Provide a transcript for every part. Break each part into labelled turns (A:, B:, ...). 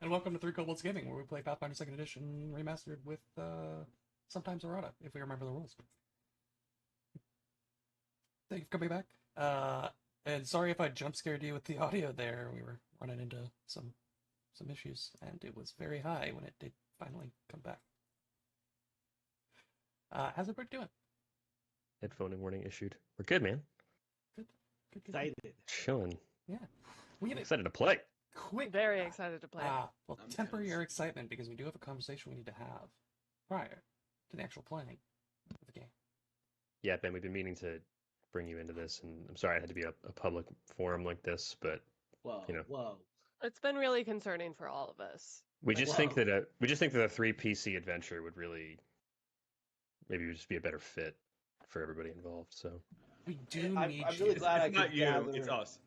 A: and welcome to Three Kobolds Gaming, where we play Pathfinder 2nd Edition remastered with sometimes errata, if we remember the rules. Thank you for coming back. And sorry if I jump scared you with the audio there. We were running into some issues, and it was very high when it did finally come back. How's everybody doing?
B: Headphone warning issued. We're good, man.
A: Good.
C: Excited.
B: Chilling.
A: Yeah. We
B: I'm
A: had a
B: excited to play.
A: quick.
D: Very excited to play.
A: Well, temper your excitement because we do have a conversation we need to have prior to the actual playing of the game.
B: Yeah, Ben, we've been meaning to bring you into this, and I'm sorry it had to be a public forum like this, but
C: Whoa.
D: It's been really concerning for all of us.
B: we just think
C: Whoa.
B: that a 3 PC adventure would really maybe just be a better fit for everybody involved. So
A: We do
C: I'm
A: need
C: really
A: you.
C: glad I
E: It's not
C: could
E: you,
C: gather.
E: it's us.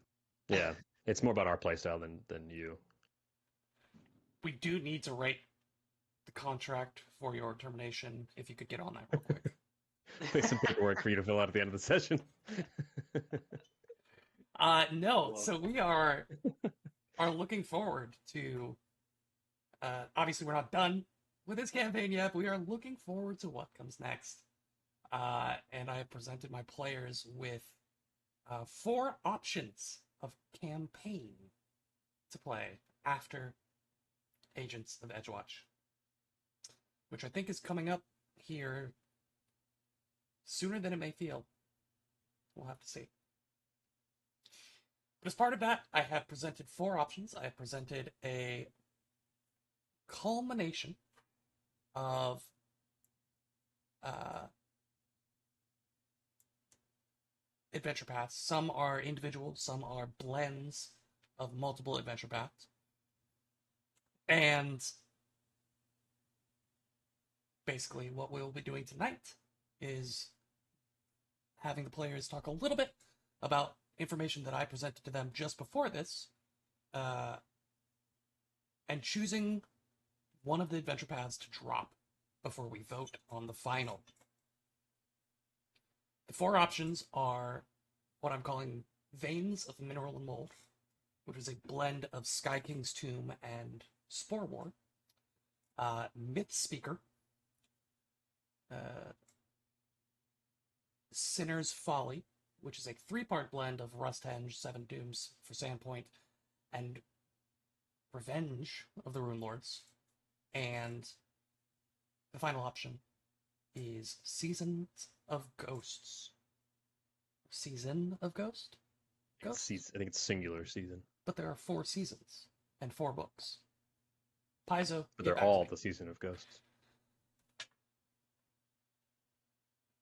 B: yeah, it's more about our playstyle than you.
A: We do need to write the contract for your termination. If you could get on that real quick.
B: There's some paperwork for you to fill out at the end of the session.
A: No. So we are looking forward to. Obviously, we're not done with this campaign yet. But we are looking forward to what comes next. And I have presented my players with 4 options of campaign to play after Agents of Edgewatch, which I think is coming up here sooner than it may feel. We'll have to see. But as part of that, I have presented 4 options. I have presented a culmination of adventure paths. Some are individual, some are blends of multiple adventure paths. And basically what we'll be doing tonight is having the players talk a little bit about information that I presented to them just before this, and choosing one of the adventure paths to drop before we vote on the final. The 4 options are what I'm calling Veins of Mineral and Mold, which is a blend of Sky King's Tomb and Spore War, Myth Speaker, Sinner's Folly, which is a 3-part blend of Rusthenge, Seven Dooms for Sandpoint, and Revenge of the Rune Lords, and the final option is Seasons of Ghosts. Season of Ghost? Ghost?
B: I think it's singular season.
A: But there are 4 seasons and 4 books. Paizo,
B: But
A: get
B: they're
A: back to
B: all
A: me.
B: the season of ghosts.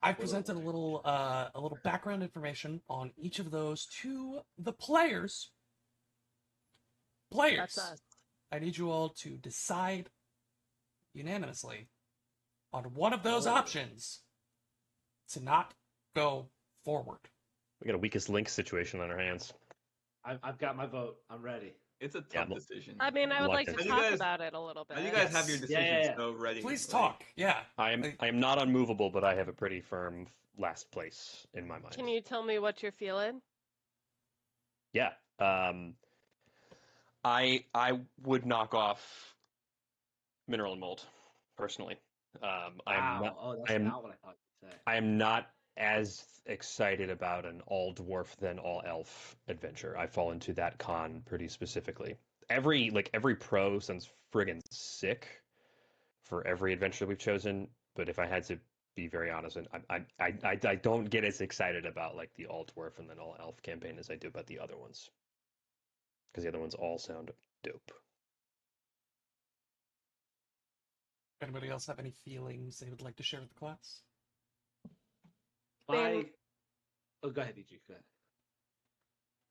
A: I've presented a little background information on each of those to the players.
D: That's us.
A: I need you all to decide unanimously on one of those options to not go forward.
B: We got a weakest link situation on our hands.
C: I've got my vote. I'm ready.
E: It's a
B: Yeah,
E: tough decision.
D: I mean, I would like to
B: Reluctant.
E: Now you
D: talk
E: guys-
D: about it a little bit.
E: Now you guys have your
A: Yes.
E: decisions
C: Yeah.
E: so ready.
A: Please
E: like-
A: talk. Yeah.
B: I am not unmovable, but I have a pretty firm last place in my mind.
D: Can you tell me what you're feeling?
B: Yeah. I would knock off Mineral and Mold, personally.
C: Wow. That's
B: I am-
C: not what I thought you'd say.
B: I am not as excited about an all dwarf than all elf adventure. I fall into that con pretty specifically. Every pro sounds friggin' sick for every adventure we've chosen, but if I had to be very honest, and I don't get as excited about like the all dwarf and then all elf campaign as I do about the other ones, because the other ones all sound dope.
A: Anybody else have any feelings they would like to share with the class?
D: Ben-
C: Oh, go ahead, EG. Go ahead.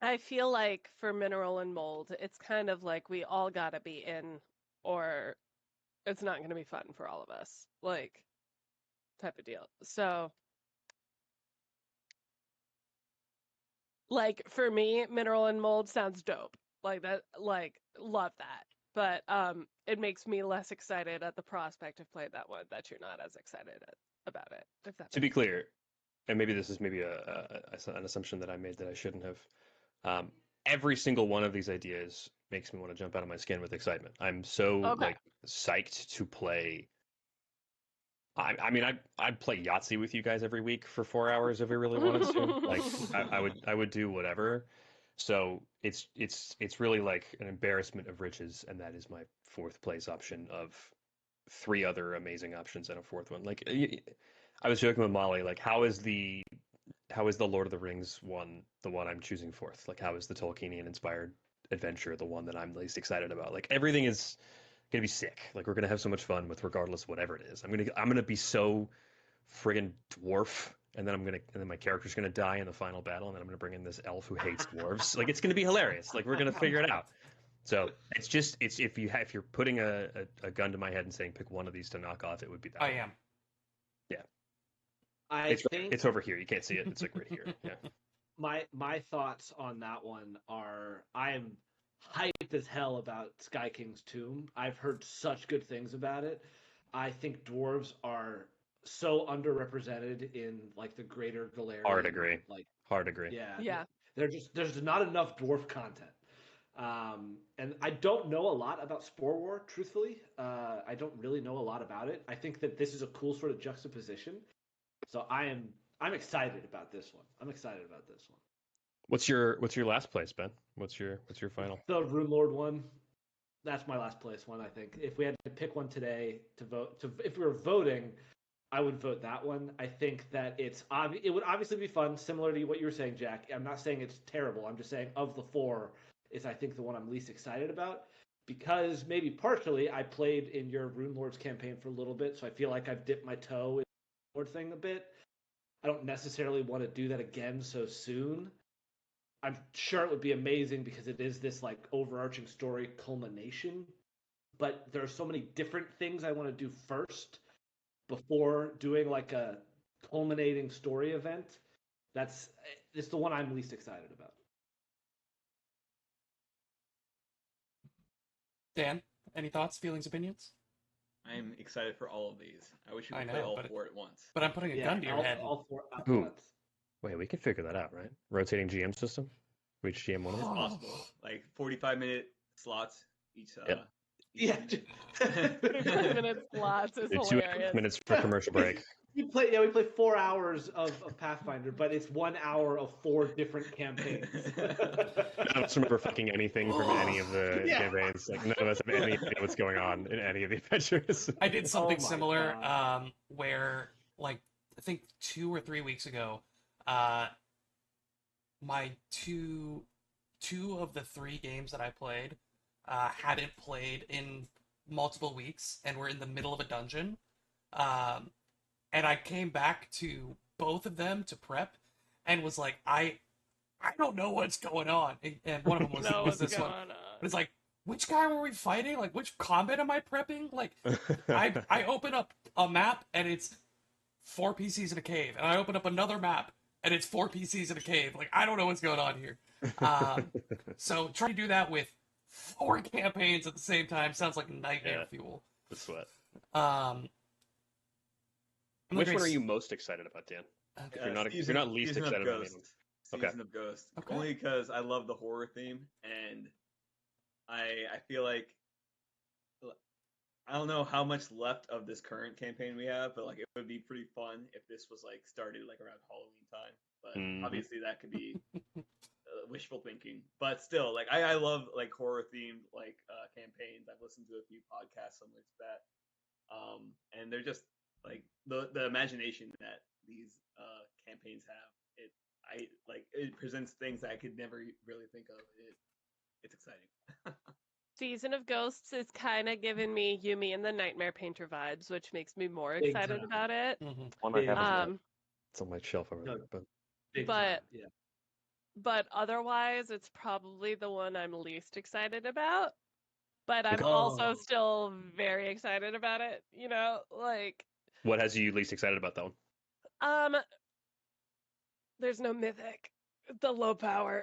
D: I feel like for Mineral and Mold, it's kind of like we all gotta be in, or it's not gonna be fun for all of us. Like, type of deal. So, like, for me, Mineral and Mold sounds dope. Like that, like, love that. But it makes me less excited at the prospect of playing that one, that you're not as excited about it. If that
B: To be
D: makes sense.
B: clear, and maybe this is maybe an assumption that I made that I shouldn't have. Every single one of these ideas makes me want to jump out of my skin with excitement. I'm so
D: Okay.
B: like psyched to play. I mean, I'd play Yahtzee with you guys every week for 4 hours if we really wanted to. Like, I would do whatever. So it's really like an embarrassment of riches, and that is my fourth place option of three other amazing options and a fourth one. Like, I was joking with Molly, like, how is the Lord of the Rings one the one I'm choosing fourth? Like, how is the Tolkienian inspired adventure the one that I'm least excited about? Like, everything is gonna be sick. Like, we're gonna have so much fun with regardless of whatever it is. I'm gonna be so friggin' dwarf, and then my character's gonna die in the final battle, and then I'm gonna bring in this elf who hates dwarves. Like, it's gonna be hilarious. Like, we're gonna figure it out. So it's if you're putting a gun to my head and saying pick one of these to knock off, it would be that.
A: I
B: one.
A: am.
B: Yeah.
C: think
B: it's over here. You can't see it. It's like right here. Yeah.
C: my thoughts on that one are I am hyped as hell about Sky King's Tomb. I've heard such good things about it. I think dwarves are so underrepresented in like the greater Galarian.
B: Hard agree.
C: Like
B: Hard agree.
C: yeah. There's not enough dwarf content. And I don't know a lot about Spore War, truthfully. I don't really know a lot about it. I think that this is a cool sort of juxtaposition. So I'm excited about this one. I'm excited about this one.
B: What's your last place, Ben? What's your final?
C: The Rune Lord one. That's my last place one, I think. If we had to pick one today to vote, if we were voting, I would vote that one. I think that it would obviously be fun, similar to what you were saying, Jack. I'm not saying it's terrible. I'm just saying of the four, is I think the one I'm least excited about. Because maybe partially I played in your Rune Lords campaign for a little bit, so I feel like I've dipped my toe in the Lord thing a bit. I don't necessarily want to do that again so soon. I'm sure it would be amazing because it is this like overarching story culmination. But there are so many different things I want to do first before doing like a culminating story event. It's the one I'm least excited about.
A: Dan, any thoughts, feelings, opinions?
E: I'm excited for all of these. I wish we
A: I
E: could play
A: know,
E: all
A: but-
E: four at once.
A: But I'm putting a gun to your head.
C: All four at
B: Ooh.
C: once.
B: Wait, we can figure that out, right? Rotating GM system. Which GM one
E: It's
B: is it?
E: possible. Like 45-minute slots each.
B: Yep.
C: Yeah.
D: 45-minute slots is
B: Do 2
D: hilarious.
B: minutes for commercial break.
C: We play 4 hours of Pathfinder, but it's 1 hour of 4 different campaigns.
B: None of us remember fucking anything from any of the
C: Yeah.
B: campaigns. Like, none of us have any idea what's going on in any of the adventures.
A: I did something
C: Oh my
A: similar,
C: God.
A: where like I think 2 or 3 weeks ago, my two of the 3 games that I played hadn't played in multiple weeks and were in the middle of a dungeon. And I came back to both of them to prep and was like, I don't know what's going on. And one of them was this one. It's like, which guy were we fighting? Like, which combat am I prepping? Like, I open up a map and it's 4 PCs in a cave, and I open up another map and it's 4 PCs in a cave. Like, I don't know what's going on here. So trying to do that with 4 campaigns at the same time sounds like nightmare fuel.
B: The sweat.
A: Which
B: Which one are you most excited about, Dan?
A: Okay.
B: If you're not least
E: Season of
B: excited about any of them.
E: Ghost.
B: Okay.
E: Season of Ghost.
A: Okay.
E: Only because I love the horror theme, and I feel like I don't know how much left of this current campaign we have, but like it would be pretty fun if this was like started like around Halloween time. But
B: Mhm.
E: obviously that could be wishful thinking. But still, like I love like horror themed like campaigns. I've listened to a few podcasts similar to that, and they're just like the imagination that these campaigns have. It presents things that I could never really think of. It's exciting.
D: Season of Ghosts is kind of giving me Yumi and the Nightmare Painter vibes, which makes me more
C: Big
D: excited
C: time.
D: about it.
A: Mhm.
B: One I
C: Big
B: haven't
C: time.
B: yet. It's on my shelf over there. But
C: Big
D: But-
C: time, yeah.
D: But otherwise, it's probably the one I'm least excited about. But I'm
C: Oh.
D: also still very excited about it. You know, like,
B: what has you least excited about that one?
D: there's no mythic, the low power.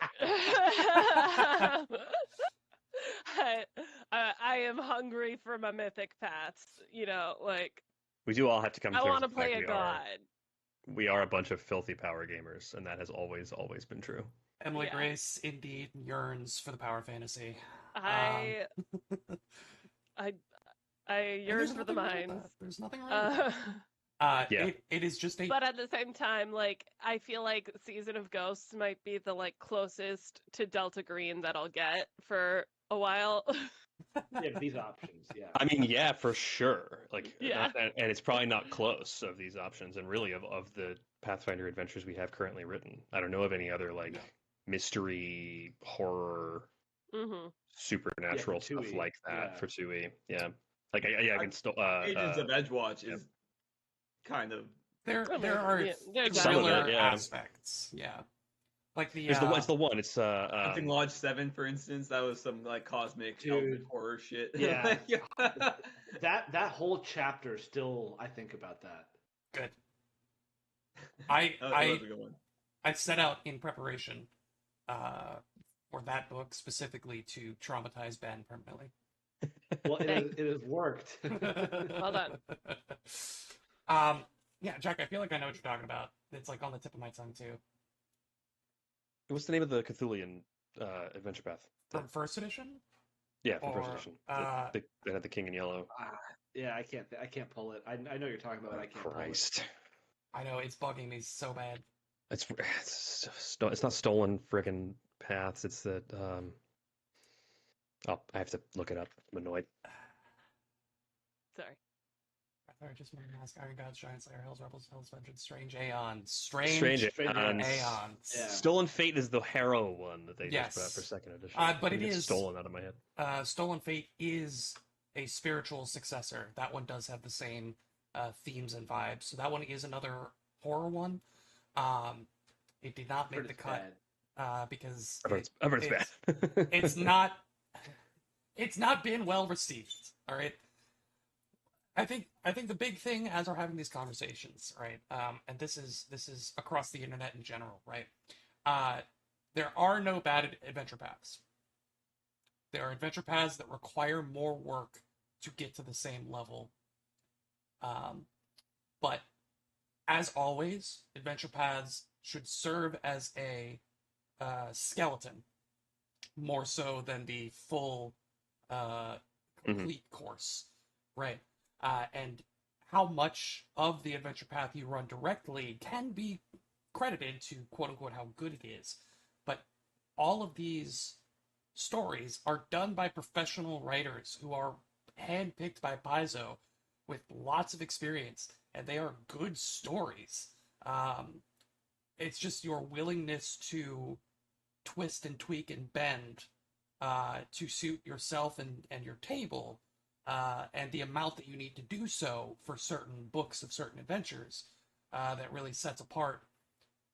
D: I am hungry for my mythic paths. You know, like,
B: We do all have to come.
D: I
B: to terms
D: want to
B: with the fact
D: play a god.
B: We are a bunch of filthy power gamers, and that has always been true.
A: Emily
D: Yeah.
A: Grace indeed yearns for the power fantasy.
D: I I I
A: And
D: yearn
A: there's
D: for the
A: nothing wrong with
D: mines.
A: that. There's nothing wrong with that.
B: Yeah.
A: It is just a
D: But at the same time, like I feel like Season of Ghosts might be the like closest to Delta Green that I'll get for a while.
C: Yeah, these options. Yeah.
B: I mean, yeah, for sure. Like,
D: Yeah.
B: and it's probably not close of these options, and really of the Pathfinder adventures we have currently written. I don't know of any other like mystery, horror,
D: hmm
B: supernatural stuff
C: 2E.
B: like that
C: Yeah.
B: for 2E. Yeah, like I can still
E: Agents of Edgewatch
B: yeah.
E: is kind of
A: there
D: I mean,
A: there are
D: yeah, there's
B: Some of it,
A: similar
B: yeah.
A: aspects. Yeah. Like the
B: It's the one. It's
E: Hunting Lodge 7, for instance. That was some like cosmic
C: Dude.
E: element horror shit.
C: Yeah. That whole chapter still, I think about that.
A: good.
E: that was a good one.
A: I set out in preparation for that book specifically to traumatize Ben permanently.
C: Well, it has worked.
D: Well done.
A: Yeah, Jack, I feel like I know what you're talking about. It's like on the tip of my tongue too.
B: what's the name of the Cthulhian adventure path?
A: From first edition?
B: Yeah, from first
A: Or,
B: edition. That had the King in Yellow.
C: Yeah, I can't pull it. I know what you're talking about. But I can't
B: Christ.
A: I know it's bugging me so bad.
B: It's not stolen friggin' paths. It's that oh, I have to look it up. I'm annoyed.
D: Sorry.
A: Just Mask, Iron Gods, Giant Slayer, Hell's Rebels, Hell's Vengeance, Strange Aeons. Strange
B: Strange
C: Aeons.
A: Aeons.
C: Yeah.
B: Stolen Fate is the Harrow one that they just put out
A: Yes.
B: for second edition.
A: But
B: I
A: it
B: think it's
A: is-
B: stolen out of my head.
A: Stolen Fate is a spiritual successor. That one does have the same themes and vibes. So that one is another horror one. It did not make
C: Heard
A: the
C: it's
A: cut
C: bad.
A: because
B: I've heard it's bad.
A: it's not been well received. All right. I think the big thing as we're having these conversations, right? And this is across the internet in general, right? There are no bad adventure paths. There are adventure paths that require more work to get to the same level. But as always, adventure paths should serve as a skeleton more so than the full complete course, right? And how much of the adventure path you run directly can be credited to quote unquote how good it is. But all of these stories are done by professional writers who are handpicked by Paizo with lots of experience, and they are good stories. It's just your willingness to twist and tweak and bend to suit yourself and your table, and the amount that you need to do so for certain books of certain adventures that really sets apart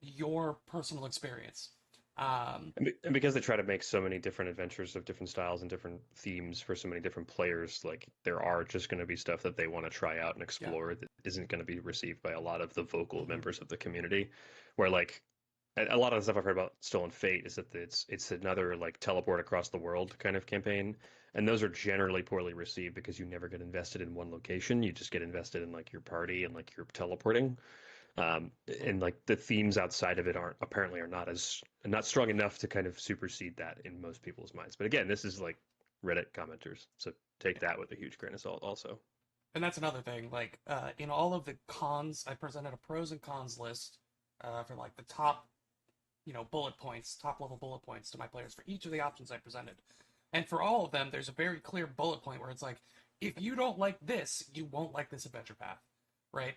A: your personal experience.
B: And because they try to make so many different adventures of different styles and different themes for so many different players, like there are just going to be stuff that they want to try out and explore that isn't going to be received by a lot of the vocal members of the community. Where like a lot of the stuff I've heard about Stolen Fate is that it's another like teleport across the world kind of campaign, and those are generally poorly received because you never get invested in one location. You just get invested in like your party and like you're teleporting. And like the themes outside of it are not strong enough to kind of supersede that in most people's minds. But again, this is like Reddit commenters, so take that with a huge grain of salt also.
A: And that's another thing. Like in all of the cons, I presented a pros and cons list for like the top, bullet points, top level bullet points to my players for each of the options I presented. And for all of them, there's a very clear bullet point where it's like, if you don't like this, you won't like this adventure path, right?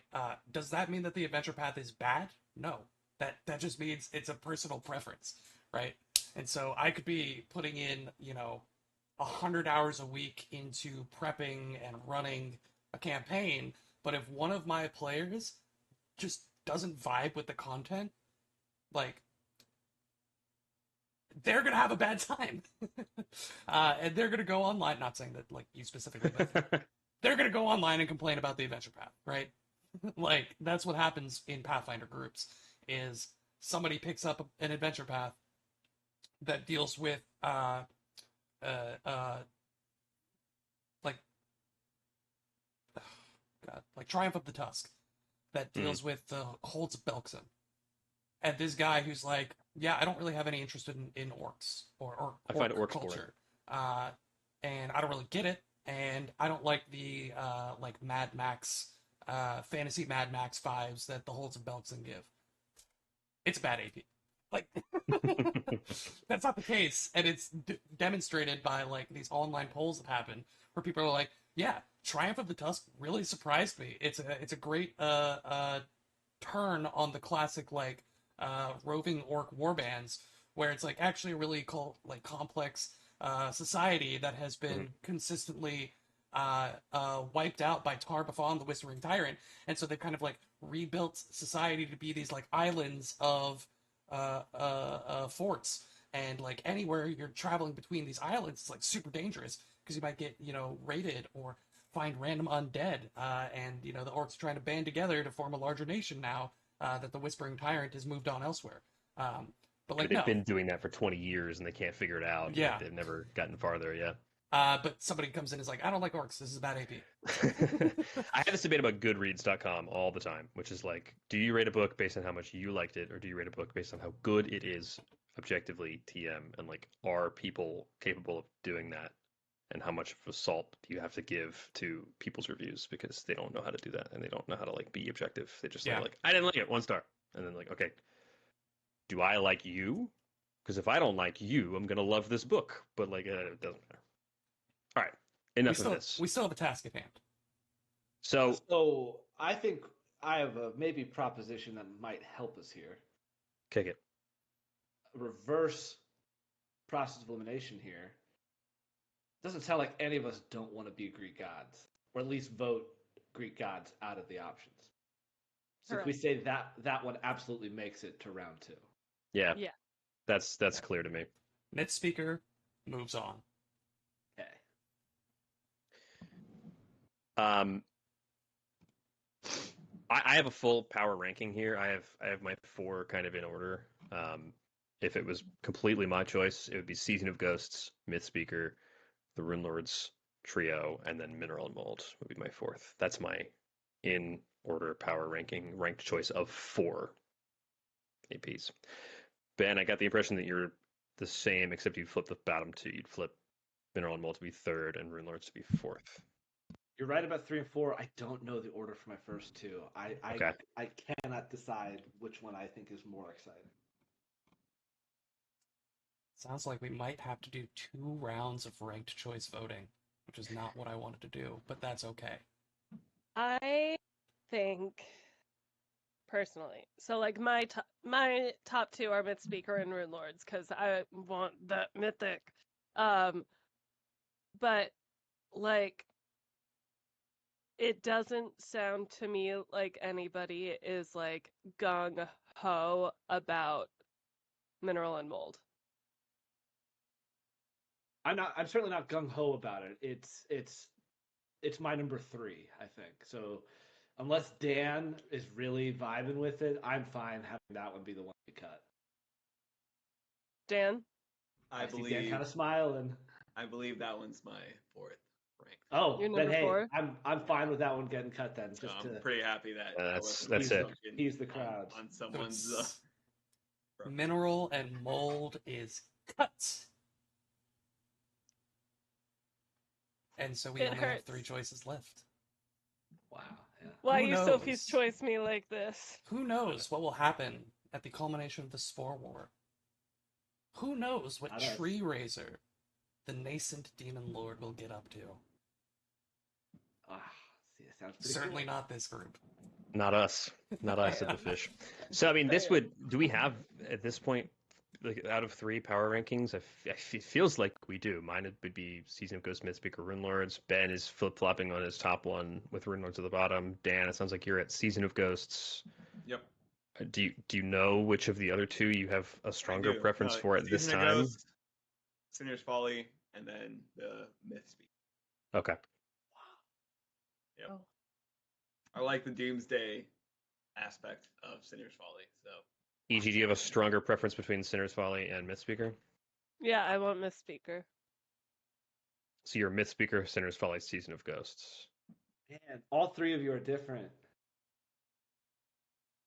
A: Does that mean that the adventure path is bad? No. That just means it's a personal preference, right? And so I could be putting in, 100 hours a week into prepping and running a campaign, but if one of my players just doesn't vibe with the content, like, they're gonna have a bad time. And they're gonna go online, not saying that like you specifically, but they're gonna go online and complain about the adventure path, right? Like that's what happens in Pathfinder groups is somebody picks up an adventure path that deals with like Triumph of the Tusk that deals with the Holds of Belkzen. And this guy who's like, yeah, I don't really have any interest in orcs or
B: I find
A: orc
B: orcs boring.
A: culture. and I don't really get it, and I don't like the like Mad Max, fantasy Mad Max vibes that the Holds of Belkzen give. It's a bad AP. Like that's not the case, and it's demonstrated by like these online polls that happen where people are like, "Yeah, Triumph of the Tusk really surprised me. It's a great turn on the classic like roving orc warbands, where it's like actually a really complex society that has been consistently wiped out by Tar-Baphon, the Whispering Tyrant, and so they've kind of like rebuilt society to be these like islands of forts, and like anywhere you're traveling between these islands, it's like super dangerous because you might get raided or find random undead, and the orcs are trying to band together to form a larger nation now that the Whispering Tyrant has moved on elsewhere. But like
B: They've
A: no,
B: been doing that for 20 years and they can't figure it out.
A: Yeah.
B: Like, they've never gotten farther. Yeah.
A: but somebody comes in and is like, I don't like orcs. This is a bad AP.
B: I have this debate about Goodreads.com all the time, which is like, do you rate a book based on how much you liked it, or do you rate a book based on how good it is objectively TM? And like, are people capable of doing that? And how much of a salt do you have to give to people's reviews, because they don't know how to do that and they don't know how to like be objective. They just say
A: Yeah.
B: like, I didn't like it, 1 star, and then like, okay, do I like you? Because if I don't like you, I'm gonna love this book. But like, it doesn't matter. All right, enough of this.
A: We still have a task at hand.
B: So
C: I think I have a maybe proposition that might help us here.
B: kick it.
C: Reverse process of elimination here. Doesn't sound like any of us don't want to be Greek gods, or at least vote Greek gods out of the options. So if we say that one absolutely makes it to round 2.
B: Yeah.
D: Yeah.
B: That's clear to me.
A: Myth Speaker moves on.
C: Okay.
B: I have a full power ranking here. I have my 4 kind of in order. If it was completely my choice, it would be Season of Ghosts, Myth Speaker, the Rune Lords trio, and then Mineral and Mold would be my 4th. That's my in order power ranking, ranked choice of 4 APs. Ben, I got the impression that you're the same, except you'd flip the bottom 2. You'd flip Mineral and Mold to be 3rd and Rune Lords to be 4th.
C: You're right about 3 and 4. I don't know the order for my first 2.
B: Okay.
C: I cannot decide which one I think is more exciting.
A: Sounds like we might have to do 2 rounds of ranked choice voting, which is not what I wanted to do, but that's okay.
D: I think personally, so like my top 2 are Myth Speaker and Rune Lords because I want that mythic. But like it doesn't sound to me like anybody is like gung ho about Mineral and Mold.
C: I'm certainly not gung ho about it. It's my number 3, I think. So unless Dan is really vibing with it, I'm fine having that one be the one we cut.
D: Dan?
C: I see Dan kind of smiling.
E: I believe that one's my 4th rank.
C: Oh,
D: You're
C: then
D: number
C: hey,
D: 4?
C: I'm fine with that one getting cut then.
E: So
C: Just
E: I'm
C: to
E: pretty happy that
B: That's it.
C: He's the crowd.
E: on someone's.
A: Mineral and Mold is cut. And so we
D: It
A: only have
D: hurts.
A: 3 choices left.
C: Wow. Yeah.
D: Why
A: Who
D: you Sophie's
A: knows?
D: Choice me like this?
A: Who knows what will happen at the culmination of the Spore War? Who knows what
C: Not us.
A: Tree Razor, the nascent demon lord, will get up to?
C: See, it sounds pretty
A: Certainly
C: cool.
A: not this group.
B: Not us. Not us at the Fish. So I mean, this would. Do we have at this point, like out of 3 power rankings? It feels like we do. Mine would be Season of Ghost, Myth Speaker, Rune Lords. Ben is flip flopping on his top one with Rune Lords at the bottom. Dan, it sounds like you're at Season of Ghosts.
E: Yep.
B: Do you know which of the other 2 you have a stronger preference for at this
E: Season of
B: time?
E: Ghosts, Sinner's Folly, and then the Myth Speaker.
B: Okay.
E: Yep.
D: Oh.
E: I like the Doomsday aspect of Sinner's Folly. So
B: EG, do you have a stronger preference between Sinner's Folly and Myth Speaker?
D: Yeah, I want Myth Speaker.
B: So you're Myth Speaker, Sinner's Folly, Season of Ghosts.
C: Man, all 3 of you are different.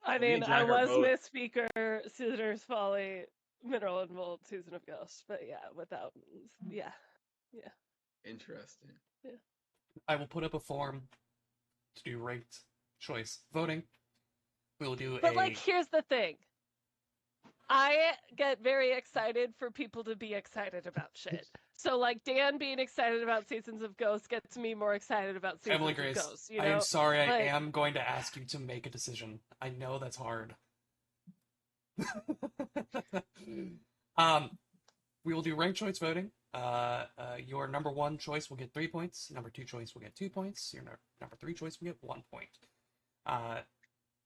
D: I
E: Me
D: mean,
E: and
D: I
E: Jack are
D: was
E: both-
D: Myth Speaker, Sinner's Folly, Mineral and Mold, Season of Ghosts, but yeah, without, yeah.
E: Interesting.
A: I will put up a form to do ranked choice voting. We will do
D: But like, here's the thing. I get very excited for people to be excited about shit. So like Dan being excited about Seasons of Ghosts gets me more excited about Seasons
A: Emily
D: of
A: Grace,
D: Ghosts. You
A: I am
D: know,
A: sorry. I
D: like,
A: am going to ask you to make a decision. I know that's hard. We will do ranked choice voting. Your number 1 choice will get 3 points. Number 2 choice will get 2 points. Your number 3 choice will get 1 point.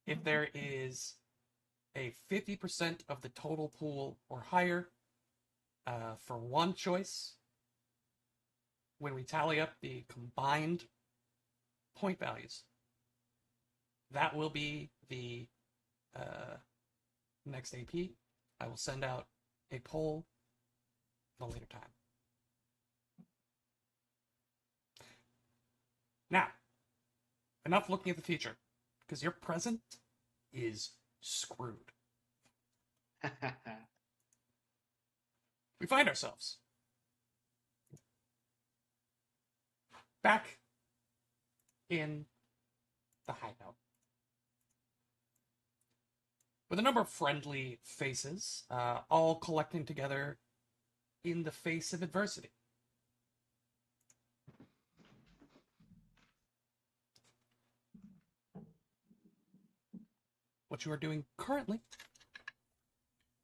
A: If there is a 50% of the total pool or higher for one choice, when we tally up the combined point values, that will be the next AP. I will send out a poll at a later time. Now, enough looking at the future, because your present is screwed. We find ourselves back in the hideout with a number of friendly faces, all collecting together in the face of adversity. What you are doing currently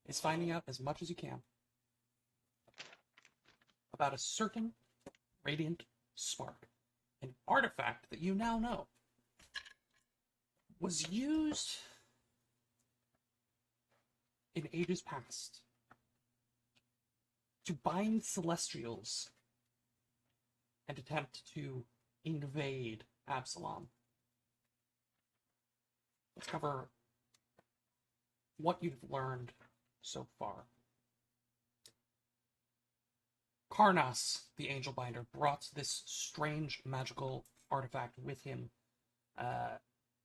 A: is finding out as much as you can about a certain radiant spark, an artifact that you now know was used in ages past to bind celestials and attempt to invade Absalom. Let's cover what you've learned so far. Karnas, the Angel Binder, brought this strange magical artifact with him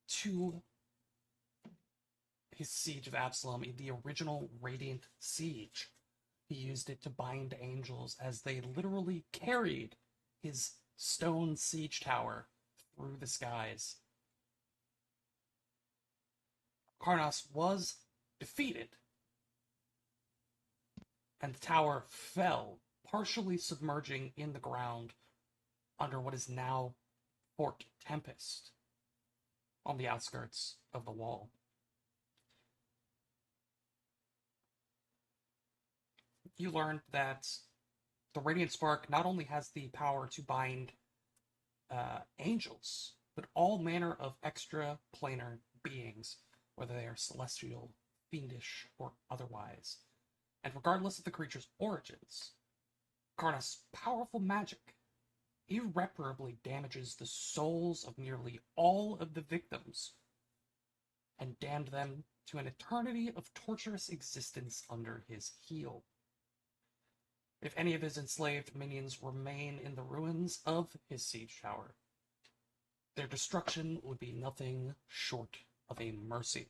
A: to his siege of Absalom in the original Radiant Siege. He used it to bind angels as they literally carried his stone siege tower through the skies. Karnas was defeated, and the tower fell, partially submerging in the ground under what is now Fort Tempest, on the outskirts of the wall. You learned that the Radiant Spark not only has the power to bind angels, but all manner of extra-planar beings, whether they are celestial, fiendish, or otherwise. And regardless of the creature's origins, Karnas' powerful magic irreparably damages the souls of nearly all of the victims and damned them to an eternity of torturous existence under his heel. If any of his enslaved minions remain in the ruins of his siege tower, their destruction would be nothing short of a mercy.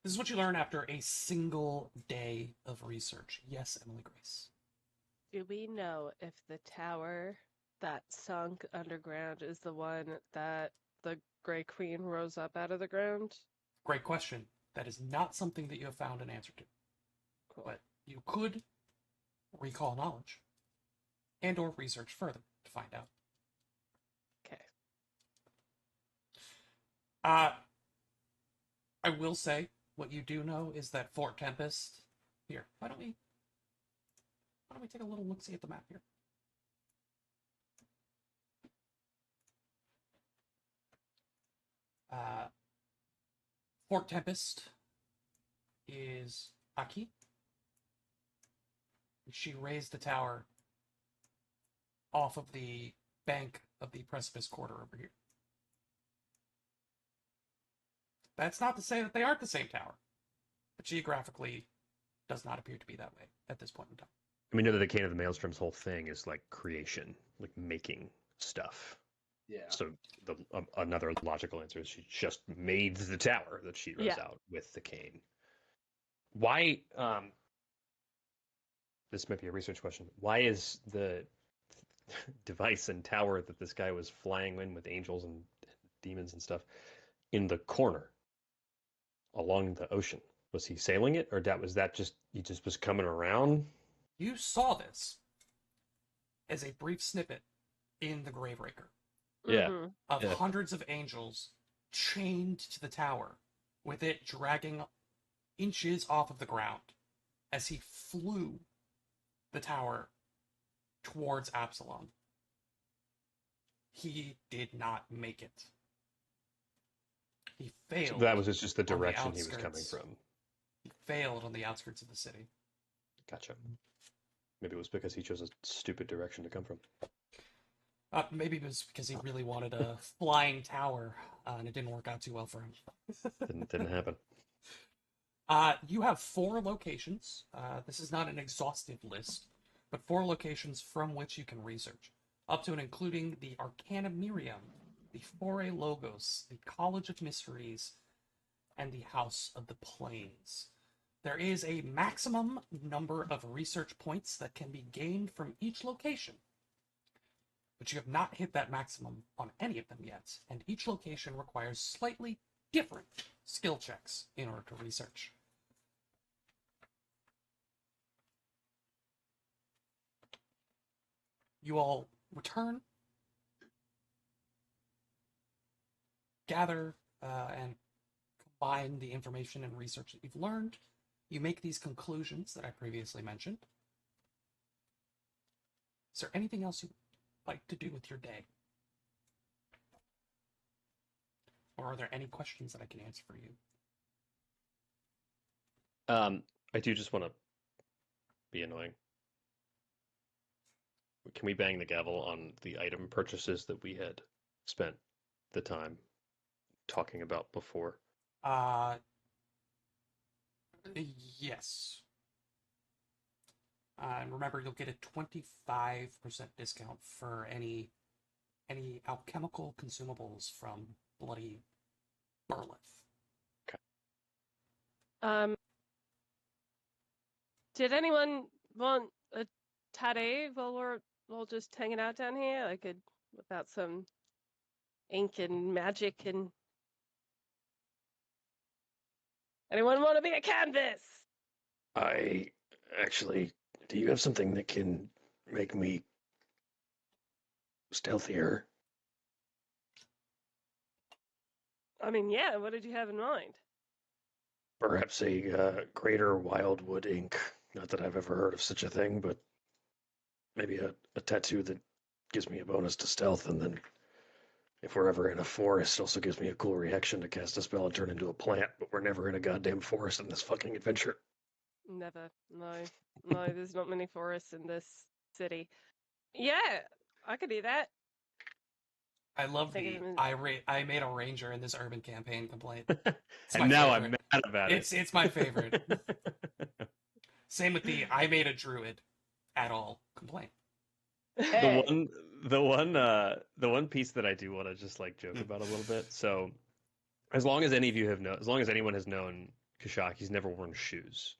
A: This is what you learn after a single day of research. Yes, Emily Grace.
D: do we know if the tower that sunk underground is the one that the Grey Queen rose up out of the ground?
A: Great question. That is not something that you have found an answer to.
D: Cool.
A: But you could recall knowledge and or research further to find out.
D: Okay.
A: I will say, what you do know is that Fort Tempest... Here, why don't we take a little look-see at the map here? Fort Tempest is Aki. She raised the tower off of the bank of the Precipice Quarter over here. That's not to say that they aren't the same tower, but geographically does not appear to be that way at this point in time.
B: I mean, know that the Cane of the Maelstrom's whole thing is like creation, like making stuff.
C: Yeah.
B: So another logical answer is she just made the tower that she rose out with the cane. Why? this might be a research question. Why is the device and tower that this guy was flying in with angels and demons and stuff in the corner along the ocean? Was he sailing it, or was that just he just was coming around?
A: You saw this as a brief snippet in the Graveraker
B: Yeah.
D: Mhm.
A: of
B: Yeah.
A: hundreds of angels chained to the tower, with it dragging inches off of the ground as he flew the tower towards Absalom. He did not make it. He
B: So
A: failed.
B: that was just the
A: on the
B: direction he was coming
A: outskirts.
B: from.
A: He failed on the outskirts of the city.
B: Gotcha. Maybe it was because he chose a stupid direction to come from.
A: Maybe it was because he really wanted a flying tower, and it didn't work out too well for him.
B: Didn't happen.
A: You have 4 locations. This is not an exhaustive list, but 4 locations from which you can research, up to and including the Arcana Miriam, the Foray Logos, the College of Mysteries, and the House of the Plains. There is a maximum number of research points that can be gained from each location, but you have not hit that maximum on any of them yet, and each location requires slightly different skill checks in order to research. You all return, gather, and combine the information and research that you've learned. You make these conclusions that I previously mentioned. Is there anything else you'd like to do with your day? Or are there any questions that I can answer for you?
B: I do just want to be annoying. Can we bang the gavel on the item purchases that we had spent the time talking about before?
A: Yes. And remember, you'll get a 25% discount for any alchemical consumables from Bloody Burleth.
D: Did anyone want a tade while we're all just hanging out down here? I could whip out some ink and magic and. Anyone want to be a canvas?
B: I actually, do you have something that can make me stealthier?
D: I mean, yeah, what did you have in mind?
B: Perhaps a greater wildwood ink. Not that I've ever heard of such a thing, but maybe a tattoo that gives me a bonus to stealth, and then if we're ever in a forest, also gives me a cool reaction to cast a spell and turn into a plant, but we're never in a goddamn forest in this fucking adventure.
D: Never. No. No, there's not many forests in this city. Yeah, I could do that.
A: I love
D: Think
A: the
D: of him
A: I made a ranger in this urban campaign complaint. It's my
B: And now
A: favorite.
B: I'm mad about it.
A: It's my favorite. Same with the I made a druid at all complaint.
B: the one piece that I do want to just like joke about a little bit. So, as long as anyone has known Kashak, he's never worn shoes,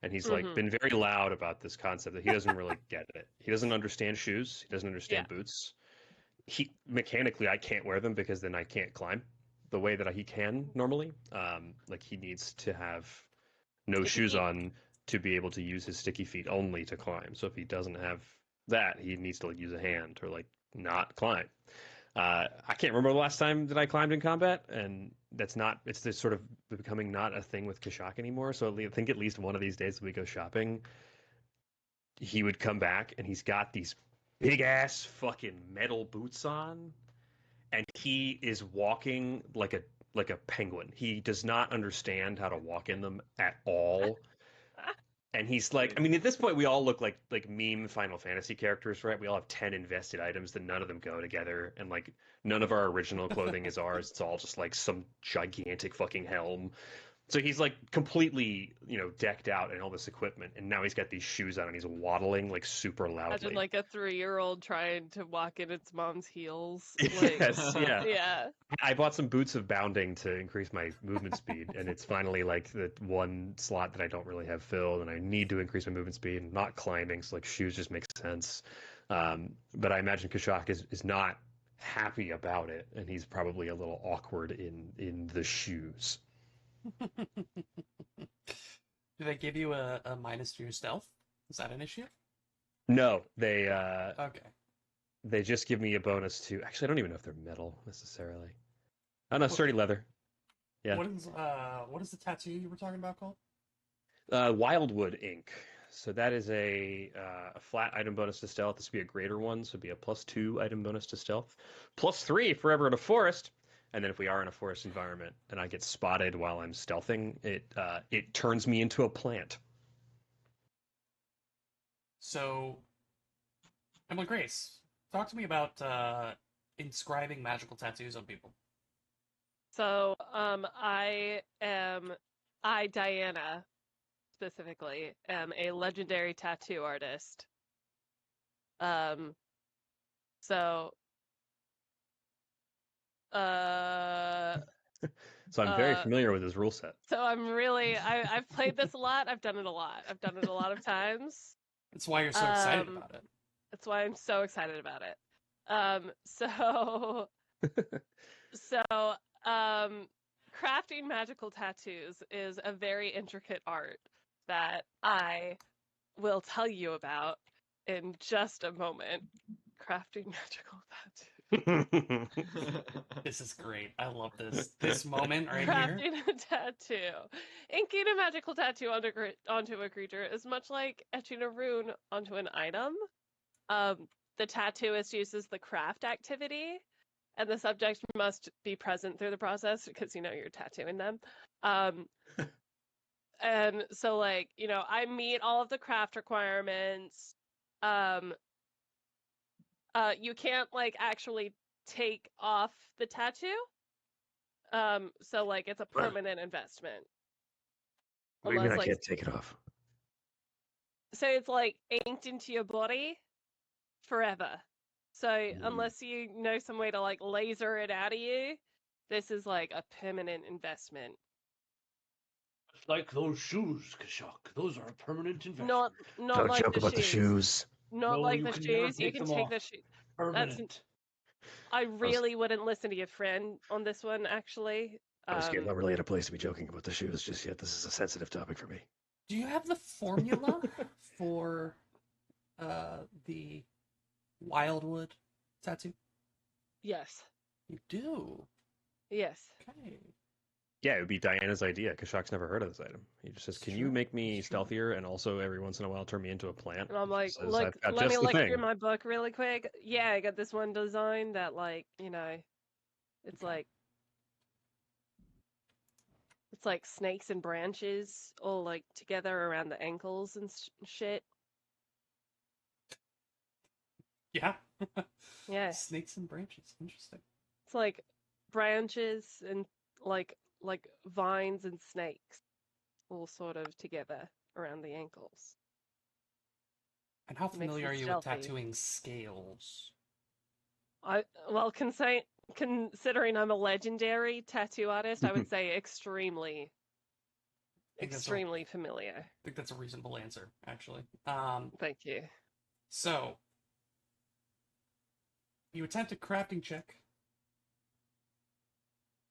B: and he's like
D: Mhm.
B: been very loud about this concept that he doesn't really get it. He doesn't understand shoes. He doesn't understand boots. He mechanically, I can't wear them because then I can't climb the way that he can normally. Like he needs to have no
D: Sticky
B: shoes
D: feet.
B: on to be able to use his sticky feet only to climb. So if he doesn't have that, he needs to like use a hand or like not climb. I can't remember the last time that I climbed in combat, and it's this sort of becoming not a thing with Kashak anymore. So I think at least one of these days when we go shopping, he would come back and he's got these big ass fucking metal boots on, and he is walking like a penguin. He does not understand how to walk in them at all. And he's like, I mean, at this point, we all look like meme Final Fantasy characters, right? We all have 10 invested items that none of them go together, and like none of our original clothing is ours. It's all just like some gigantic fucking helm. So he's like completely, decked out in all this equipment, and now he's got these shoes on and he's waddling like super
D: Imagine
B: loudly.
D: like a 3-year-old trying to walk in its mom's heels. Like,
B: Yes, yeah.
D: yeah.
B: I bought some boots of bounding to increase my movement speed, and it's finally like the one slot that I don't really have filled, and I need to increase my movement speed. I'm not climbing, so like shoes just make sense. But I imagine Kashak is not happy about it, and he's probably a little awkward in the shoes.
A: Do they give you a minus to your stealth? Is that an issue?
B: No,
A: Okay.
B: they just give me a bonus to. Actually, I don't even know if they're metal necessarily. Oh no,
A: What-
B: sturdy leather. Yeah.
A: What is the tattoo you were talking about called?
B: Wildwood ink. So that is a flat item bonus to stealth. This would be a greater one, so it'd be a +2 item bonus to stealth, +3 forever in a forest. And then if we are in a forest environment and I get spotted while I'm stealthing, it turns me into a plant.
A: So, Emily Grace, talk to me about inscribing magical tattoos on people.
D: So, I, Diana, specifically, am a legendary tattoo artist. So,
B: So I'm very familiar with his rule set.
D: so I've played this a lot. I've done it a lot. I've done it a lot of times.
A: That's why you're so excited about it.
D: That's why I'm so excited about it. Crafting magical tattoos is a very intricate art that I will tell you about in just a moment. Crafting magical tattoos.
A: This is great. I love this moment right here.
D: Crafting a tattoo. Inking a magical tattoo onto a creature is much like etching a rune onto an item. The tattooist uses the craft activity, and the subject must be present through the process because you're tattooing them. And so like, I meet all of the craft requirements. You can't like actually take off the tattoo. So like it's a permanent investment.
B: What do you mean
D: Unless,
B: I can't take it off?
D: So it's like inked into your body forever. So unless you know some way to like laser it out of you, this is like a permanent investment.
C: It's like those shoes, Kashak. Those are a permanent investment.
D: Not
B: Don't
D: like
B: joke
D: the
B: about
D: shoes.
B: the shoes.
D: Not
C: No,
D: like
C: you
D: the
C: can never
D: shoes. You
C: take
D: can
C: them
D: take
C: off.
D: the shoes.
C: Permanent.
D: I really wouldn't listen to your friend on this one, actually.
B: I'm not really at a place to be joking about the shoes just yet. This is a sensitive topic for me.
A: Do you have the formula for the Wildwood tattoo?
D: Yes.
A: You do.
D: Yes.
A: Okay.
B: Yeah, it would be Diana's idea. Kashak's never heard of this item. He just says, "Can you
A: Sure,
B: make me
A: sure.
B: stealthier and also every once in a while turn me into a plant?"
D: And I'm
B: She
D: like,
B: says,
D: look,
B: "I've got
D: let me
B: just the
D: look
B: thing."
D: through my book really quick. Yeah, I got this one design that like, it's
A: Okay.
D: like snakes and branches all like together around the ankles and shit.
A: Yeah.
D: Yeah.
A: Snakes and branches. Interesting.
D: It's like branches and like vines and snakes all sort of together around the ankles.
A: And how
D: Makes
A: familiar
D: them
A: are you
D: stealthy.
A: with tattooing scales?
D: Considering I'm a legendary tattoo artist, I would say extremely familiar.
A: I think that's a reasonable answer, actually.
D: Thank you.
A: So you attempt a crafting check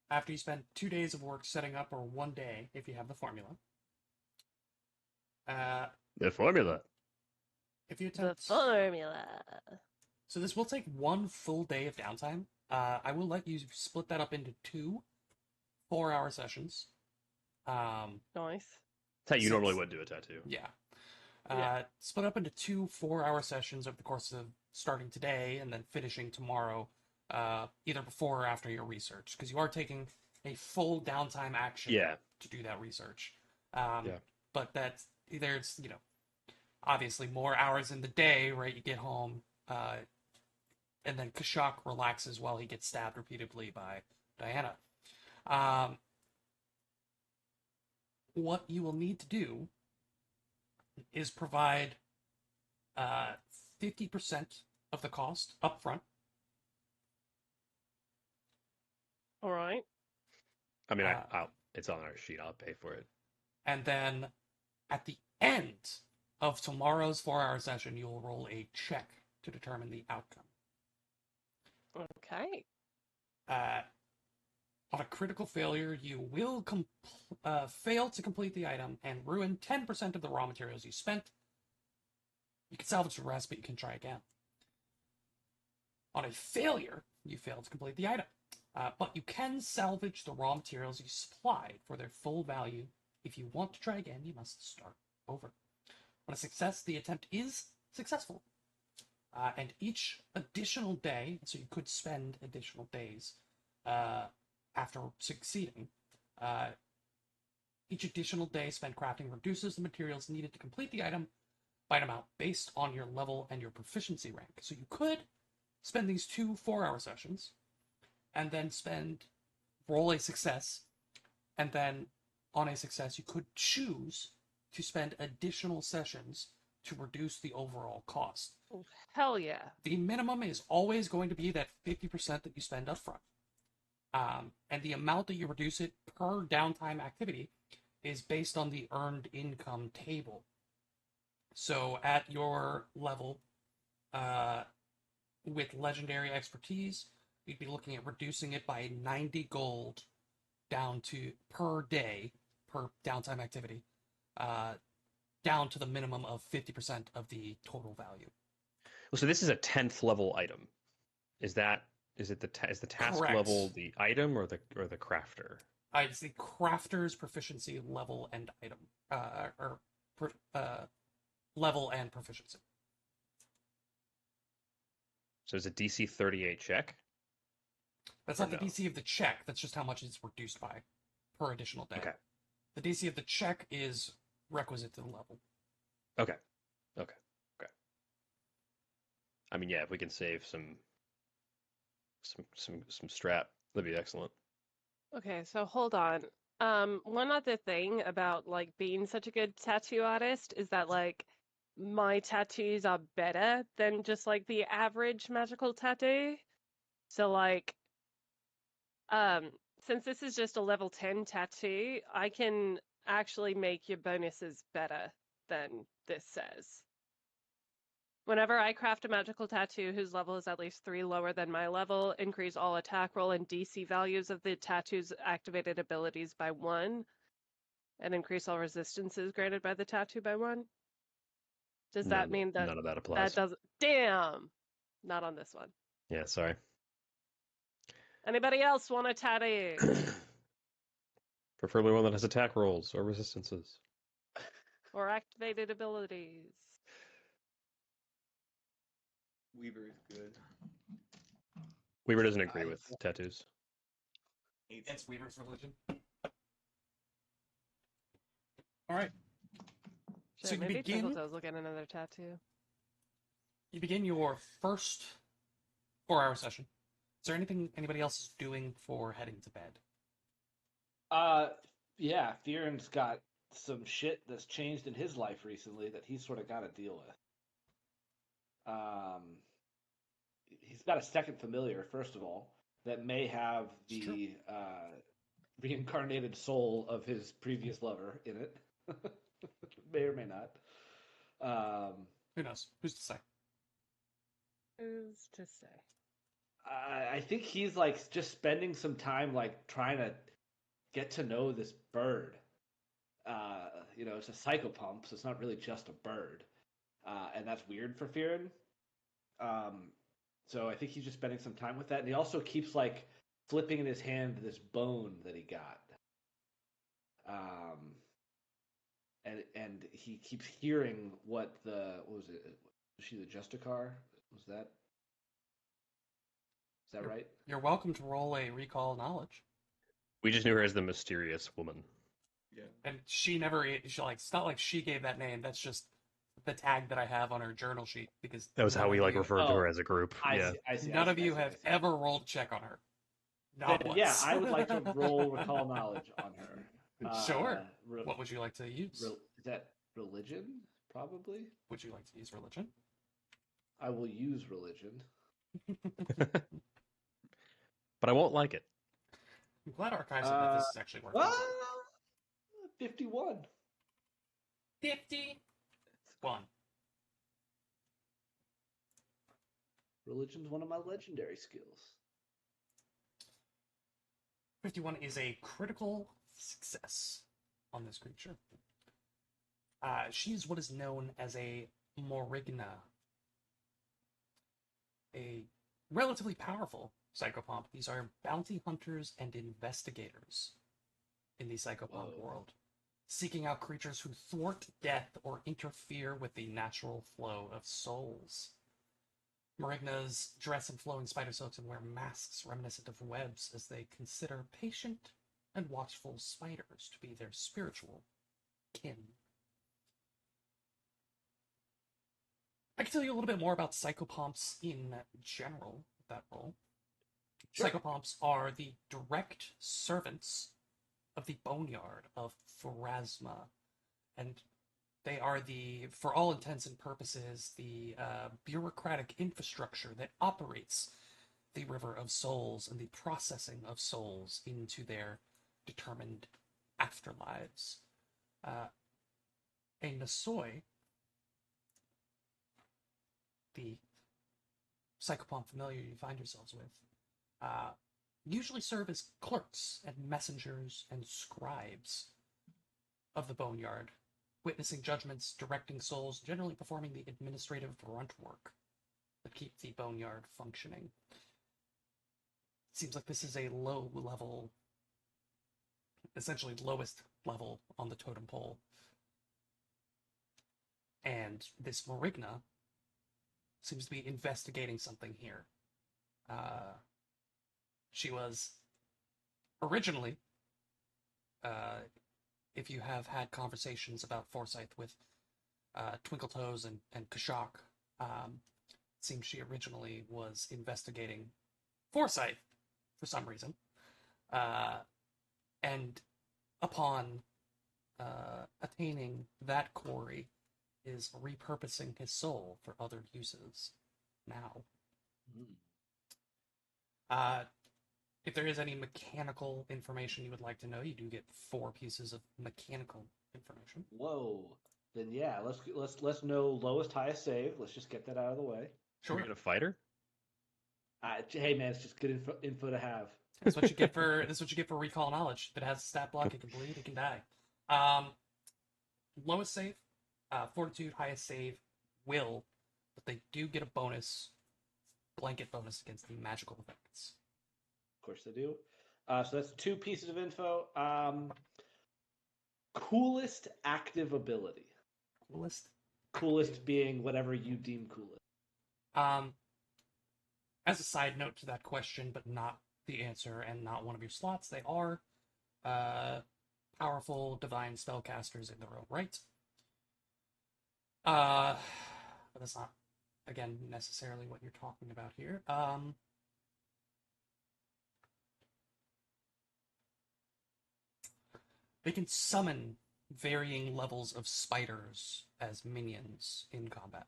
A: after you spend 2 days of work setting up, or 1 day if you have the formula.
B: The formula.
A: If you
D: The
A: attempt,
D: formula.
A: so this will take 1 full day of downtime. I will let you split that up into 2 4-hour sessions.
D: Nice.
B: That's how you normally would do a tattoo.
A: Yeah.
D: Yeah.
A: Split up into 2 4-hour sessions over the course of starting today and then finishing tomorrow, either before or after your research, because you are taking a full downtime action to do that research. But there's obviously more hours in the day, right? You get home, and then Kashak relaxes while he gets stabbed repeatedly by Diana. what you will need to do is provide 50% of the cost up front.
D: All right.
B: I mean,
A: Uh,
B: it's on our sheet. I'll pay for it.
A: And then at the end of tomorrow's 4-hour session, you'll roll a check to determine the outcome.
D: Okay.
A: On a critical failure, you will fail to complete the item and ruin 10% of the raw materials you spent. You can salvage the rest, but you can try again. On a failure, you fail to complete the item, but you can salvage the raw materials you supplied for their full value. If you want to try again, you must start over. On a success, the attempt is successful. And each additional day, so you could spend additional days after succeeding, each additional day spent crafting reduces the materials needed to complete the item by an amount based on your level and your proficiency rank. So you could spend these 2 4-hour sessions and then roll a success, and then on a success you could choose to spend additional sessions to reduce the overall cost.
D: Oh, hell yeah.
A: The minimum is always going to be that 50% that you spend up front. And the amount that you reduce it per downtime activity is based on the earned income table. So at your level, with legendary expertise, you'd be looking at reducing it by 90 gold down to per day, per downtime activity, down to the minimum of 50% of the total value.
B: Well, so this is a 10th level item. Is the task
A: Correct.
B: level the item or the crafter?
A: It's the crafter's proficiency level and item, level and proficiency.
B: So it's a DC 38 check.
A: That's
B: Or
A: not the
B: no?
A: DC of the check. That's just how much it's reduced by per additional day.
B: Okay.
A: The DC of the check is requisite to the level.
B: Okay. I mean, yeah, if we can save some strap, that'd be excellent.
D: Okay, so hold on. One other thing about like being such a good tattoo artist is that like my tattoos are better than just like the average magical tattoo. So like since this is just a level 10 tattoo, I can actually make your bonuses better than this says. Whenever I craft a magical tattoo whose level is at least 3 lower than my level, increase all attack roll and DC values of the tattoo's activated abilities by 1, and increase all resistances granted by the tattoo by 1. Does that mean that
B: none of that applies?
D: that doesn't? Damn! Not on this one.
B: Yeah, sorry.
D: Anybody else want a tattoo?
B: Preferably one that has attack rolls or resistances.
D: Or activated abilities?
E: Weaver is good.
B: Weaver doesn't agree with tattoos.
A: It's Weaver's religion. All right.
D: Shit,
A: So you
D: maybe
A: begin-
D: Twinkletoes will get another tattoo.
A: You begin your first 4-hour session. Is there anything anybody else is doing for heading to bed?
C: Yeah, Fearon's got some shit that's changed in his life recently that he's sort of got to deal with. He's got a second familiar, first of all, that may have
A: It's true.
C: the reincarnated soul of his previous lover in it. May or may not.
A: Who knows? Who's to say?
D: Who's to say?
C: I think he's like just spending some time like trying to get to know this bird. It's a psychopump, so it's not really just a bird, and that's weird for Fearon. So I think he's just spending some time with that, and he also keeps like flipping in his hand this bone that he got. And he keeps hearing what was it? Was she the Justicar? Was that? Is that right?
A: You're welcome to roll a recall knowledge.
B: We just knew her as the mysterious woman.
E: Yeah.
A: And it's not like she gave that name. That's just the tag that I have on her journal sheet because
B: That was how we like referred to
C: Oh,
B: her as a group. Yeah.
C: I see.
A: none of you have ever rolled a check on her. Not
C: Then,
A: once.
C: yeah, I would like to roll recall knowledge on her.
A: Sure.
C: Re-
A: What would you like to use?
C: is that religion? Probably.
A: Would you like to use religion?
C: I will use religion.
B: But I won't like it.
A: I'm glad Archives of Memphis is actually working.
C: 51.
A: 51.
C: Religion's one of my legendary skills.
A: 51 is a critical success on this creature. She's what is known as a Morigna, a relatively powerful psychopomp. These are bounty hunters and investigators in the psychopomp world, seeking out creatures who thwart death or interfere with the natural flow of souls. Morignas dress in flowing spider silks and wear masks reminiscent of webs as they consider patient and watchful spiders to be their spiritual kin. I can tell you a little bit more about psychopomps in general, with that role.
C: Sure.
A: Psychopomps are the direct servants of the Boneyard of Pharasma, and they are for all intents and purposes, the bureaucratic infrastructure that operates the River of Souls and the processing of souls into their determined afterlives. A Nasoi, the psychopomp familiar you find yourselves with, usually serve as clerks and messengers and scribes of the Boneyard, witnessing judgments, directing souls, generally performing the administrative grunt work that keep the Boneyard functioning. Seems like this is a low level, essentially lowest level on the totem pole. And this Morigna seems to be investigating something here. She was originally, if you have had conversations about Forsyth with Twinkletoes and Kashak, seems she originally was investigating Forsyth for some reason. And upon attaining that quarry, is repurposing his soul for other uses now. If there is any mechanical information you would like to know, you do get 4 pieces of mechanical information.
C: Whoa. Then yeah, let's know lowest, highest save. Let's just get that out of the way.
B: Are we gonna fight her?
C: Hey man, it's just good info to have.
A: That's what you get for recall knowledge. If it has a stat block, it can bleed, it can die. Lowest save, fortitude, highest save, will, but they do get a bonus, blanket bonus against the magical effects.
C: Of course they do. So that's 2 pieces of info. Coolest active ability. Coolest being whatever you deem coolest.
A: As a side note to that question, but not the answer and not one of your slots, they are powerful divine spellcasters in their own right. But that's not, again, necessarily what you're talking about here. They can summon varying levels of spiders as minions in combat.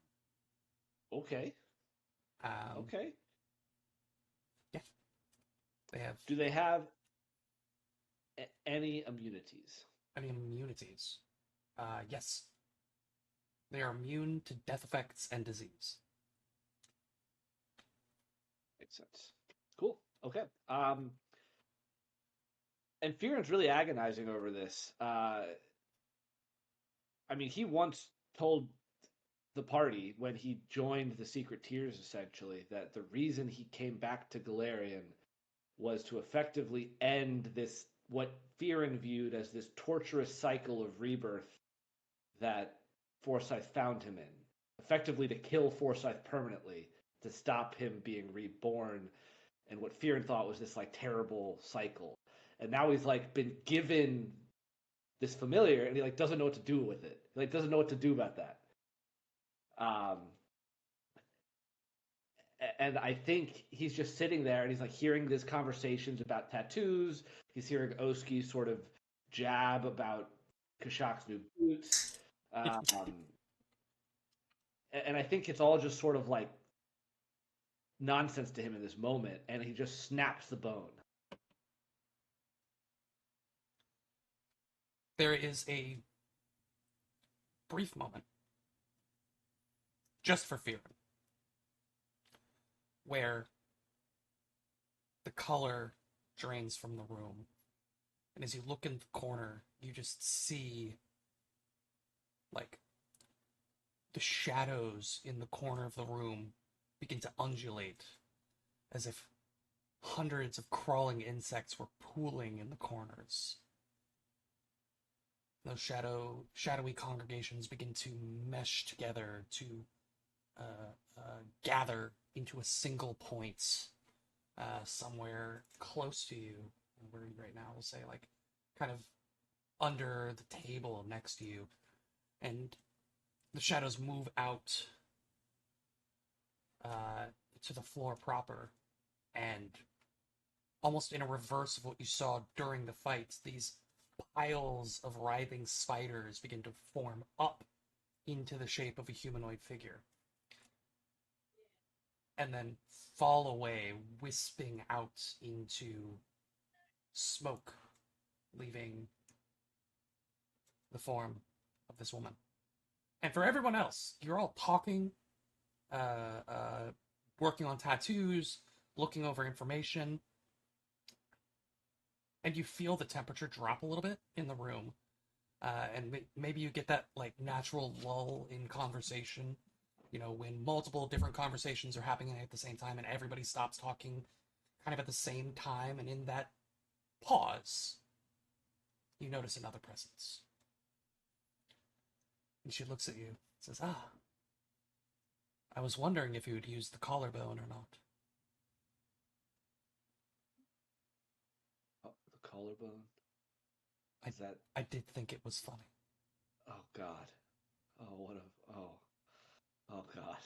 C: Okay. Okay.
A: Yeah. They have.
C: Do they have any immunities?
A: Any immunities? Yes. They are immune to death effects and disease.
C: Makes sense. Cool. Okay. And Fearon's really agonizing over this. I mean, he once told the party when he joined the Secret Tiers, essentially, that the reason he came back to Galarian was to effectively end this, what Fearon viewed as this torturous cycle of rebirth that Forsyth found him in. Effectively to kill Forsyth permanently, to stop him being reborn, and what Fearon thought was this like terrible cycle. And now he's like been given this familiar, and he like doesn't know what to do with it. He, like doesn't know what to do about that. And I think he's just sitting there, and he's like hearing these conversations about tattoos. He's hearing Oski sort of jab about Kashak's new boots. And I think it's all just sort of like nonsense to him in this moment, and he just snaps the bone.
A: There is a brief moment, just for fear, where the color drains from the room. And as you look in the corner, you just see, like, the shadows in the corner of the room begin to undulate, as if hundreds of crawling insects were pooling in the corners. Those shadowy congregations begin to mesh together to gather into a single point somewhere close to you. Where are you right now? We'll say, like, kind of under the table next to you. And the shadows move out to the floor proper, and almost in a reverse of what you saw during the fight, these piles of writhing spiders begin to form up into the shape of a humanoid figure, and then fall away, wisping out into smoke, leaving the form of this woman. And for everyone else, you're all talking, working on tattoos, looking over information, and you feel the temperature drop a little bit in the room. And maybe you get that, like, natural lull in conversation, you know, when multiple different conversations are happening at the same time and everybody stops talking kind of at the same time, and in that pause, you notice another presence. And she looks at you and says, "Ah, I was wondering if you would use the collarbone or not."
C: Oh, the collarbone?
A: Is that... I did think it was funny.
C: Oh, God. Oh, what a... Oh. Oh, God.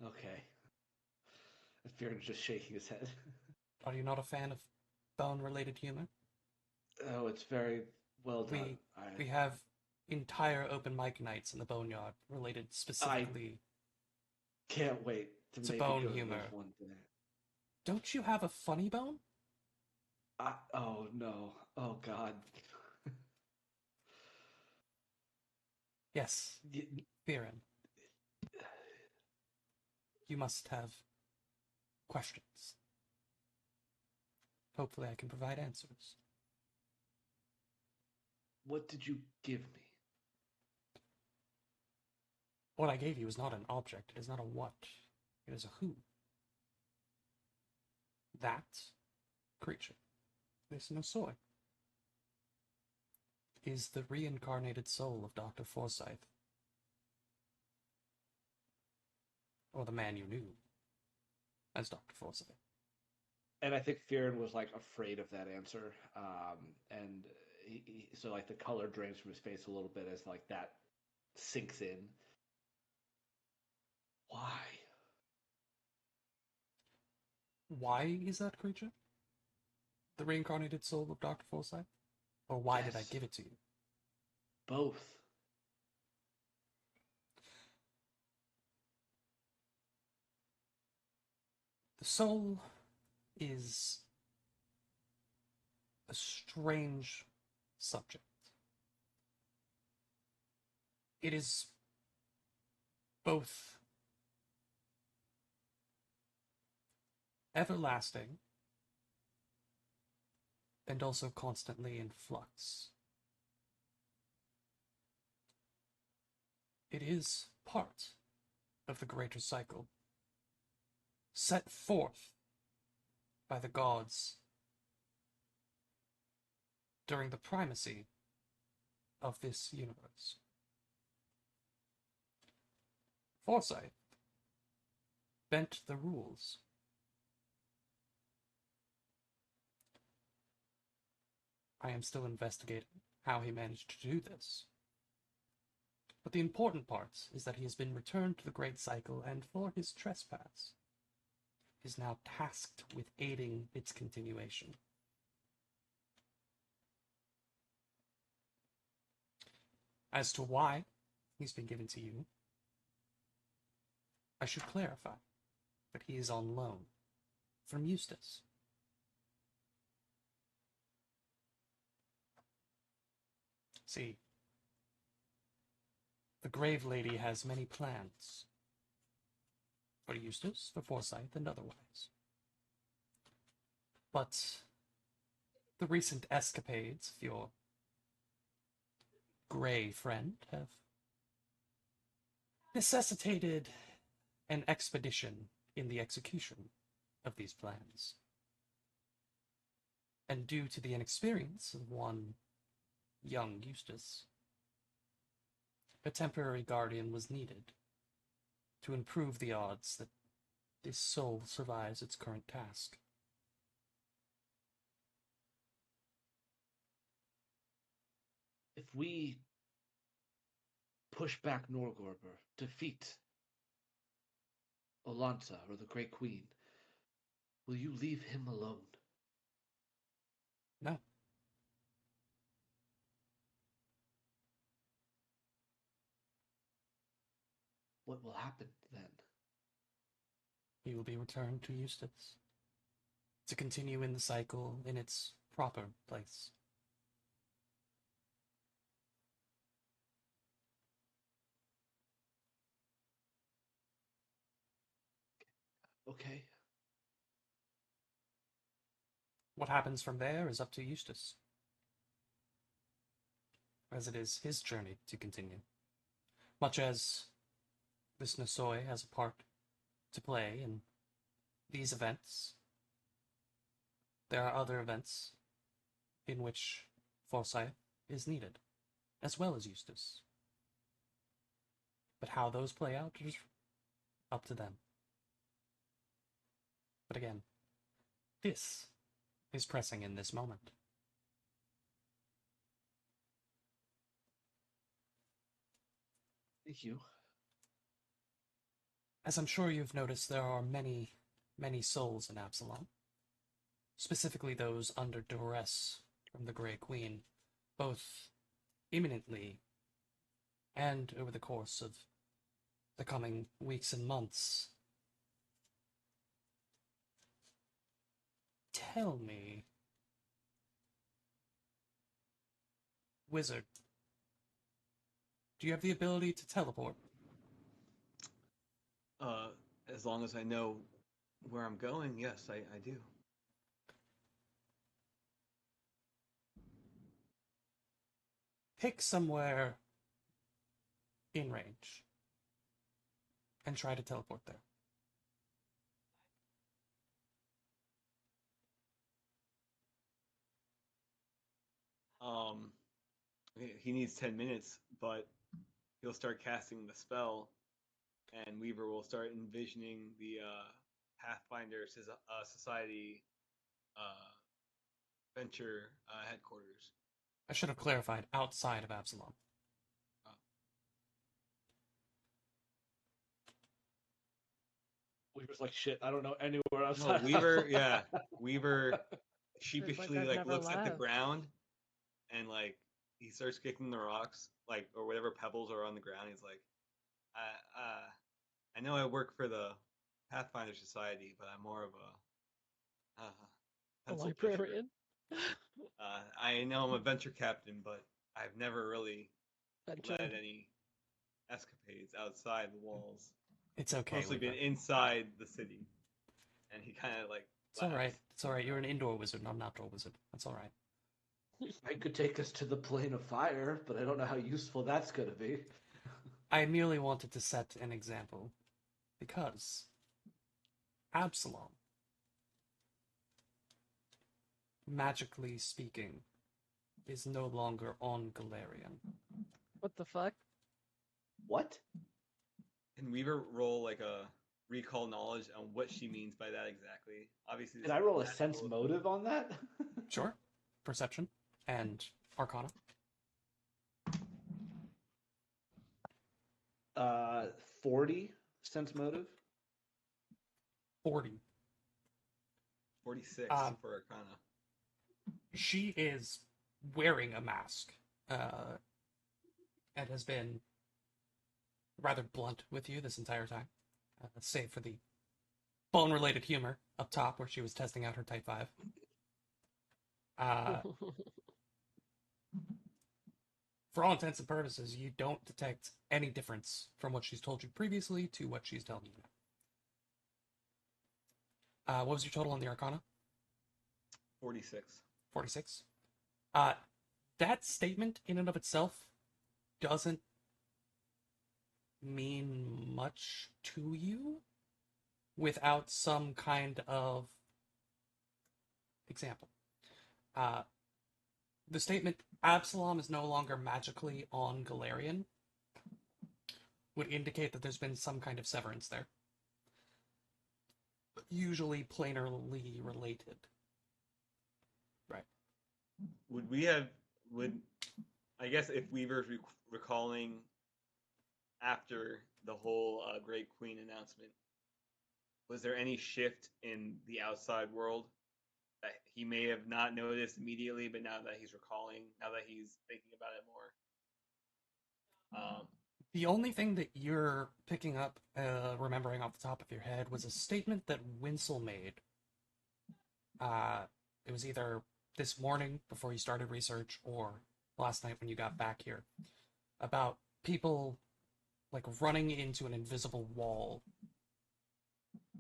C: Okay. Fearon's just shaking his head.
A: Are you not a fan of bone-related humor?
C: Oh, it's very well done.
A: We have entire open mic nights in the Boneyard related specifically.
C: I can't wait to maybe
A: bone
C: go to
A: humor.
C: those one day.
A: Don't you have a funny bone?
C: Oh no! Oh God!
A: Yes, Fearon. You must have questions. Hopefully I can provide answers.
C: What did you give me?
A: What I gave you is not an object. It is not a what. It is a who. That creature, this Nosoi, is the reincarnated soul of Dr. Forsyth. Or the man you knew as Dr. Forsyth.
C: And I think Fearon was, like, afraid of that answer. And so, like, the color drains from his face a little bit as, like, that sinks in. Why?
A: Why is that creature the reincarnated soul of Dr. Forsyth? Or why did I give it to you?
C: Both.
A: The soul is a strange subject. It is both everlasting and also constantly in flux. It is part of the greater cycle, set forth by the gods during the primacy of this universe. Forsyth bent the rules. I am still investigating how he managed to do this. But the important part is that he has been returned to the Great Cycle, and for his trespass, is now tasked with aiding its continuation. As to why he's been given to you, I should clarify that he is on loan from Eustace. See, the Grave Lady has many plans for Eustace, for Forsyth, and otherwise. But the recent escapades of your Grey friend have necessitated an expedition in the execution of these plans. And due to the inexperience of one young Eustace, a temporary guardian was needed to improve the odds that this soul survives its current task.
C: If we push back Norgorber, defeat Olanza or the Great Queen, will you leave him alone?
A: No.
C: What will happen then?
A: He will be returned to Eustace to continue in the cycle in its proper place.
C: Okay.
A: What happens from there is up to Eustace, as it is his journey to continue. Much as this Nasoy has a part to play in these events, there are other events in which Forsyth is needed, as well as Eustace. But how those play out is up to them. But again, this is pressing in this moment.
C: Thank you.
A: As I'm sure you've noticed, there are many, many souls in Absalom. Specifically those under duress from the Grey Queen, both imminently and over the course of the coming weeks and months. Tell me, Wizard, do you have the ability to teleport?
E: As long as I know where I'm going, yes, I do.
A: Pick somewhere in range and try to teleport there.
E: He needs 10 minutes, but he'll start casting the spell, and Weaver will start envisioning the Pathfinder Society venture headquarters.
A: I should have clarified, outside of Absalom.
C: Weaver's like, shit, I don't know anywhere
E: No,
C: outside.
E: Weaver, yeah, Weaver sheepishly
D: I've
E: like
D: never
E: looks at the
D: left.
E: ground, and like he starts kicking the rocks, like or whatever pebbles are on the ground. He's like, I know I work for the Pathfinder Society, but I'm more of a
D: A
E: pencil pusher.
D: librarian.
E: I know I'm a venture captain, but I've never really
D: Ventured.
E: led any escapades outside the walls.
A: It's okay.
E: Mostly been
A: Weaver.
E: inside the city. And he kind of like.
A: It's all right.
E: laughs.
A: It's all right. You're an indoor wizard, not an outdoor wizard. That's all right.
C: I could take us to the plane of fire, but I don't know how useful that's going to be.
A: I merely wanted to set an example because Absalom, magically speaking, is no longer on Galarian.
D: What the fuck?
C: What?
E: Can Weaver roll like a recall knowledge on what she means by that exactly? Obviously.
C: Did I roll a sense motive on that?
A: Sure. Perception and Arcana.
C: 40 sense motive.
A: 40.
E: 46 for Arcana.
A: She is wearing a mask. and has been rather blunt with you this entire time, save for the bone-related humor up top where she was testing out her Type 5. For all intents and purposes, you don't detect any difference from what she's told you previously to what she's telling you now. What was your total on the Arcana?
E: 46.
A: 46. That statement in and of itself doesn't mean much to you without some kind of example. The statement, Absalom is no longer magically on Galarian, would indicate that there's been some kind of severance there. Usually planarly related. Right.
E: I guess if we were recalling after the whole Great Queen announcement, was there any shift in the outside world that he may have not noticed immediately, but now that he's recalling, now that he's thinking about it more?
A: The only thing that you're picking up, remembering off the top of your head, was a statement that Winsel made. It was either this morning before you started research or last night when you got back here, about people like running into an invisible wall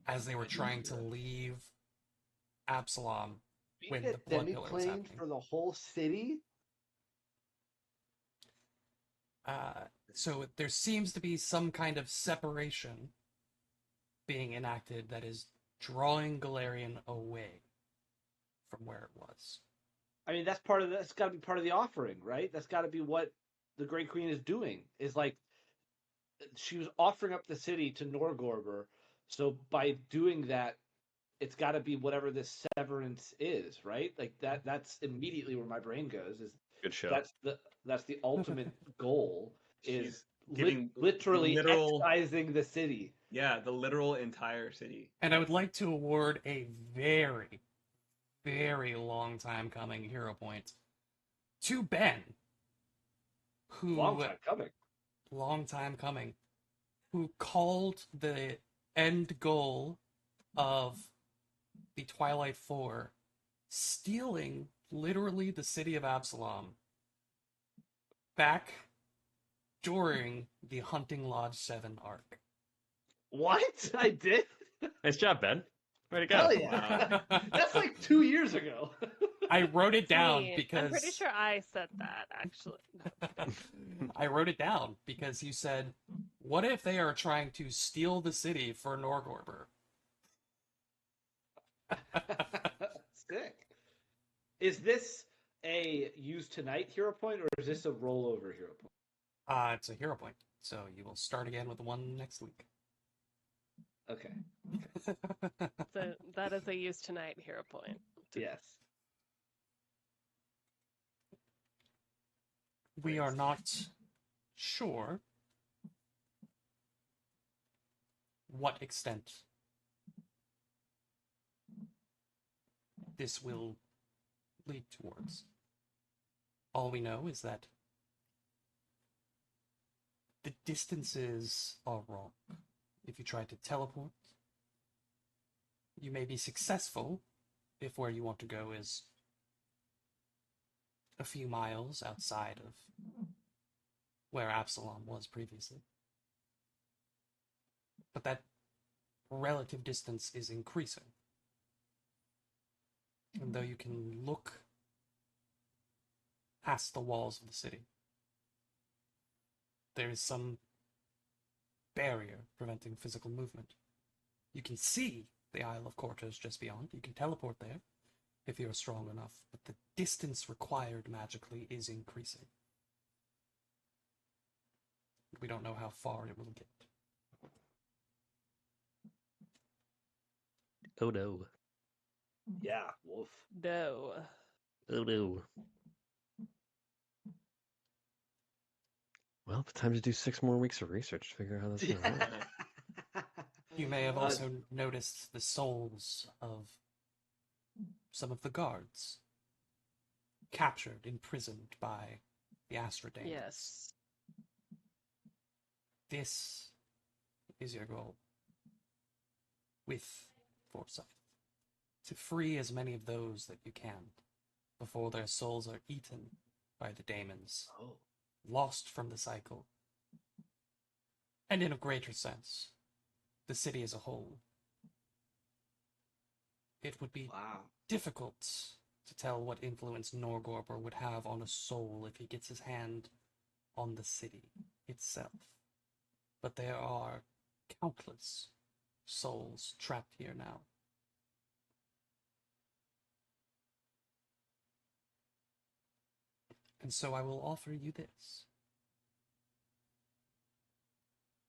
A: as they were trying to leave Absalom when the Blood Pillar was happening.
C: For the whole city?
A: So there seems to be some kind of separation being enacted that is drawing Galarian away from where it was.
C: I mean, that's got to be part of the offering, right? That's got to be what the Great Queen is doing. Is like she was offering up the city to Norgorber, so by doing that, it's got to be whatever this severance is, right? Like that's immediately where my brain goes. Is
B: Good show.
C: That's the ultimate goal. Is
E: giving
C: literally
E: literal
C: excising the city.
E: Yeah, the literal entire city.
A: And I would like to award a very, very long time coming hero point to Ben, who long time coming, who called the end goal of the Twilight Four stealing literally the city of Absalom back during the Hunting Lodge 7 arc.
C: What? I did?
B: Nice job, Ben. Way to go.
C: Hell yeah. That's like 2 years ago.
A: I wrote it down because...
D: I'm pretty sure I said that, actually.
A: I wrote it down because you said, what if they are trying to steal the city for Norgorber?
C: Sick. Is this a use tonight hero point, or is this a rollover hero point?
A: It's a hero point, so you will start again with one next week.
C: Okay.
D: So that is a use tonight hero point.
C: Yes.
A: We are not sure what extent this will lead towards. All we know is that the distances are wrong. If you try to teleport, you may be successful if where you want to go is a few miles outside of where Absalom was previously. But that relative distance is increasing. And though you can look past the walls of the city, there is some barrier preventing physical movement. You can see the Isle of Cortos just beyond. You can teleport there if you're strong enough, but the distance required magically is increasing. We don't know how far it will get.
B: Oh no.
C: Yeah, wolf.
D: No.
B: Oh no. Well, it's time to do 6 more weeks of research to figure out how that's going to work.
A: You may have also noticed the souls of some of the guards captured, imprisoned by the Astradaemons.
D: Yes.
A: This is your goal. With foresight. To free as many of those that you can before their souls are eaten by the daemons,
C: Oh,
A: lost from the cycle. And in a greater sense, the city as a whole. It would be
C: wow.
A: difficult to tell what influence Norgorber would have on a soul if he gets his hand on the city itself. But there are countless souls trapped here now. And so I will offer you this.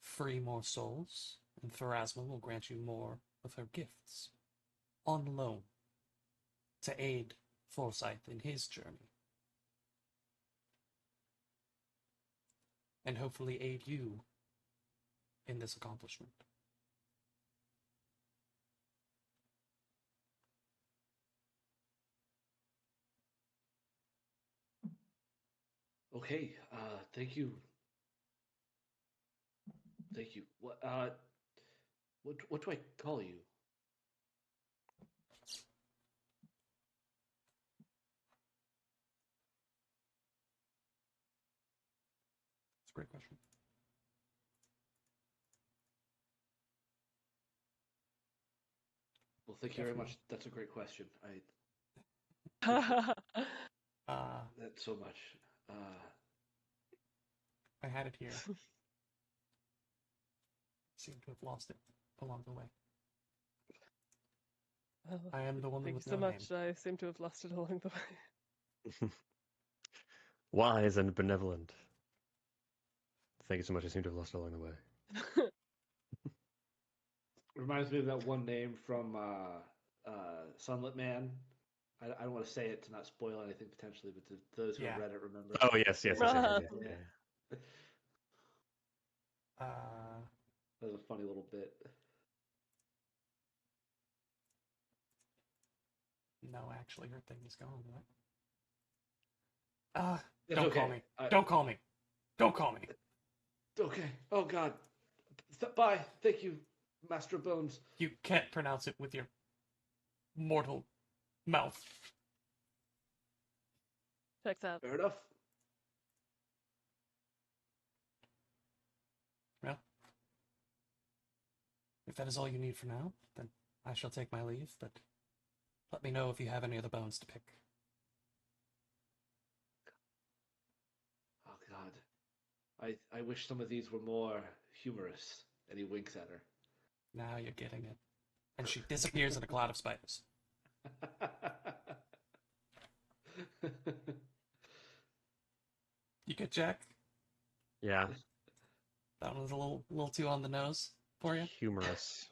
A: Free more souls, and Pharasma will grant you more of her gifts. On loan. To aid Forsyth in his journey. And hopefully aid you in this accomplishment.
C: Okay. Thank you. Thank you. What do I call you?
A: It's a great question.
C: Well, thank you very much. That's a great question.
A: Uh,
C: That so much.
A: I had it here. Seem to have lost it along the way. I am the woman
D: Thank you
A: with
D: so
A: no
D: much.
A: name.
D: I seem to have lost it along the way.
B: Wise and benevolent. Thank you so much. I seem to have lost it along the way.
C: Reminds me of that one name from Sunlit Man. I don't want to say it to not spoil anything potentially, but to those who have
A: Yeah.
C: read it, remember.
B: Oh yes, yes, yes, yes, yes, yes.
C: Yeah.
B: Yeah.
C: That was a funny little bit.
A: No, actually, her thing is gone. What?
C: It's
A: Don't
C: okay.
A: call me. Don't call me. Don't call me.
C: Okay. Oh God. Bye. Thank you, Master of Bones.
A: You can't pronounce it with your mortal mouth.
D: Checks out.
C: Fair enough.
A: Well, if that is all you need for now, then I shall take my leave, but let me know if you have any other bones to pick.
C: Oh God. I wish some of these were more humorous. And he winks at her.
A: Now you're getting it. And she disappears in a cloud of spiders. You good, Jack?
B: Yeah.
A: That one was a little too on the nose for you.
B: Humorous.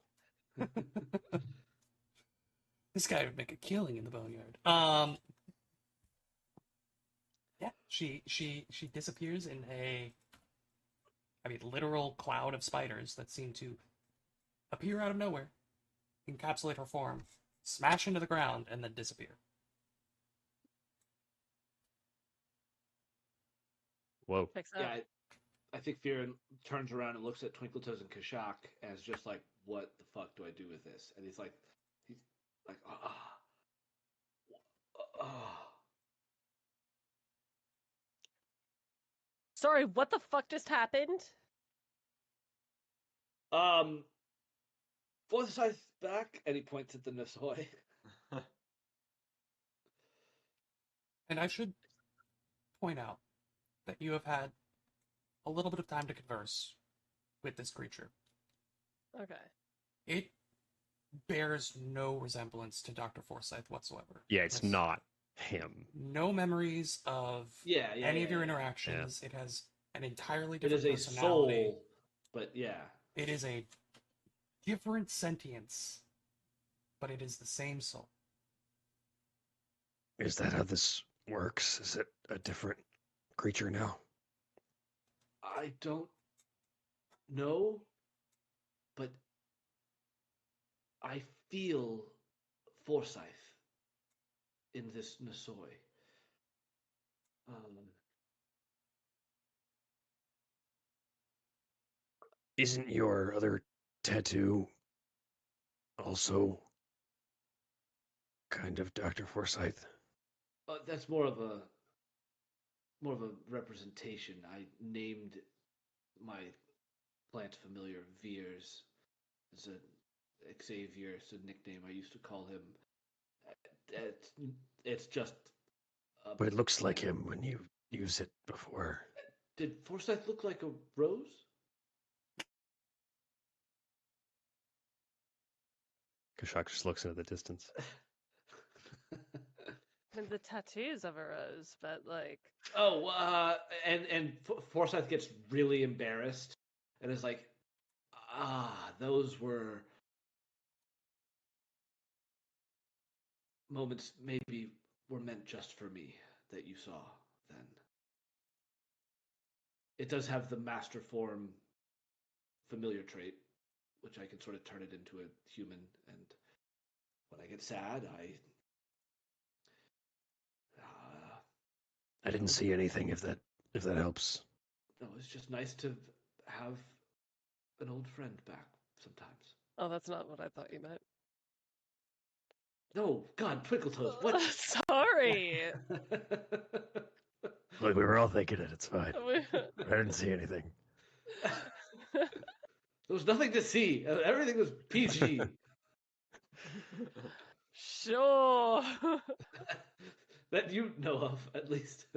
A: This guy would make a killing in the boneyard. Yeah, she disappears in literal cloud of spiders that seem to appear out of nowhere, encapsulate her form, smash into the ground, and then disappear.
B: Whoa.
D: Checks out.
C: Yeah, I think Fearon turns around and looks at Twinkletoes and Kashak as just like, what the fuck do I do with this? And he's like,
D: Sorry, what the fuck just happened?
C: Forsyth's back, and he points at the Nasoi.
A: And I should point out that you have had a little bit of time to converse with this creature.
D: Okay.
A: It bears no resemblance to Dr. Forsyth whatsoever.
B: Yeah, it's not him.
A: No memories of any of your interactions. It has an entirely
C: It
A: different
C: is a
A: personality.
C: soul, but yeah.
A: It is a different sentience, but it is the same soul.
B: Is that how this works? Is it a different creature now?
C: I don't know, but I feel Forsyth in this Nasoi.
F: Isn't your other tattoo also kind of Dr. Forsyth?
C: That's more of a representation. I named my plant familiar Veers as a Xavier. It's a nickname I used to call him. It's just.
F: But it looks like him when you use it before.
C: Did Forsyth look like a rose?
B: Kashak just looks into the distance.
D: And the tattoos of a rose, but like,
C: And Forsyth gets really embarrassed and is like, those were moments maybe were meant just for me that you saw then. It does have the master form familiar trait, which I can sort of turn it into a human, and when I get sad,
F: I didn't see anything if that helps.
C: no, it's just nice to have an old friend back sometimes.
D: oh, that's not what I thought you meant.
C: No, God, Twinkletoes, what?
D: Sorry.
F: Look, we were all thinking it. It's fine. I didn't see anything.
C: There was nothing to see. Everything was PG.
D: Sure.
C: That you know of, at least.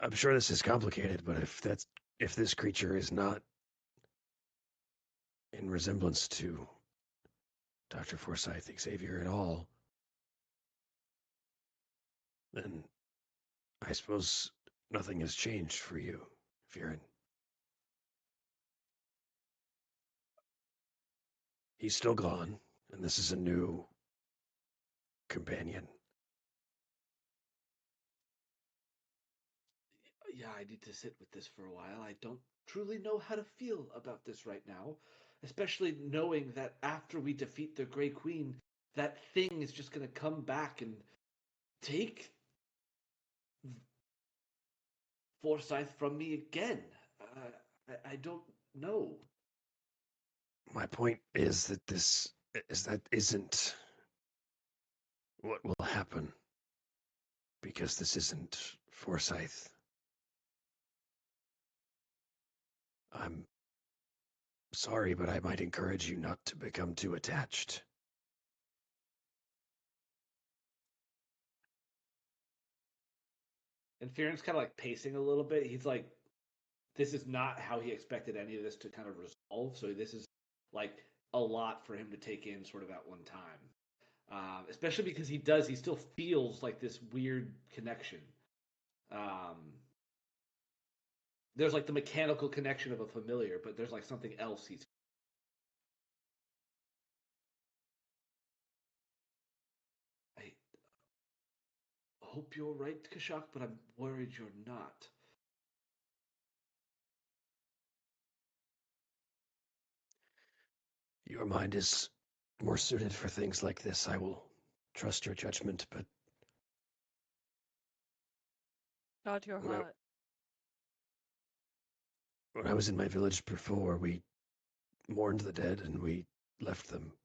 F: I'm sure this is complicated, but if this creature is not in resemblance to Dr. Forsyth Xavier at all, then I suppose nothing has changed for you, Viren. He's still gone, and this is a new companion.
C: Yeah, I need to sit with this for a while. I don't truly know how to feel about this right now, especially knowing that after we defeat the Grey Queen, that thing is just going to come back and take Forsyth from me again. I don't know.
F: My point is that that isn't what will happen, because this isn't Forsyth. I'm sorry, but I might encourage you not to become too attached.
C: And Fearon's kind of like pacing a little bit. He's like, this is not how he expected any of this to kind of resolve. So this is like a lot for him to take in sort of at one time. Especially because he still feels like this weird connection. There's like the mechanical connection of a familiar, but there's like something else he's. I hope you're right, Kashak, but I'm worried you're not.
F: Your mind is more suited for things like this. I will trust your judgment, but
D: God, you're
F: Well-
D: hot.
F: when I was in my village before, we mourned the dead and we left them.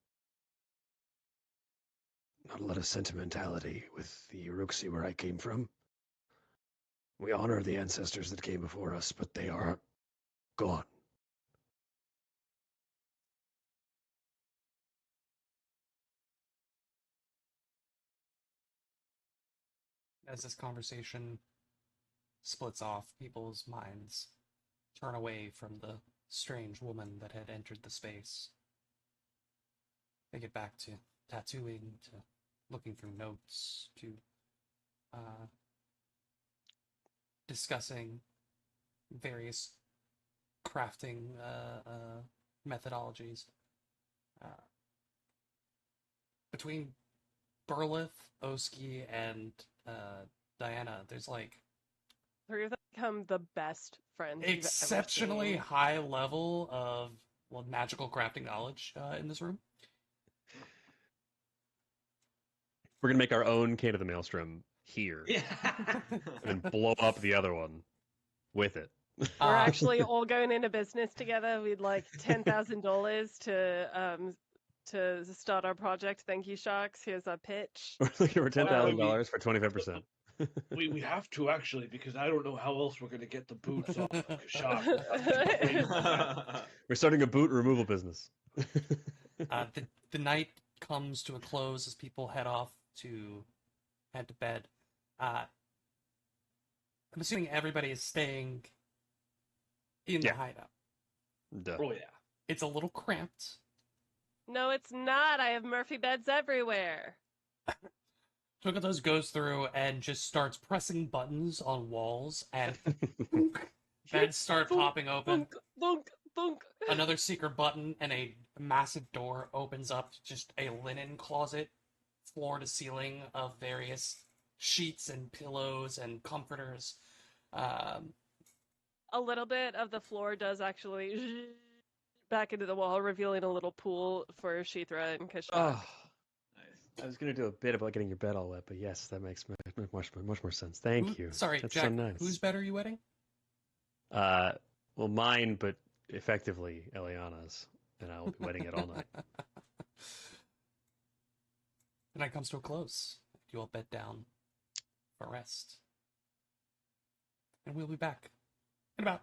F: Not a lot of sentimentality with the Uruxi where I came from. We honor the ancestors that came before us, but they are gone.
A: As this conversation splits off, people's minds turn away from the strange woman that had entered the space. They get back to tattooing, to looking through notes, to discussing various crafting methodologies. Between Burlith, Oski, and Diana, there's like
D: Three of them become the best friends you've ever
A: exceptionally
D: seen.
A: high level of magical crafting knowledge in this room.
B: We're gonna make our own Cane of the Maelstrom here,
C: Yeah.
B: and then blow up the other one with it.
D: We're
A: Uh,
D: actually all going into business together. We'd like $10,000 to start our project. Thank you, Sharks. Here's our pitch.
B: We're looking for
C: $10,000
B: for 25%.
C: We have to actually, because I don't know how else we're gonna get the boots off of Kashak.
B: We're starting a boot removal business.
A: the night comes to a close as people head to bed. I'm assuming everybody is staying in the
B: Yeah.
A: hideout.
B: Duh.
C: Oh yeah.
A: It's a little cramped.
D: No, it's not. I have Murphy beds everywhere.
A: Tokatos goes through and just starts pressing buttons on walls, and beds start popping open.
D: Thunk, thunk, thunk.
A: Another secret button, and a massive door opens up to just a linen closet, floor to ceiling, of various sheets and pillows and comforters.
D: A little bit of the floor does actually back into the wall, revealing a little pool for Shithra and Kashak.
B: Oh,
E: Nice.
B: I was gonna do a bit about getting your bed all wet, but yes, that makes much more sense. Thank you.
A: Sorry,
B: That's
A: Jack.
B: so nice.
A: Whose bed are you wedding?
B: Well, mine, but effectively Eliana's, and I'll be wetting it all night.
A: The night comes to a close. You all bed down for rest, and we'll be back in about.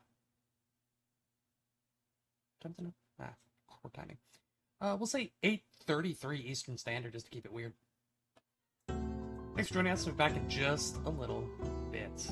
A: Time to know? Poor timing. We'll say 8:33 Eastern Standard, just to keep it weird. Thanks for joining us. We'll be back in just a little bit.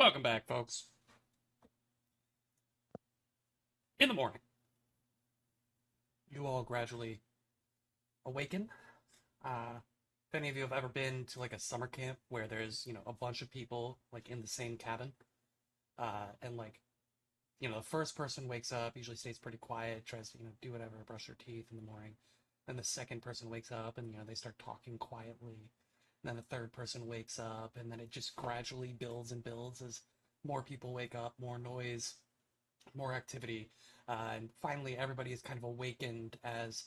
A: Welcome back, folks. In the morning, you all gradually awaken. If any of you have ever been to like a summer camp where there's, a bunch of people like in the same cabin, and like, the first person wakes up, usually stays pretty quiet, tries to, do whatever, brush their teeth in the morning. Then the second person wakes up and, they start talking quietly. And then the third person wakes up, and then it just gradually builds and builds as more people wake up, more noise, more activity. And finally, everybody is kind of awakened as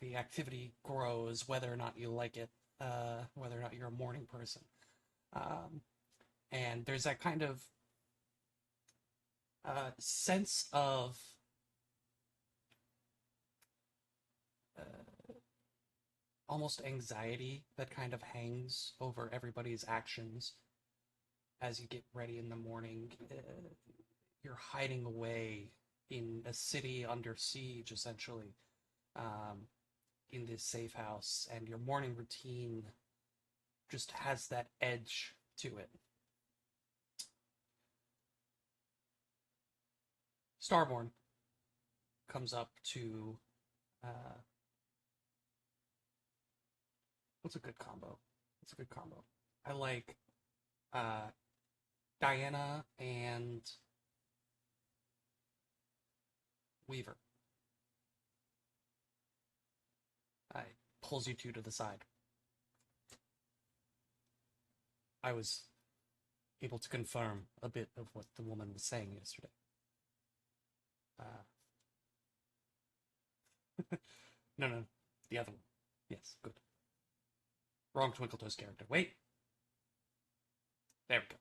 A: the activity grows, whether or not you like it, whether or not you're a morning person. And there's that kind of sense of almost anxiety that kind of hangs over everybody's actions as you get ready in the morning. You're hiding away in a city under siege, essentially, in this safe house, and your morning routine just has that edge to it. Starborn comes up to what's a good combo? What's a good combo? I like Diana and Weaver. I pulls you two to the side. I was able to confirm a bit of what the woman was saying yesterday. No, the other one. Yes, good. Wrong Twinkletoes character. Wait. There we go.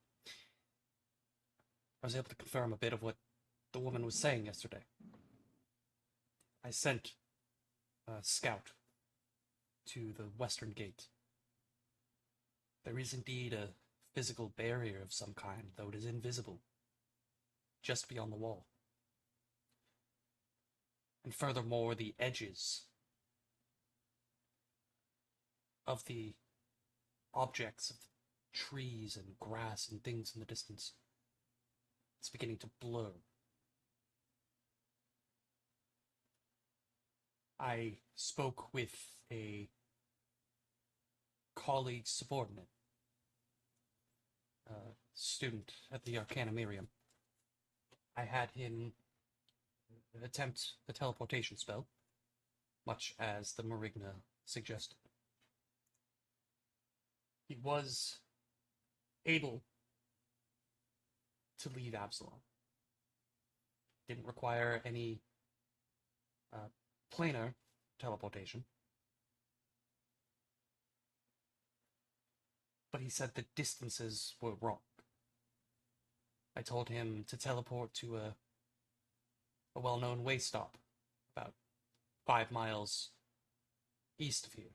A: I was able to confirm a bit of what the woman was saying yesterday. I sent a scout to the western gate. There is indeed a physical barrier of some kind, though it is invisible, just beyond the wall. And furthermore, the edges of the objects, of the trees and grass and things in the distance, it's beginning to blur. I spoke with a colleague subordinate, a student at the Arcanumerium. I had him attempt the teleportation spell, much as the Marigna suggested. He was able to leave Absalom. Didn't require any planar teleportation. But he said the distances were wrong. I told him to teleport to a well-known way stop about 5 miles east of here,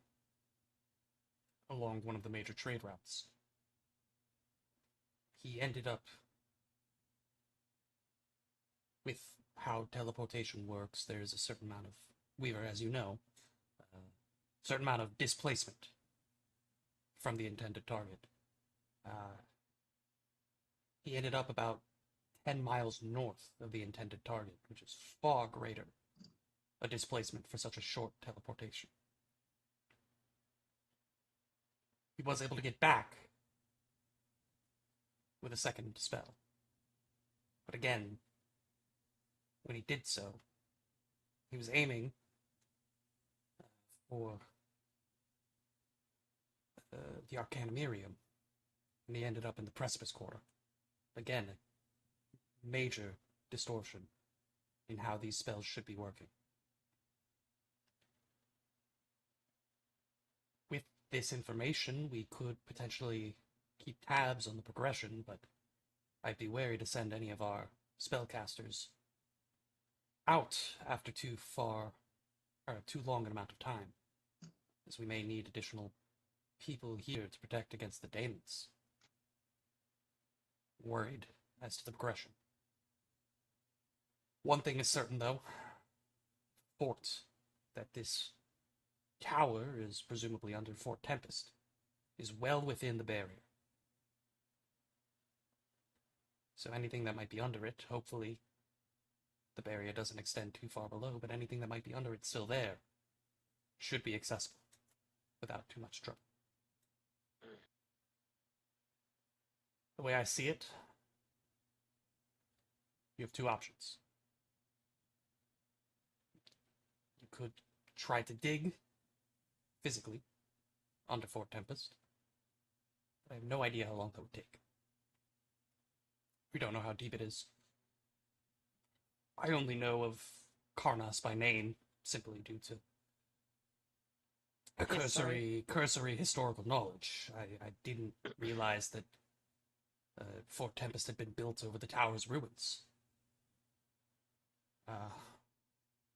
A: along one of the major trade routes. He ended up with how teleportation works. There's a certain amount of, Weaver, as you know, certain amount of displacement from the intended target. He ended up about 10 miles north of the intended target, which is far greater a displacement for such a short teleportation. He was able to get back with a second spell. But again, when he did so, he was aiming for the Arcanumerium, and he ended up in the Precipice Quarter. Again, a major distortion in how these spells should be working. With this information, we could potentially keep tabs on the progression, but I'd be wary to send any of our spellcasters out after too long an amount of time, as we may need additional people here to protect against the daemons. Worried as to the progression. One thing is certain, though. Fort that this tower is presumably under Fort Tempest is well within the barrier. So anything that might be under it, hopefully the barrier doesn't extend too far below, but anything that might be under it still there should be accessible without too much trouble. The way I see it, you have two options. You could try to dig physically under Fort Tempest. I have no idea how long that would take. We don't know how deep it is. I only know of Karnas by name, simply due to a cursory historical knowledge. I didn't realize that Fort Tempest had been built over the tower's ruins.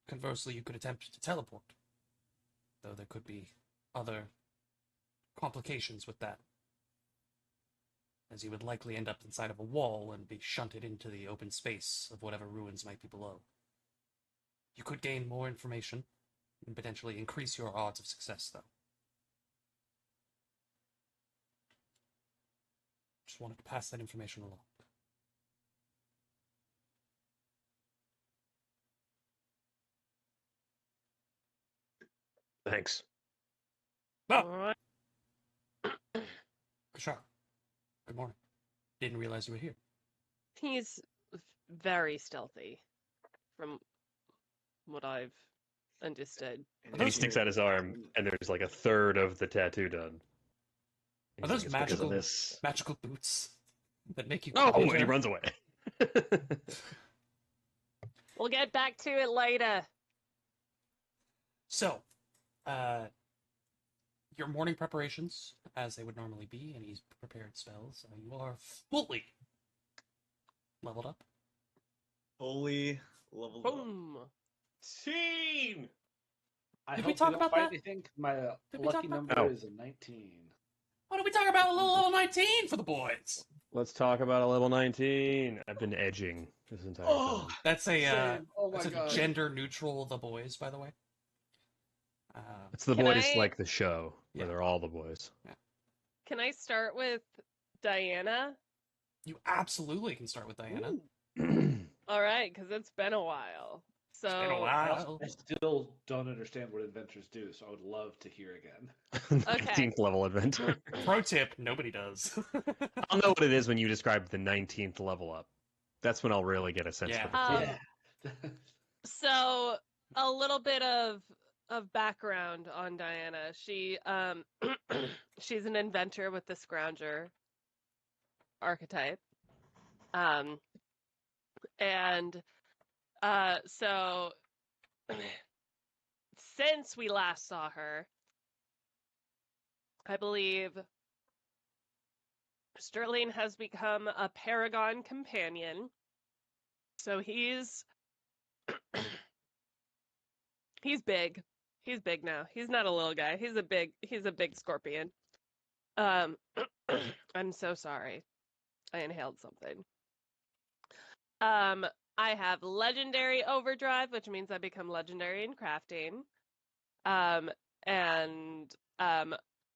A: Conversely, you could attempt to teleport, though there could be other complications with that, as you would likely end up inside of a wall and be shunted into the open space of whatever ruins might be below. You could gain more information and potentially increase your odds of success, though. Just wanted to pass that information along.
B: Thanks.
A: Ah,
D: All right.
A: Kashar, good morning. Didn't realize you were here.
D: He's very stealthy, from what I've understood.
B: And he sticks out his arm, and there's like a third of the tattoo done. And
A: Are
B: he's
A: those
B: like, "It's because of
A: magical
B: this?"
A: magical boots that make you
B: Oh,
A: crouch
B: and he
A: there?
B: runs away.
D: We'll get back to it later.
A: So, your morning preparations, as they would normally be, and he's prepared spells, you are fully leveled up.
E: Fully leveled up.
D: Boom.
B: Team!
C: I
A: Did
C: hope
A: we talk
C: don't
A: about
C: find
A: that?
C: anything. My
A: Did we talk
C: lucky
A: about
C: number
B: that?
C: is a 19.
A: Why don't we talk about a little level 19 for the boys?
B: Let's talk about a level 19. I've been edging this entire
C: Oh!
B: time.
A: That's a
C: Same. Oh my
A: that's a
C: god.
A: gender neutral the boys, by the way.
B: It's the
D: Can
B: boys
D: I-
B: like the show, where
A: Yeah.
B: they're all the boys.
D: Can I start with Diana?
A: You absolutely can start with Diana.
D: All right, because it's been a while. So
A: It's been a while.
C: I still don't understand what adventures do, so I would love to hear again.
B: 19th level adventure.
A: Pro tip: nobody does.
B: I'll know what it is when you describe the 19th level up. That's when I'll really get a sense
A: Yeah.
B: for the
C: Yeah.
D: So a little bit of background on Diana. She she's an inventor with the Scrounger archetype. And so since we last saw her, I believe Sterling has become a Paragon companion. So he's big. He's big now. He's not a little guy. He's a big scorpion. I'm so sorry. I inhaled something. I have legendary overdrive, which means I become legendary in crafting. And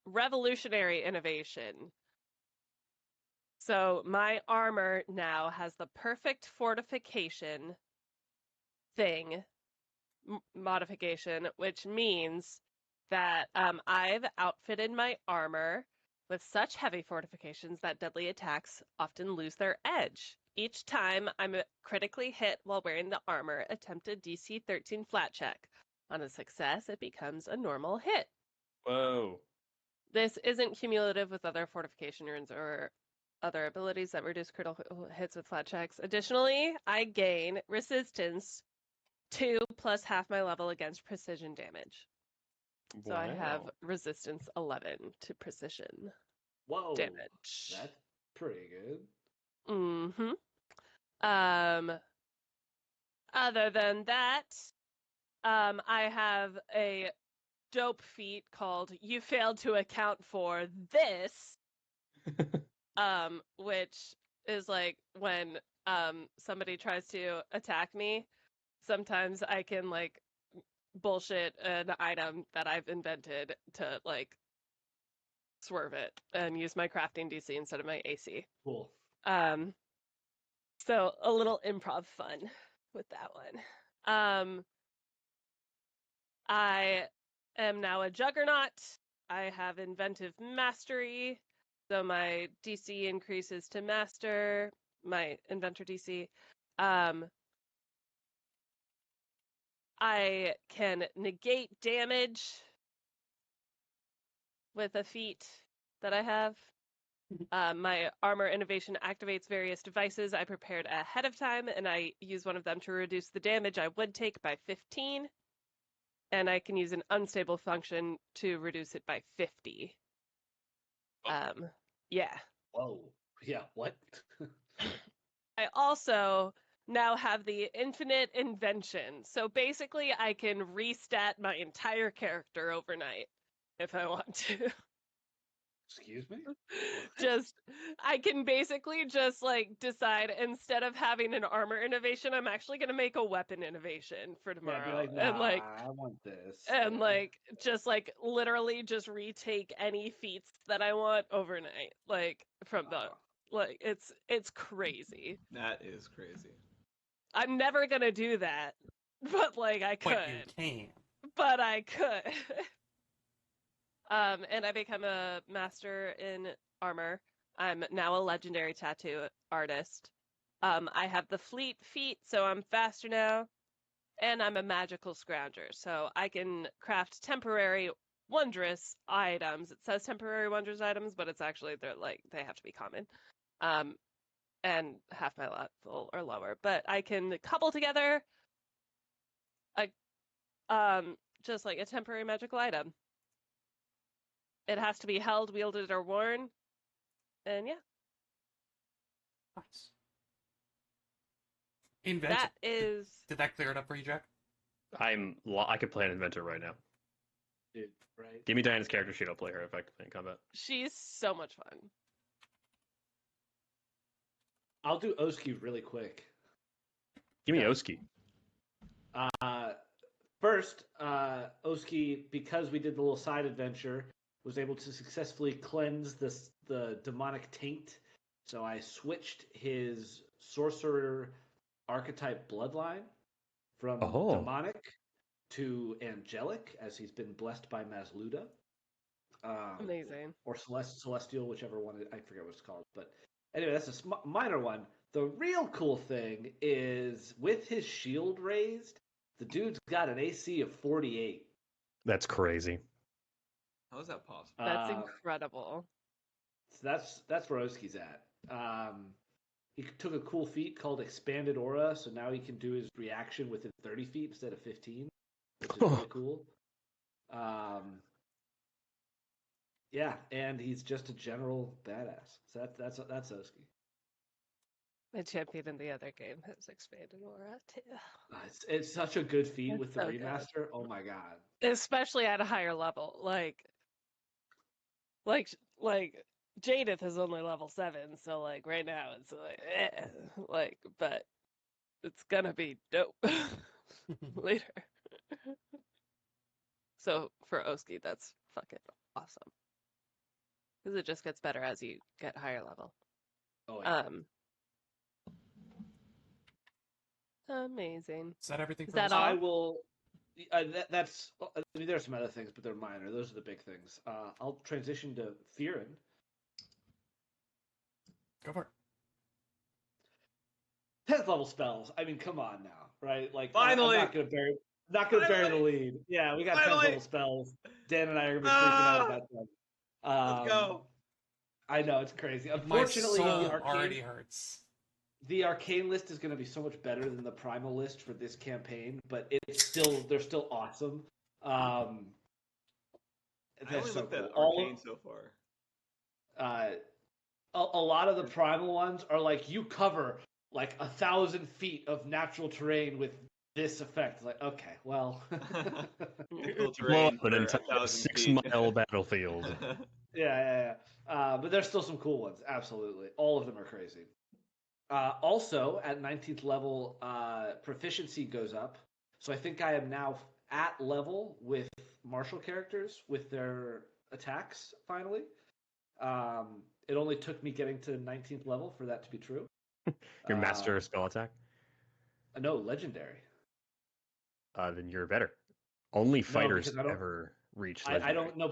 D: revolutionary innovation. So my armor now has the perfect fortification thing modification, which means that I've outfitted my armor with such heavy fortifications that deadly attacks often lose their edge. Each time I'm critically hit while wearing the armor, attempt a DC 13 flat check. On a success, it becomes a normal hit.
B: Whoa.
D: This isn't cumulative with other fortification runes or other abilities that reduce critical hits with flat checks. Additionally, I gain resistance 2 plus half my level against precision damage. So I have resistance 11 to precision
C: Whoa.
D: damage.
C: That's pretty good.
D: Mm-hmm. Other than that, I have a dope feat called "You Failed to Account for This," which is like when somebody tries to attack me, sometimes I can like bullshit an item that I've invented to like swerve it and use my crafting DC instead of my AC.
C: Cool.
D: So a little improv fun with that one. I am now a juggernaut. I have inventive mastery, so my DC increases to master, my inventor DC. I can negate damage with a feat that I have. My armor innovation activates various devices I prepared ahead of time, and I use one of them to reduce the damage I would take by 15. And I can use an unstable function to reduce it by 50. Yeah.
C: Whoa. Yeah, what?
D: I also now have the infinite invention. So basically, I can restat my entire character overnight if I want to.
C: Excuse me?
D: Just I can basically just like decide instead of having an armor innovation, I'm actually gonna make a weapon innovation for
C: Yeah,
D: tomorrow.
C: be like, nah,
D: And like
C: I want this.
D: and
C: Yeah.
D: like just like literally just retake any feats that I want overnight. Like from the
C: Wow.
D: like it's crazy.
E: That is crazy.
D: I'm never gonna do that. But like I
A: But you
D: could.
A: can.
D: But I could. And I become a master in armor. I'm now a legendary tattoo artist. I have the fleet feat, so I'm faster now, and I'm a magical scrounger, so I can craft temporary wondrous items. It says temporary wondrous items, but it's actually they have to be common. And half my level or lower. But I can couple together a just like a temporary magical item. It has to be held, wielded, or worn. And yeah,
A: Nice. Inventor.
D: that is
A: Did that clear it up for you, Jack?
B: I could play an inventor right now.
C: Dude, right?
B: Give me Diana's character sheet. I'll play her if I can play in combat.
D: she's so much fun.
C: I'll do Oski really quick.
B: Give me
C: Yeah.
B: Oski.
C: First, Oski, because we did the little side adventure, was able to successfully cleanse the demonic taint. So I switched his sorcerer archetype bloodline from
B: Oh.
C: demonic to angelic, as he's been blessed by Mazluda.
D: Amazing.
C: Or celestial, whichever one, I forget what it's called. But anyway, that's a minor one. The real cool thing is with his shield raised, the dude's got an AC of 48.
B: That's crazy.
E: How is that possible?
D: That's incredible.
C: So that's where Oski's at. He took a cool feat called Expanded Aura, so now he can do his reaction within 30 feet instead of 15, which is really cool. Yeah, and he's just a general badass. So that's Oski.
D: My champion in the other game has expanded aura too.
C: It's such a good feat
D: It's
C: with the
D: so good.
C: remaster. Oh my god.
D: Especially at a higher level. Like Jadith is only level 7, so like right now it's like but it's gonna be dope later. So for Oski, that's fucking awesome. Because it just gets better as you get higher level.
C: Oh yeah.
D: Amazing.
A: Is that everything
D: Is
A: for
D: that
A: us?
D: all?
C: I will. That's. I mean, there are some other things, but they're minor. Those are the big things. I'll transition to Fearin.
A: Go for it.
C: 10th level spells. I mean, come on now, right? Like,
E: Finally!
C: I'm not gonna bury the lead. Yeah, we got 10th
E: Finally!
C: level spells. Dan and I are gonna be freaking out about them.
E: Let's go.
C: I know it's crazy.
A: My
C: Unfortunately,
A: soul already hurts.
C: the arcane list is going to be so much better than the primal list for this campaign, but they're still awesome.
E: I
C: They're
E: only
C: so
E: looked at
C: cool.
E: Arcane so far.
C: A lot of the primal ones are like you cover like 1,000 feet of natural terrain with this effect. Like, okay, well,
E: Difficult
B: Blow
E: terrain
B: up an
E: for
B: entire
E: 1,000 feet.
B: 6-mile battlefield.
C: yeah. But there's still some cool ones. Absolutely, all of them are crazy. Also, at 19th level, proficiency goes up. So I think I am now at level with martial characters with their attacks, finally. It only took me getting to 19th level for that to be true.
B: Your master spell attack?
C: No, legendary.
B: Then you're better. Only fighters
C: because I don't-
B: ever reach
C: I
B: legendary.
C: don't know,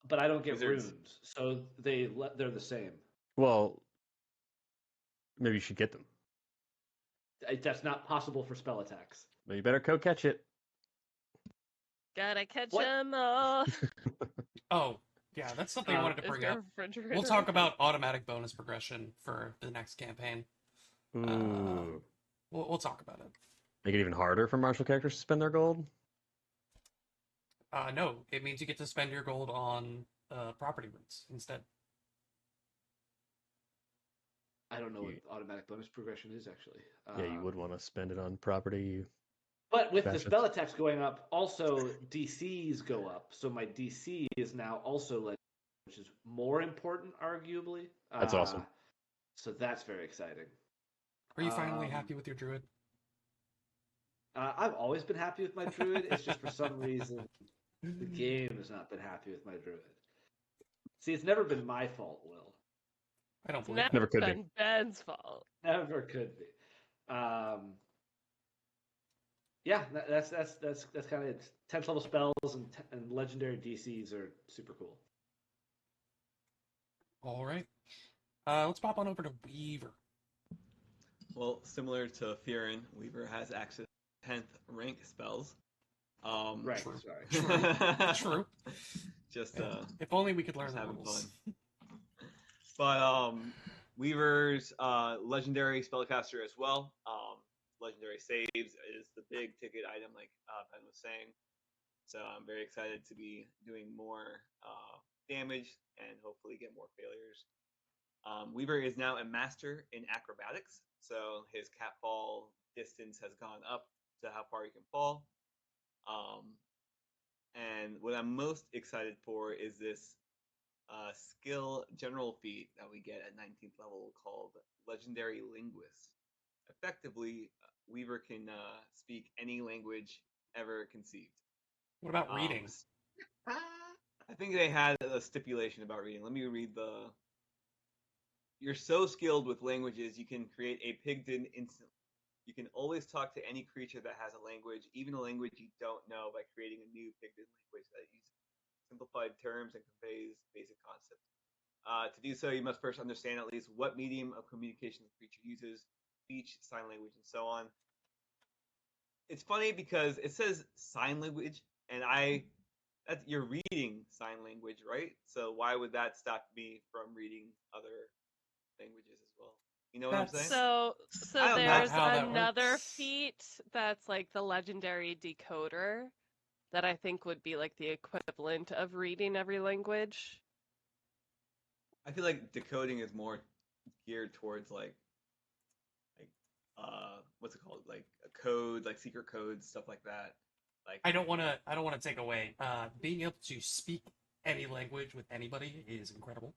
C: but I don't get
E: Wizards.
C: runes, so they're the same.
B: Well, maybe you should get them.
C: That's not possible for spell attacks.
B: But you better catch it.
D: Gotta catch
C: What?
D: them all.
A: Oh, yeah, that's something I wanted to
D: Is
A: bring
D: there a
A: up.
D: refrigerator
A: We'll talk
D: open?
A: about automatic bonus progression for the next campaign.
B: Ooh.
A: We'll talk about it.
B: Make it even harder for martial characters to spend their gold?
A: No, it means you get to spend your gold on property roots instead.
C: I don't know what automatic bonus progression is actually.
B: Yeah, you would want to spend it on property
C: But with the
B: That's
C: spell attacks going up, also DCs go up. So my DC is now also legendary, which is more important, arguably.
B: That's awesome.
C: So that's very exciting.
A: Are you finally happy with your druid?
C: I've always been happy with my druid. It's just for some reason the game has not been happy with my druid. See, it's never been my fault, Will.
A: I don't
D: It's
A: believe it.
B: Never could be.
D: been Ben's fault.
C: Never could be. Yeah, that's kind of it. 10th level spells and legendary DCs are super cool.
A: All right. Let's pop on over to Weaver.
E: Well, similar to Fearin, Weaver has access to 10th rank spells.
C: Right,
A: True.
C: sorry.
A: True.
E: Just
A: If only we could learn
E: just
A: the
E: having
A: rules.
E: fun. But Weaver's legendary spellcaster as well. Legendary saves is the big ticket item, like Ben was saying. So I'm very excited to be doing more damage and hopefully get more failures. Weaver is now a master in acrobatics, so his cat fall distance has gone up to how far he can fall. And what I'm most excited for is this skill general feat that we get at 19th level called Legendary Linguist. Effectively, Weaver can speak any language ever conceived.
A: What about reading?
E: I think they had a stipulation about reading. Let me read the. You're so skilled with languages, you can create a pigdin instantly. You can always talk to any creature that has a language, even a language you don't know, by creating a new pigdin language that uses simplified terms and conveys basic concepts. To do so, you must first understand at least what medium of communication the creature uses, speech, sign language, and so on. It's funny because it says sign language, and you're reading sign language, right? So why would that stop me from reading other languages as well? You know what I'm saying?
D: So
E: I don't know.
D: there's
A: How that
D: another
A: works.
D: feat that's like the legendary decoder that I think would be like the equivalent of reading every language.
E: I feel like decoding is more geared towards like what's it called? Like a code, like secret codes, stuff like that. Like
A: I don't want to take away. Being able to speak any language with anybody is incredible.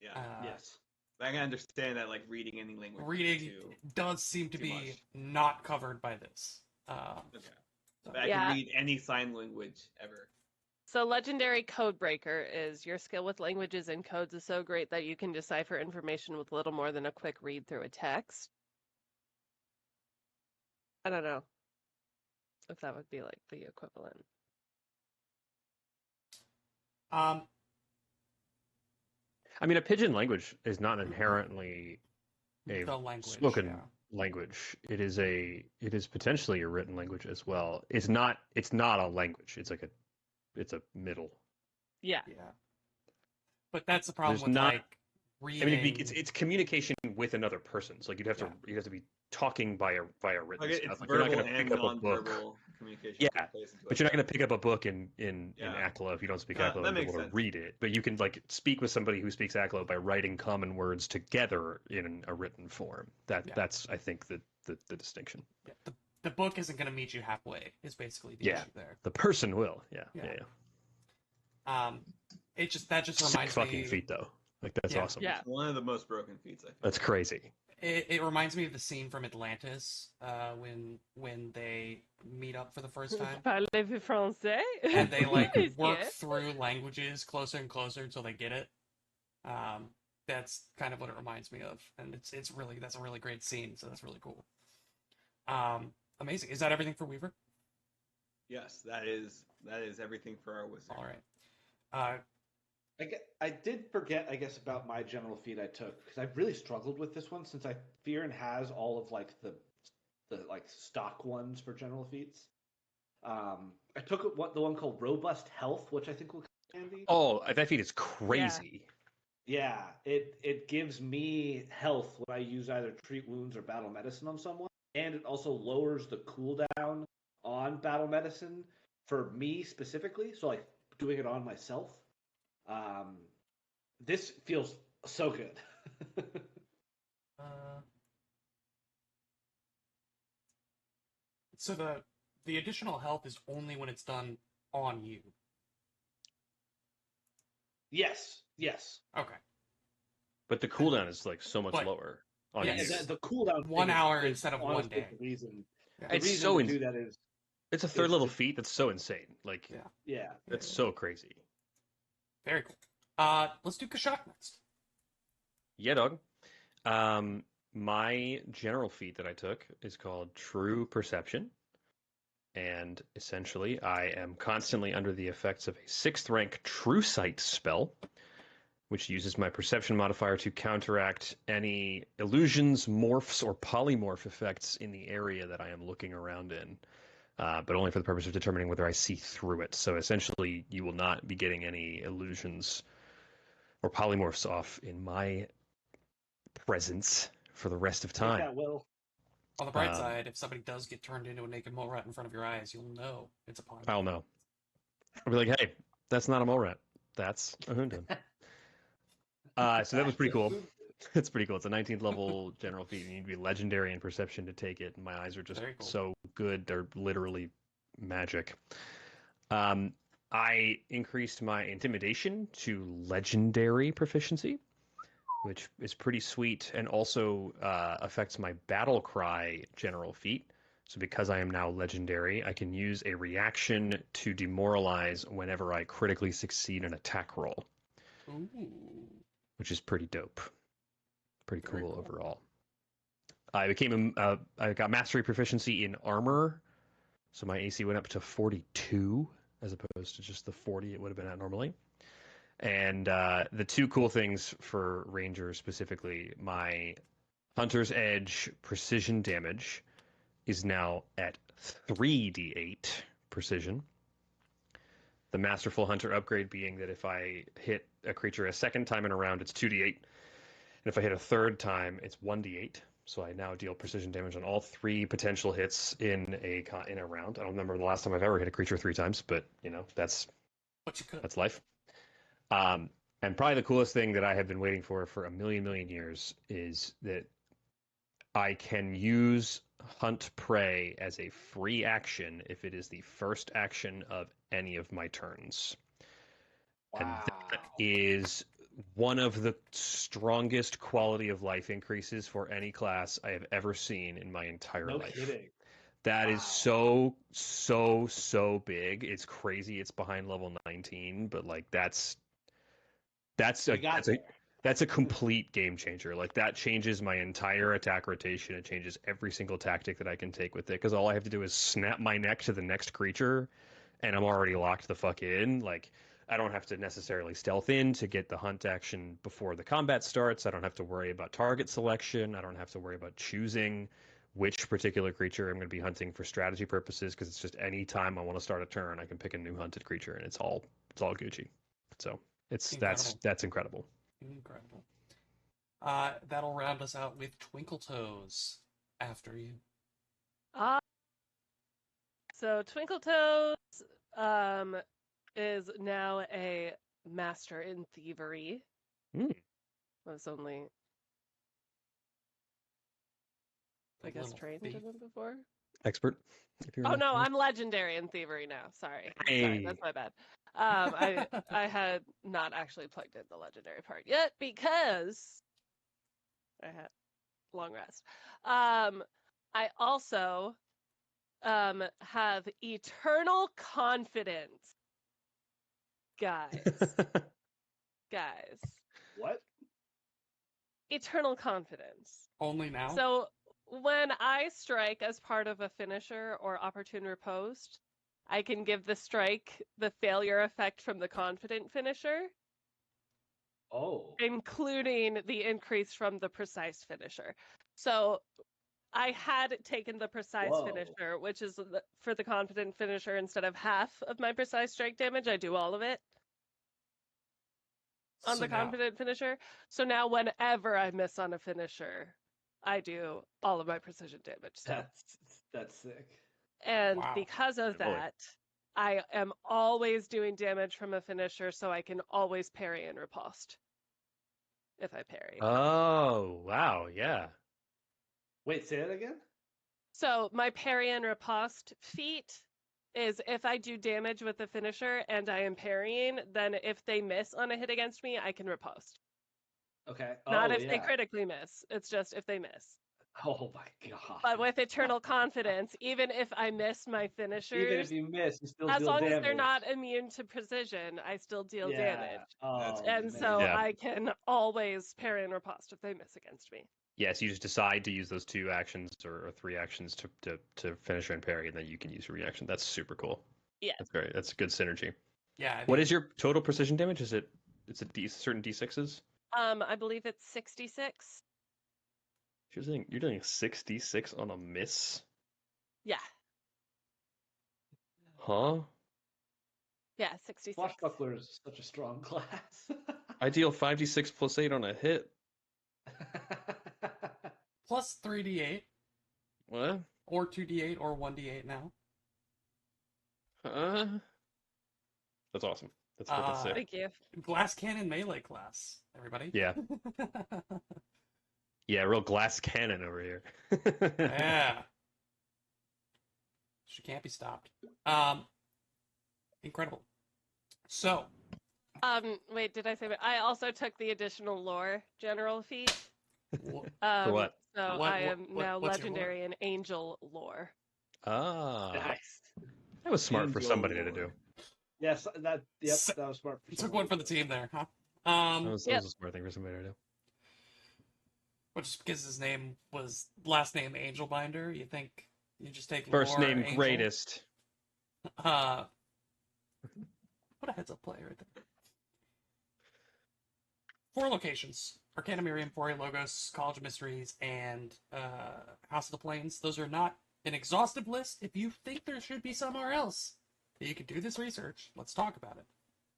E: yeah.
C: Yes.
E: But I can understand that like reading any language.
A: Reading
E: too.
A: does seem to
E: too
A: be
E: much.
A: not covered by this.
E: Okay.
A: So-
E: But I
D: Yeah.
E: can read any sign language ever.
D: So legendary codebreaker is your skill with languages and codes is so great that you can decipher information with little more than a quick read through a text. I don't know if that would be like the equivalent.
A: Um,
B: I mean, a pidgin language is not inherently a
A: the language.
B: spoken
A: yeah.
B: language. It is potentially a written language as well. It's not a language. It's a middle.
D: Yeah.
A: Yeah. But that's the problem
B: There's
A: with
B: not-
A: like
B: I
A: reading.
B: mean, it's communication with another person. So like you'd have to be talking via written
E: Like
B: stuff.
E: it's
B: Like you're not
E: verbal
B: going to
E: and
B: pick up a book.
E: non-verbal communication.
B: Yeah,
E: that plays into
B: But
E: it.
B: you're not going to pick up a book in
E: Yeah.
B: Aklo if you don't speak
E: Yeah,
B: Aklo
E: that
B: and be
E: makes
B: able to
E: sense.
B: read it. But you can like speak with somebody who speaks Aklo by writing common words together in a written form. That's I think the distinction.
A: Yeah, the book isn't going to meet you halfway. Is basically the
B: Yeah.
A: issue there.
B: The person will. Yeah.
A: That just
B: Sick
A: reminds
B: fucking
A: me.
B: feat though. Like that's
A: Yeah.
B: awesome.
D: Yeah.
E: It's one of the most broken feats. I feel.
B: That's crazy.
A: It reminds me of the scene from Atlantis when they meet up for the first time
D: Parlez-vous français?
A: and they like
D: Yes,
A: work
D: yes.
A: through languages closer and closer until they get it. That's kind of what it reminds me of, and that's a really great scene. So that's really cool. Amazing. Is that everything for Weaver?
E: Yes, that is everything for our wizard.
A: All right.
C: I did forget, I guess, about my general feat I took because I really struggled with this one since Fearin has all of like the like stock ones for general feats. I took the one called Robust Health, which I think will come in handy.
B: Oh, that feat is crazy.
C: Yeah, it gives me health when I use either treat wounds or battle medicine on someone, and it also lowers the cooldown on battle medicine for me specifically. So like doing it on myself. This feels so good.
A: So the additional health is only when it's done on you.
C: Yes. Yes.
A: Okay.
B: But the cooldown is like so much
A: But-
B: lower on
A: yeah,
B: you.
A: it's-
C: The cooldown
A: 1
C: thing
A: hour
C: is
A: instead of 1
C: honestly
A: day.
C: The reason,
A: Yeah.
C: the
B: It's
C: reason
B: so
C: to do that is
B: It's a third
C: It's
B: level
C: just-
B: feat that's so insane. Like
A: Yeah.
C: yeah.
B: that's so crazy.
A: Very cool. Let's do Kashak next.
B: Yeah, dog. My general feat that I took is called True Perception. And essentially, I am constantly under the effects of a 6th rank True Sight spell, which uses my perception modifier to counteract any illusions, morphs, or polymorph effects in the area that I am looking around in, but only for the purpose of determining whether I see through it. So essentially, you will not be getting any illusions or polymorphs off in my presence for the rest of
C: Take
B: time.
C: that, Will.
A: On the bright
B: Um,
A: side, if somebody does get turned into a naked mole rat in front of your eyes, you'll know it's a polymorph.
B: I'll know. I'll be like, hey, that's not a mole rat. That's a Hoondan. So that was pretty cool. It's pretty cool. It's a 19th level general feat. You need to be legendary in perception to take it. And my eyes are just
A: Very cool.
B: so good. They're literally magic. I increased my intimidation to legendary proficiency, which is pretty sweet, and also affects my battle cry general feat. So because I am now legendary, I can use a reaction to demoralize whenever I critically succeed an attack roll,
A: Ooh.
B: which is pretty dope. Pretty
A: Very
B: cool
A: cool.
B: overall. I got mastery proficiency in armor, so my AC went up to 42 as opposed to just the 40 it would have been at normally. And the two cool things for Ranger specifically, my Hunter's Edge precision damage is now at 3d8 precision. The Masterful Hunter upgrade being that if I hit a creature a second time in a round, it's 2d8. And if I hit a third time, it's 1d8. So I now deal precision damage on all 3 potential hits in a round. I don't remember the last time I've ever hit a creature 3 times, but that's
A: But you could.
B: life. And probably the coolest thing that I have been waiting for a million years is that I can use Hunt Prey as a free action if it is the first action of any of my turns. And that is one of the strongest quality of life increases for any class I have ever seen in my entire
C: No
B: life.
C: kidding.
B: That is
C: Wow.
B: so big. It's crazy. It's behind level 19, but like that's
C: We got there.
B: a complete game changer. Like that changes my entire attack rotation. It changes every single tactic that I can take with it because all I have to do is snap my neck to the next creature and I'm already locked the fuck in. Like I don't have to necessarily stealth in to get the hunt action before the combat starts. I don't have to worry about target selection. I don't have to worry about choosing which particular creature I'm going to be hunting for strategy purposes because it's just any time I want to start a turn, I can pick a new hunted creature and it's all Gucci. So
A: Incredible.
B: that's incredible.
A: Incredible. That'll round us out with Twinkle Toes after you.
D: So Twinkle Toes is now a master in thievery. Was only, I
A: The
D: guess,
A: little
D: trained
A: thief.
D: in them before.
B: Expert. If you're
D: Oh
B: in
D: no,
B: that
D: I'm legendary in thievery now. Sorry,
B: Hey.
D: that's my bad. I had not actually plugged in the legendary part yet because I had long rest. I also have eternal confidence, guys. Guys,
C: What?
D: eternal confidence.
A: Only now?
D: So when I strike as part of a finisher or opportune riposte, I can give the strike the failure effect from the confident finisher,
C: Oh.
D: including the increase from the precise finisher. So I had taken the precise
C: Whoa.
D: finisher, which is for the confident finisher, instead of half of my precise strike damage, I do all of it on
A: So
D: the
A: now-
D: confident finisher. So now whenever I miss on a finisher, I do all of my precision damage. So.
C: That's sick.
D: And
A: Wow.
D: because of
B: Holy.
D: that, I am always doing damage from a finisher, so I can always parry and riposte if I parry.
B: Oh, wow, yeah.
C: Wait, say that again?
D: So my parry and riposte feat is if I do damage with the finisher and I am parrying, then if they miss on a hit against me, I can riposte.
C: Okay.
D: Not
C: Oh
D: if they
C: yeah.
D: critically miss. It's just if they miss.
C: Oh my god.
D: But with Eternal Confidence, even if I miss my
C: Even
D: finishers,
C: if you miss, you still
D: as
C: deal
D: long
C: damage.
D: as they're not immune to precision, I still deal
C: Yeah.
D: damage.
C: Oh,
D: And
C: man.
D: so
B: Yeah.
D: I can always parry and riposte if they miss against me.
B: Yes, you just decide to use those 2 actions or 3 actions to finish and parry, and then you can use your reaction. That's super cool.
D: Yeah.
B: That's a good synergy.
A: Yeah. I
B: What
A: mean,
B: is your total precision damage? Is it certain D6s?
D: I believe it's 66.
B: You're doing 66 on a miss?
D: Yeah.
B: Huh?
D: Yeah, 66.
C: Swashbuckler is such a strong class.
B: I deal 5d6 plus 8 on a hit.
A: plus 3d8
B: What?
A: or 2d8 or 1d8 now.
B: Huh? That's awesome. That's freaking sick.
D: Thank you.
A: Glass cannon melee class, everybody.
B: Yeah. Yeah, real glass cannon over here.
A: Yeah. She can't be stopped. Incredible. So,
D: Wait, did I say that? I also took the additional lore general feat.
A: wh-
B: For what?
D: So
A: What-
D: I am
A: what-
D: now
A: what's your lore?
D: legendary in angel lore.
B: Ah.
C: Nice.
B: That was smart for
E: Angel
B: somebody to
E: lore.
B: do.
C: Yes, that
A: So-
C: that was smart.
A: you took one for the team there, huh?
B: That was
D: Yep.
B: a smart thing for somebody to do.
A: Well, just because his name was last name Angelbinder, you think you just take
B: First
A: lore
B: name
A: Angel?
B: greatest.
A: What a heads up play right there. 4 locations: Arcana Miriam, Foray Logos, College of Mysteries, and House of the Plains. Those are not an exhaustive list. If you think there should be somewhere else that you could do this research, let's talk about it.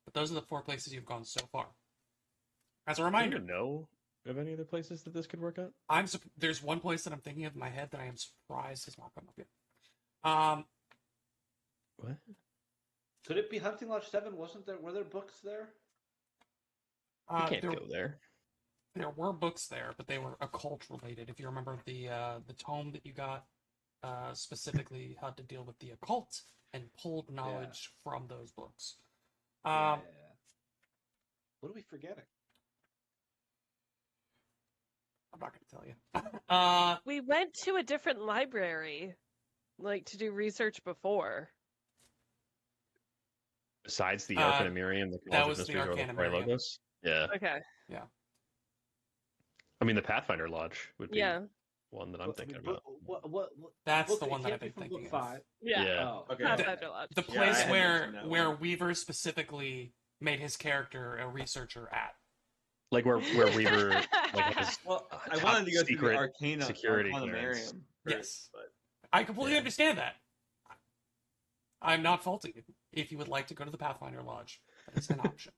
A: But those are the 4 places you've gone so far. As a
B: Do
A: reminder,
B: you know of any other places that this could work out?
A: there's one place that I'm thinking of in my head that I am surprised has not come up yet.
B: What?
C: Could it be Hunting Lodge 7? Wasn't there? Were there books there?
B: You can't
A: there,
B: go there.
A: there were books there, but they were occult related. If you remember the tome that you got specifically had to deal with the occult and pulled knowledge from those books.
C: Yeah. What are we forgetting?
A: I'm not going to tell you.
D: We went to a different library, like to do research before.
B: Besides the
A: Uh,
B: Arcana Miriam, the
A: that
B: College
A: was
B: of
A: the
B: Mysteries, or the
A: Arcana
B: Foray
A: Miriam.
B: Logos? Yeah.
D: Okay.
B: I mean, the Pathfinder Lodge would be
D: Yeah.
B: one that I'm thinking
C: But
B: about.
C: What
A: That's
C: book-
A: the
C: it
A: one that
C: can't
A: I've
C: be
A: been
C: from
A: thinking
C: book
A: of.
C: 5.
D: Yeah.
B: Yeah.
C: Oh,
E: Okay.
D: Pathfinder Lodge.
A: The
E: Yeah, I
A: place
E: had
A: where
E: mentioned that
A: where
E: one.
A: Weaver specifically made his character a researcher at.
B: Like where Weaver like has
E: Well, I
B: top
E: wanted to go through
B: secret
E: the Arcana
B: security
E: Arcana
B: clearance.
E: Miriam
A: Yes.
E: first, but
A: I completely
B: Yeah.
A: understand that. I'm not faulting you. If you would like to go to the Pathfinder Lodge, that is an option.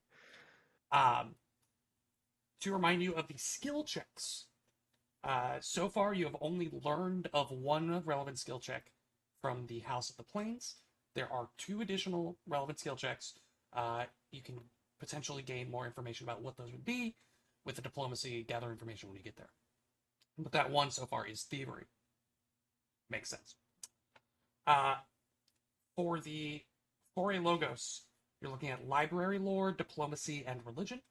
A: To remind you of the skill checks. So far, you have only learned of one relevant skill check from the House of the Plains. There are 2 additional relevant skill checks. You can potentially gain more information about what those would be with the diplomacy, gather information when you get there. But that one so far is thievery. Makes sense. For the Foray Logos, you're looking at library lore, diplomacy, and religion.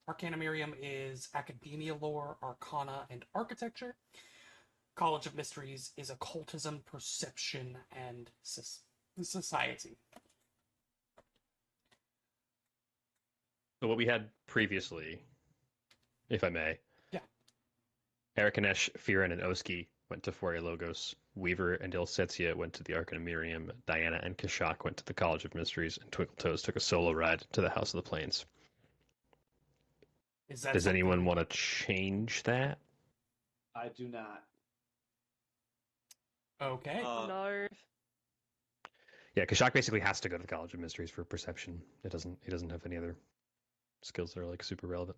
A: Arcana Miriam is academia lore, arcana, and architecture. College of Mysteries is occultism, perception, and society.
B: So what we had previously, if I may.
A: Yeah.
B: Arakanesh, Firan, and Oski went to Foray Logos. Weaver and Ilsetsia went to the Arcana Miriam. Diana and Kashak went to the College of Mysteries. And Twinkle Toes took a solo ride to the House of the Plains.
A: Is that
B: Does
A: something-
B: anyone want to change that?
C: I do not.
A: Okay.
D: No.
B: Yeah, Kashak basically has to go to the College of Mysteries for perception. He doesn't have any other skills that are like super relevant.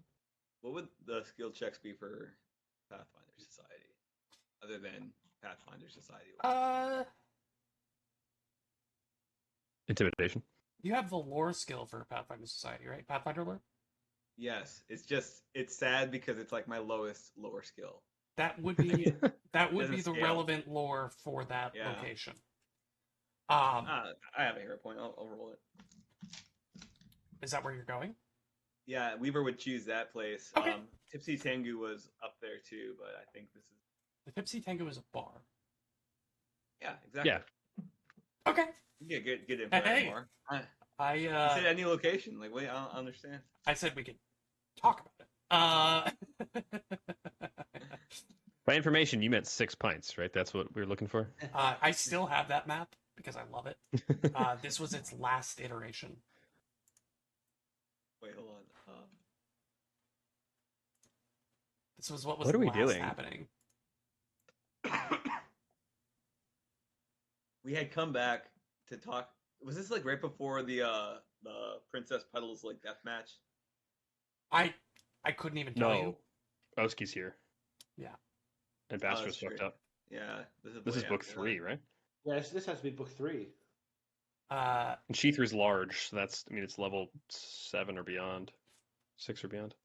E: what would the skill checks be for Pathfinder Society, other than Pathfinder Society?
B: Intimidation.
A: You have the lore skill for Pathfinder Society, right? Pathfinder lore?
E: Yes, it's sad because it's like my lowest lower skill.
A: That would be that would
E: Doesn't
A: be the
E: scale.
A: relevant lore for that
E: Yeah.
A: location.
E: I have a hero point. I'll roll it.
A: Is that where you're going?
E: Yeah, Weaver would choose that place.
A: Okay.
E: Tipsy Tengu was up there too, but I think this is.
A: The Tipsy Tango is a bar.
E: Yeah, exactly.
B: Yeah.
A: Okay.
E: You get good info.
A: Hey.
E: More. You
A: I
E: said any location. Like, wait, I don't understand.
A: I said we could talk about it.
B: By information, you meant 6 pints, right? That's what we were looking for.
A: I still have that map because I love it. This was its last iteration.
E: Wait, hold on.
A: This was what was
B: What are we
A: last
B: doing?
A: happening.
E: We had come back to talk. Was this like right before the Princess Petals like death match?
A: I couldn't even tell you.
B: No, Oski's here.
A: Yeah.
B: And
E: Oh,
B: Bastar's
E: that's
B: fucked
E: true.
B: up.
E: Yeah,
B: This is
E: way
B: book
E: after
B: 3,
E: that.
B: right?
C: Yes, this has to be book 3.
A: Uh,
B: And Sheathru's large, so that's, I mean, it's level 7 or beyond. 6 or beyond.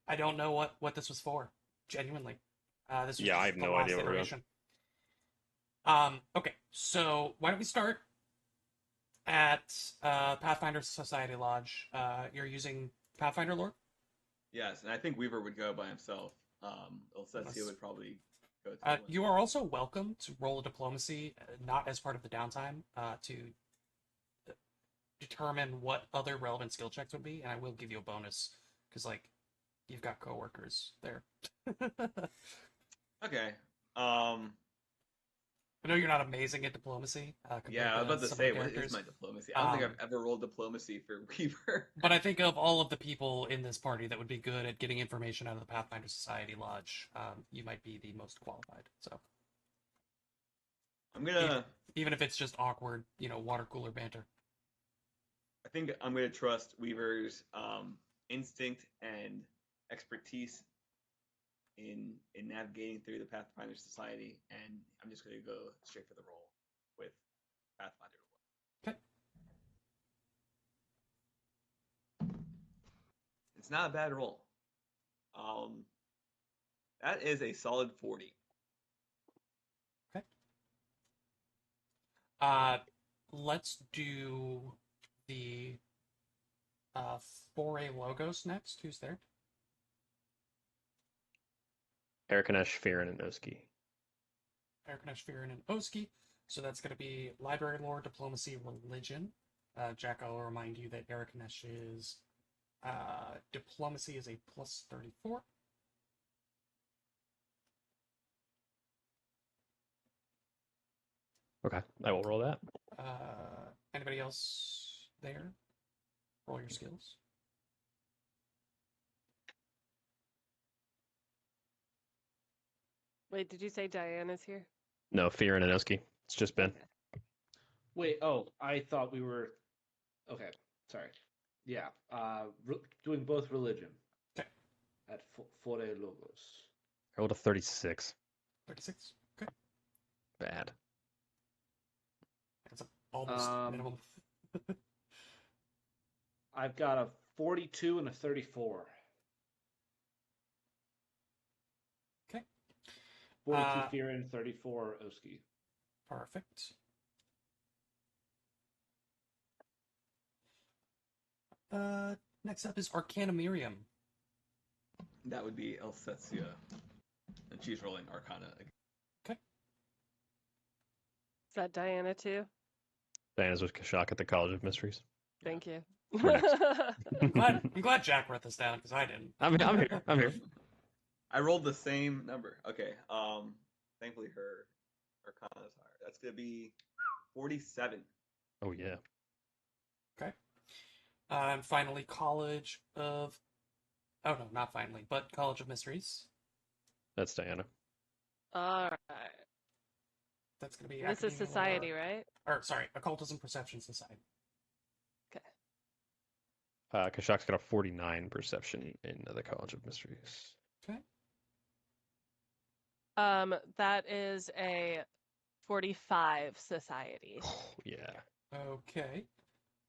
A: I don't know what this was for. Genuinely. This was
B: Yeah, I
A: just
B: have
A: the
B: no
A: last
B: idea what we're doing.
A: iteration. Okay, so why don't we start at Pathfinder Society Lodge? You're using Pathfinder lore?
E: Yes, and I think Weaver would go by himself. Elsesia
A: Yes.
E: would probably go to.
A: You are also welcome to roll a diplomacy, not as part of the downtime, to determine what other relevant skill checks would be, and I will give you a bonus because, like, you've got coworkers there.
E: Okay.
A: I know you're not amazing at diplomacy. Compared
E: Yeah, I was
A: to
E: about to
A: some
E: say,
A: of the
E: what is
A: characters.
E: my diplomacy? I don't think
A: Um,
E: I've ever rolled diplomacy for Weaver.
A: But I think of all of the people in this party that would be good at getting information out of the Pathfinder Society Lodge, you might be the most qualified. So
E: I'm gonna.
A: even if it's just awkward, water cooler banter.
E: I think I'm gonna trust Weaver's instinct and expertise in navigating through the Pathfinder Society, and I'm just gonna go straight for the roll with Pathfinder.
A: Okay.
E: It's not a bad roll. That is a solid 40.
A: Let's do the 4A Logos next. Who's there?
B: Erikanesh, Farron, and Oski.
A: Erikanesh, Firin, and Oski. So that's going to be Library Lore, Diplomacy, Religion. Jack, I'll remind you that Erikanesh's Diplomacy is a plus 34.
B: Okay, I will roll that.
A: Anybody else there? Roll your skills.
D: Wait, did you say Diana's here?
B: No, Farron and Oski. It's just Ben.
C: Wait, I thought we were. Okay, sorry. Yeah, doing both religion.
A: Okay.
C: At Fore Logos.
B: I rolled a 36.
A: 36. Okay.
B: Bad.
A: That's almost minimum.
C: I've got a 42 and a 34.
A: Okay.
C: 42 Fearin, 34 Oski.
A: Perfect. Next up is Arcana Miriam.
E: That would be Elsesia, and she's rolling Arcana.
D: Is that Diana too?
B: Diana's with Kashak at the College of Mysteries.
D: Thank you.
B: We're next.
A: I'm glad Jack wrote this down because I didn't.
B: I'm here. I'm here.
E: I rolled the same number. Okay. Thankfully her Arcana is higher. That's gonna be 47.
B: Oh yeah.
A: Okay. And finally, College of. Oh no, not finally, but College of Mysteries.
B: That's Diana.
D: All right.
A: That's going to be.
D: This is
A: Academia
D: society,
A: Lore-
D: right?
A: Or sorry, Occultism Perception Society.
B: Kashak's got a 49 perception in the College of Mysteries.
A: Okay.
D: That is a 45 society.
B: Oh, yeah.
A: Okay.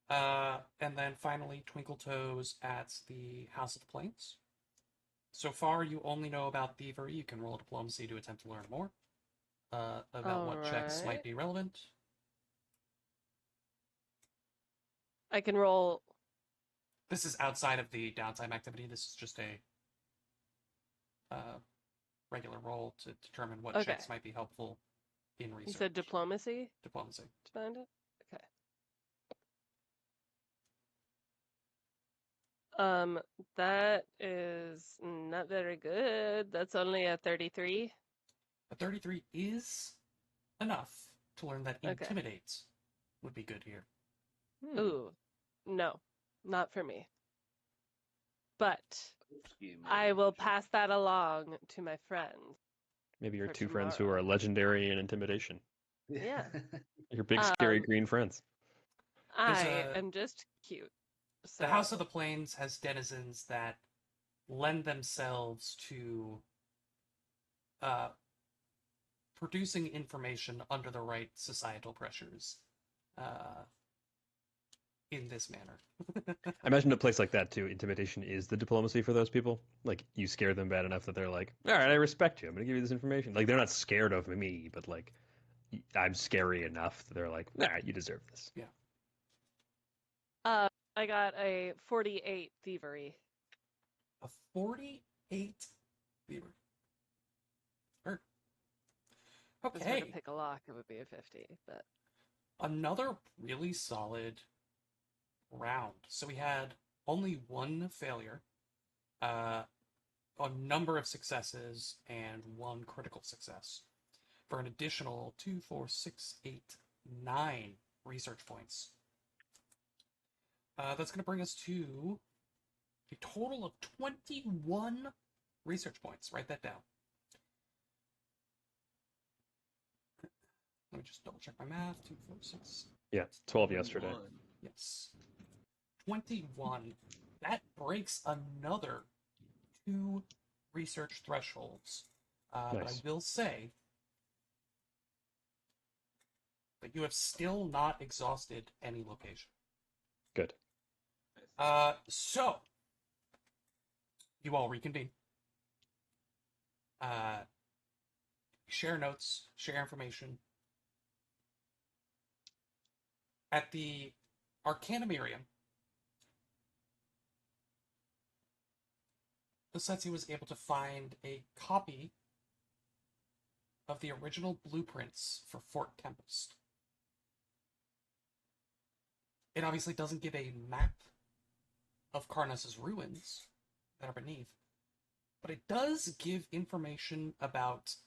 A: And then finally, Twinkle Toes at the House of the Plains. So far, you only know about thievery. You can roll diplomacy to attempt to learn more about what checks might
D: Alright.
A: be relevant.
D: I can roll.
A: This is outside of the downtime activity. This is just a regular roll to determine what
D: Okay.
A: checks might be helpful in research.
D: You said diplomacy
A: Diplomacy.
D: to find it? Okay. That is not very good. That's only a 33.
A: A 33 is enough to learn that
D: Okay.
A: intimidate would be good here.
D: Ooh, no, not for me. But
E: Oopsie,
D: I will
E: man.
D: pass that along to my friends.
B: Maybe your
D: For
B: two friends who are
D: tomorrow.
B: legendary in intimidation.
D: Yeah.
B: Your big, scary
D: Um,
B: green friends.
A: There's
D: I
A: a-
D: am just cute.
A: The House of
D: So
A: the Plains has denizens that lend themselves to producing information under the right societal pressures in this manner.
B: I imagine a place like that too. Intimidation is the diplomacy for those people. Like you scare them bad enough that they're like, "All right, I respect you. I'm gonna give you this information." Like they're not scared of me, but like I'm scary enough that they're like, "All right, you deserve this."
D: I got a 48 thievery.
A: A 48 beaver. Sure.
D: If I was going to
A: Okay.
D: pick a lock, it would be a 50, but
A: Another really solid round. So we had only one failure, a number of successes, and one critical success for an additional 2, 4, 6, 8, 9 research points. That's going to bring us to a total of 21 research points. Write that down. Let me just double check my math. 2, 4, 6.
B: Yeah, 12 yesterday.
E: 21.
A: Yes. 21. That breaks another 2 research thresholds. But I
B: Nice.
A: will say that you have still not exhausted any location.
B: Good.
A: So, you all reconvene. Share notes, share information. At the Arcanumerium, Lisetzi was able to find a copy of the original blueprints for Fort Tempest. It obviously doesn't give a map of Karnas's ruins that are beneath, but it does give information about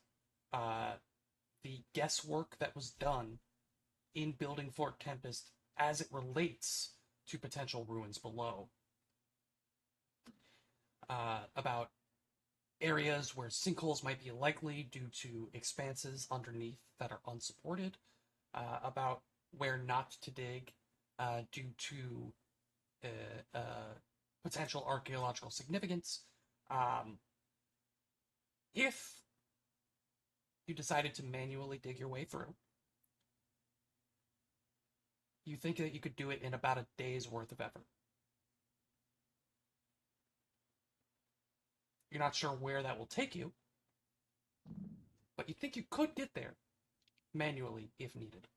A: the guesswork that was done in building Fort Tempest as it relates to potential ruins below. About areas where sinkholes might be likely due to expanses underneath that are unsupported, about where not to dig due to potential archaeological significance. If you decided to manually dig your way through, you think that you could do it in about a day's worth of effort. You're not sure where that will take you, but you think you could get there manually if needed.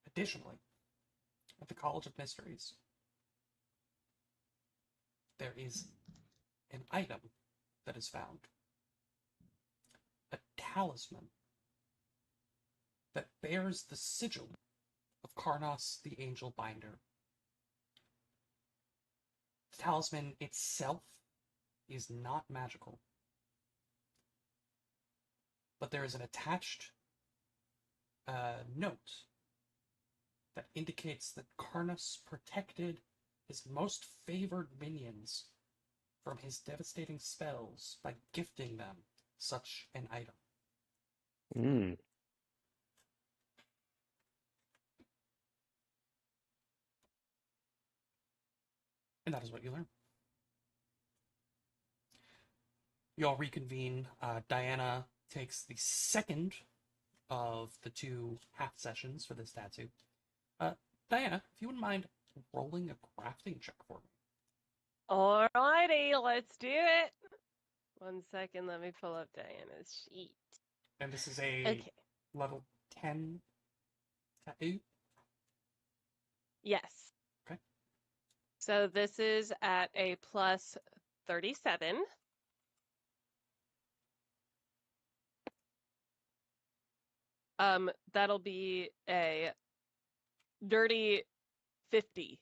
A: Additionally, at the College of Mysteries, there is an item that is found. A talisman that bears the sigil of Karnas the Angel Binder. The talisman itself is not magical, but there is an attached note that indicates that Karnas protected his most favored minions from his devastating spells by gifting them such an item.
B: Mm.
A: And that is what you learn. You all reconvene. Diana takes the second of the 2 half sessions for this tattoo. Diana, if you wouldn't mind rolling a crafting check for me.
D: Alrighty, let's do it. 1 second, let me pull up Diana's sheet.
A: And this is a
D: Okay.
A: level 10 tattoo.
D: Yes.
A: Okay.
D: So this is at a plus 37. That'll be a dirty 50.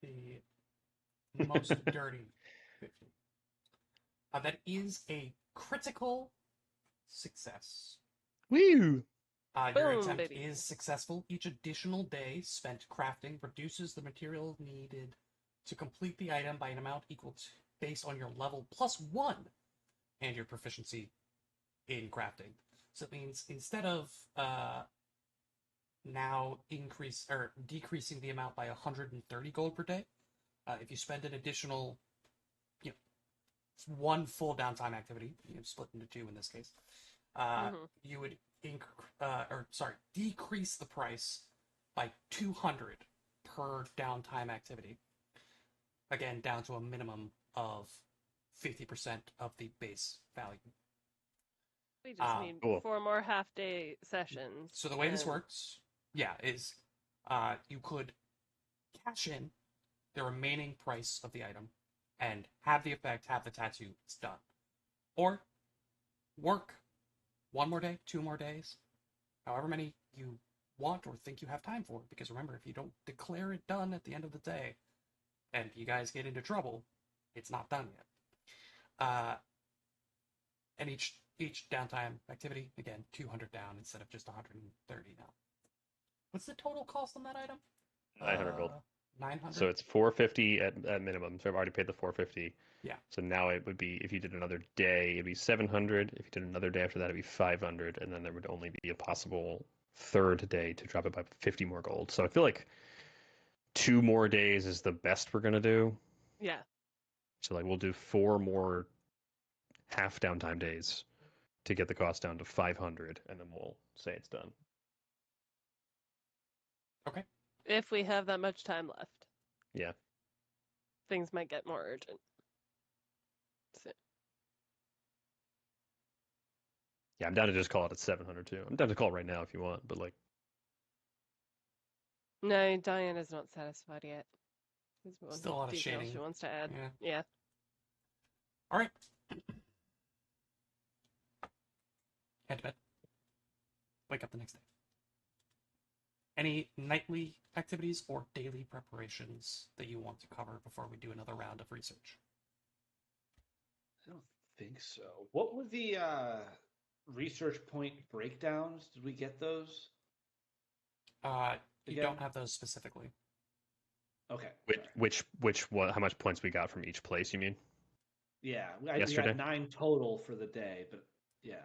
A: The most dirty 50. That is a critical success.
B: Woo!
A: Your
D: Boom,
A: attempt
D: baby.
A: is successful. Each additional day spent crafting reduces the material needed to complete the item by an amount equal to based on your level +1 and your proficiency in crafting. So it means instead of now decreasing the amount by 130 gold per day, if you spend an additional, one full downtime activity, split into two in this case, you would decrease the price by 200 per downtime activity. Again, down to a minimum of 50% of the base value.
D: We just need
B: Cool.
D: 4 more half-day sessions.
A: So the way this
D: and-
A: works, is you could cash in the remaining price of the item and have the effect, have the tattoo, it's done. Or work 1 more day, 2 more days, however many you want or think you have time for. Because remember, if you don't declare it done at the end of the day and you guys get into trouble, it's not done yet. And each downtime activity, again, 200 down instead of just 130 now. What's the total cost on that item?
B: 900 gold.
A: 900?
B: So it's 450 at minimum. So I've already paid the 450.
A: Yeah.
B: So now it would be, if you did another day, it'd be 700. If you did another day after that, it'd be 500. And then there would only be a possible third day to drop it by 50 more gold. So I feel like 2 more days is the best we're going to do.
D: Yeah.
B: So like we'll do 4 more half downtime days to get the cost down to 500. And then we'll say it's done.
A: Okay.
D: If we have that much time left.
B: Yeah.
D: Things might get more urgent. So,
B: Yeah, I'm down to just call it at 700 too. I'm down to call it right now if you want, but like,
D: no, Diana's not satisfied yet. There's one
A: Still a lot of
D: detail
A: shading.
D: she wants to add.
A: Yeah.
D: Yeah.
A: All right. Head to bed. Wake up the next day. Any nightly activities or daily preparations that you want to cover before we do another round of research?
C: I don't think so. What were the research point breakdowns? Did we get those?
A: You
C: Again?
A: don't have those specifically.
C: Okay.
B: what? How much points we got from each place? You mean?
C: Yeah, we
B: Yesterday?
C: got 9 total for the day, but yeah.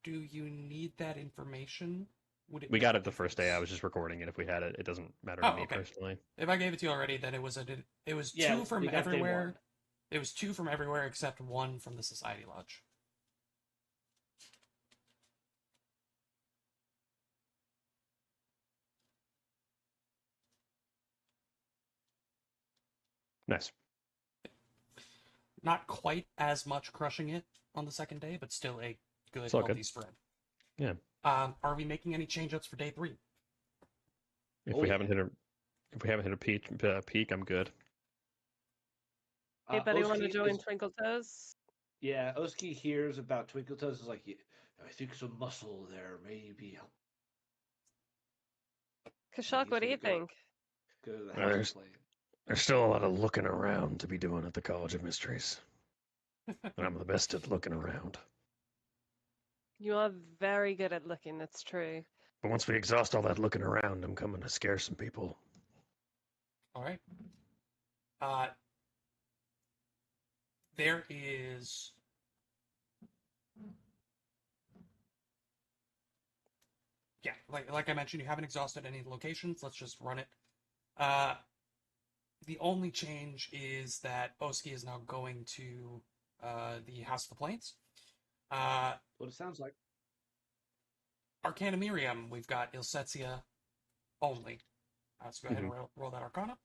A: Do you need that information? Would it
B: We
A: make
B: got
A: a
B: it the first day. I
A: difference?
B: was just recording it. If we had it, it doesn't matter
A: Oh,
B: to me
A: okay.
B: personally.
A: If I gave it to you already, then it was
C: Yeah,
A: 2 from
C: we got day
A: everywhere.
C: 1.
A: It was 2 from everywhere except 1 from the Society Lodge.
B: Nice.
A: Not quite as much crushing it on the second day, but still a good,
B: It's all
A: healthy
B: good.
A: spread.
B: Yeah.
A: Are we making any change-ups for day 3?
B: If
C: Oh,
B: we
C: yeah.
B: haven't hit a peak, I'm good.
D: Anybody want to
C: Oski
D: join
C: is-
D: Twinkle Toes?
C: Yeah, Oski hears about Twinkle Toes. Is like, "Yeah, I think some muscle there may be help.
D: Kashak, what do you
C: He's gonna
D: think?
C: Go to the
F: Well,
C: house
F: there's-
C: plane.
F: There's still a lot of looking around to be doing at the College of Mysteries. And I'm the best at looking around.
D: You are very good at looking, that's true.
F: But once we exhaust all that looking around, I'm coming to scare some people.
A: All right. There is like I mentioned, you haven't exhausted any locations. Let's just run it. The only change is that Oski is now going to the House of the Plains.
C: What it sounds like.
A: Arcana Miriam, we've got Ilsetia only. So go ahead and roll that Arcana.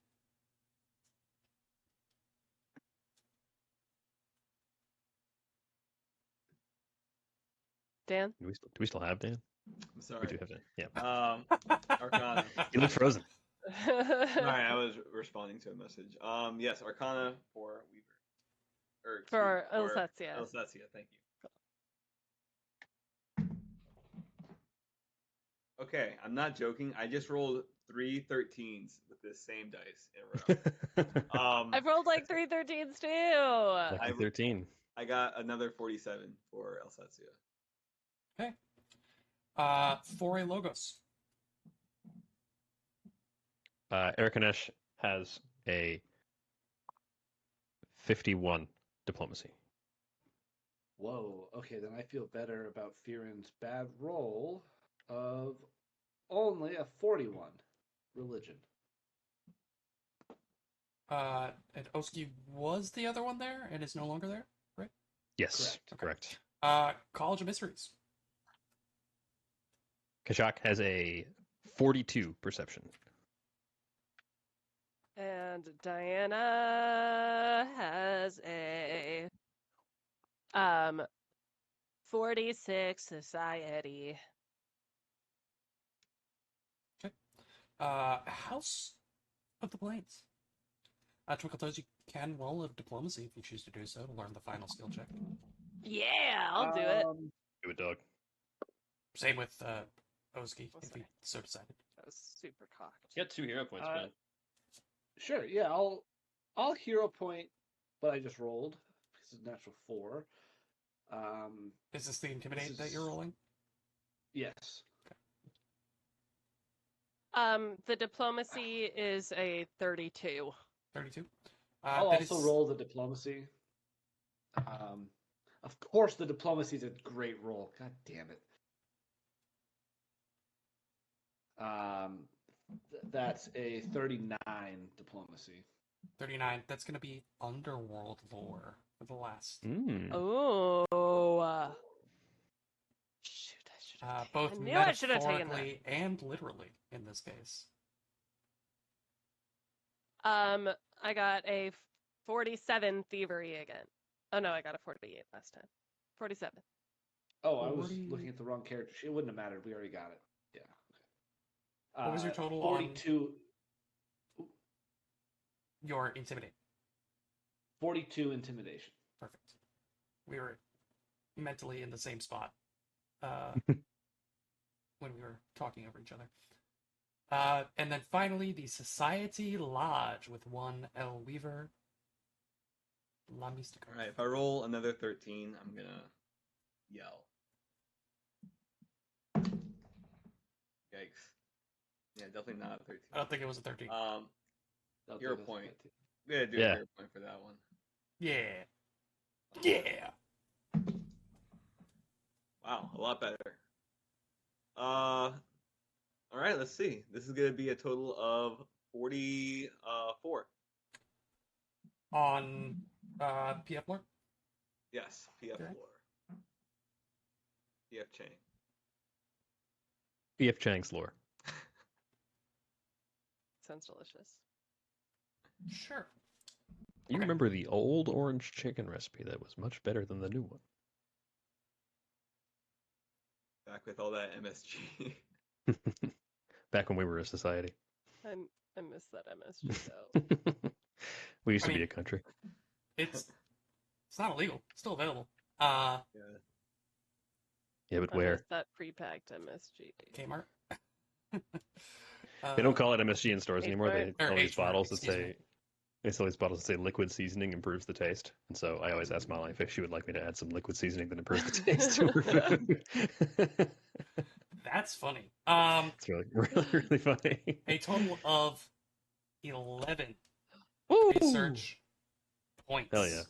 D: Dan?
B: Do we still have Dan?
E: I'm
B: We
E: sorry.
B: do have Dan. Yeah.
E: Arcana.
B: You look frozen.
E: Sorry, I was responding to a message. Yes, Arcana for Weaver.
D: For Ilsetia.
E: Ilsetia, thank you. Okay, I'm not joking. I just rolled 3 13s with this same dice in a row.
D: I've rolled like 3 13s too.
B: Lucky 13.
E: I got another 47 for Elsatia.
A: Okay. For a Logos.
B: Erikanesh has a 51 diplomacy.
C: Whoa. Okay, then I feel better about Fearon's bad roll of only a 41 religion.
A: And Oski was the other one there and is no longer there, right?
B: Yes,
C: Correct.
A: College of Mysteries.
B: Kashak has a 42 perception.
D: And Diana has a 46 society.
A: Okay. House of the Plains. Twinkle Toes, you can roll a diplomacy if you choose to do so to learn the final skill check.
D: Yeah, I'll do it.
B: Do it, dog.
A: Same with Oski,
D: Oh,
A: if he
D: sorry.
A: so decided.
D: That was super cocked.
B: You got 2 hero points, man.
C: Sure, yeah, I'll hero point, but I just rolled because it's natural 4.
A: Is this the Intimidate
C: This
A: that you're
C: is-
A: rolling?
C: Yes.
D: The diplomacy is a 32.
A: 32?
C: I'll
A: that
C: also
A: is-
C: roll the diplomacy. Of course, the diplomacy is a great roll. God damn it. That's a 39 diplomacy.
A: 39. That's going to be Underworld lore for the last.
B: Mm.
D: Oh. Shoot, I should have
A: Both
D: I knew I should have taken that.
A: metaphorically and literally in this case.
D: I got a 47 thievery again. Oh no, I got a 48 last time. 47.
C: Oh, I was
A: 40.
C: looking at the wrong character. It wouldn't have mattered. We already got it. Yeah.
A: What was your total on-
C: 42.
A: Your Intimidate.
C: 42 intimidation.
A: Perfect. We were mentally in the same spot when we were talking over each other. And then finally, the Society Lodge with 1 L Weaver. La Mystica.
E: All right, if I roll another 13, I'm gonna yell. Yikes! Yeah, definitely not a 13.
A: I don't think it was a 13.
C: That'll
E: Hero
C: do this.
E: point. I'm gonna do
B: Yeah.
E: a hero point for that one.
A: Yeah. Yeah.
E: Wow, a lot better. All right, let's see. This is gonna be a total of 44.
A: On PF lore?
E: Yes, PF
A: Okay.
E: floor. PF chain.
B: BF Chang's lore.
D: Sounds delicious.
A: Sure.
B: You
A: Okay.
B: remember the old orange chicken recipe that was much better than the new one?
E: Back with all that MSG.
B: Back when we were a society.
D: I miss that MSG though.
B: We used
A: I
B: to be
A: mean-
B: a country.
A: It's not illegal. It's still available.
E: Yeah.
B: Yeah, but
D: I
B: where?
D: miss that pre-packed MSG.
A: Kmart.
B: They don't call it MSG in stores anymore. They
A: Or
B: sell these
A: H-Mart,
B: bottles that
A: excuse me.
B: say they sell these bottles that say liquid seasoning improves the taste. And so I always ask my wife if she would like me to add some liquid seasoning that improves the taste to her food.
A: That's funny.
B: It's really, really, really funny.
A: A total of 11
B: Woo!
A: research points.
B: Hell yeah.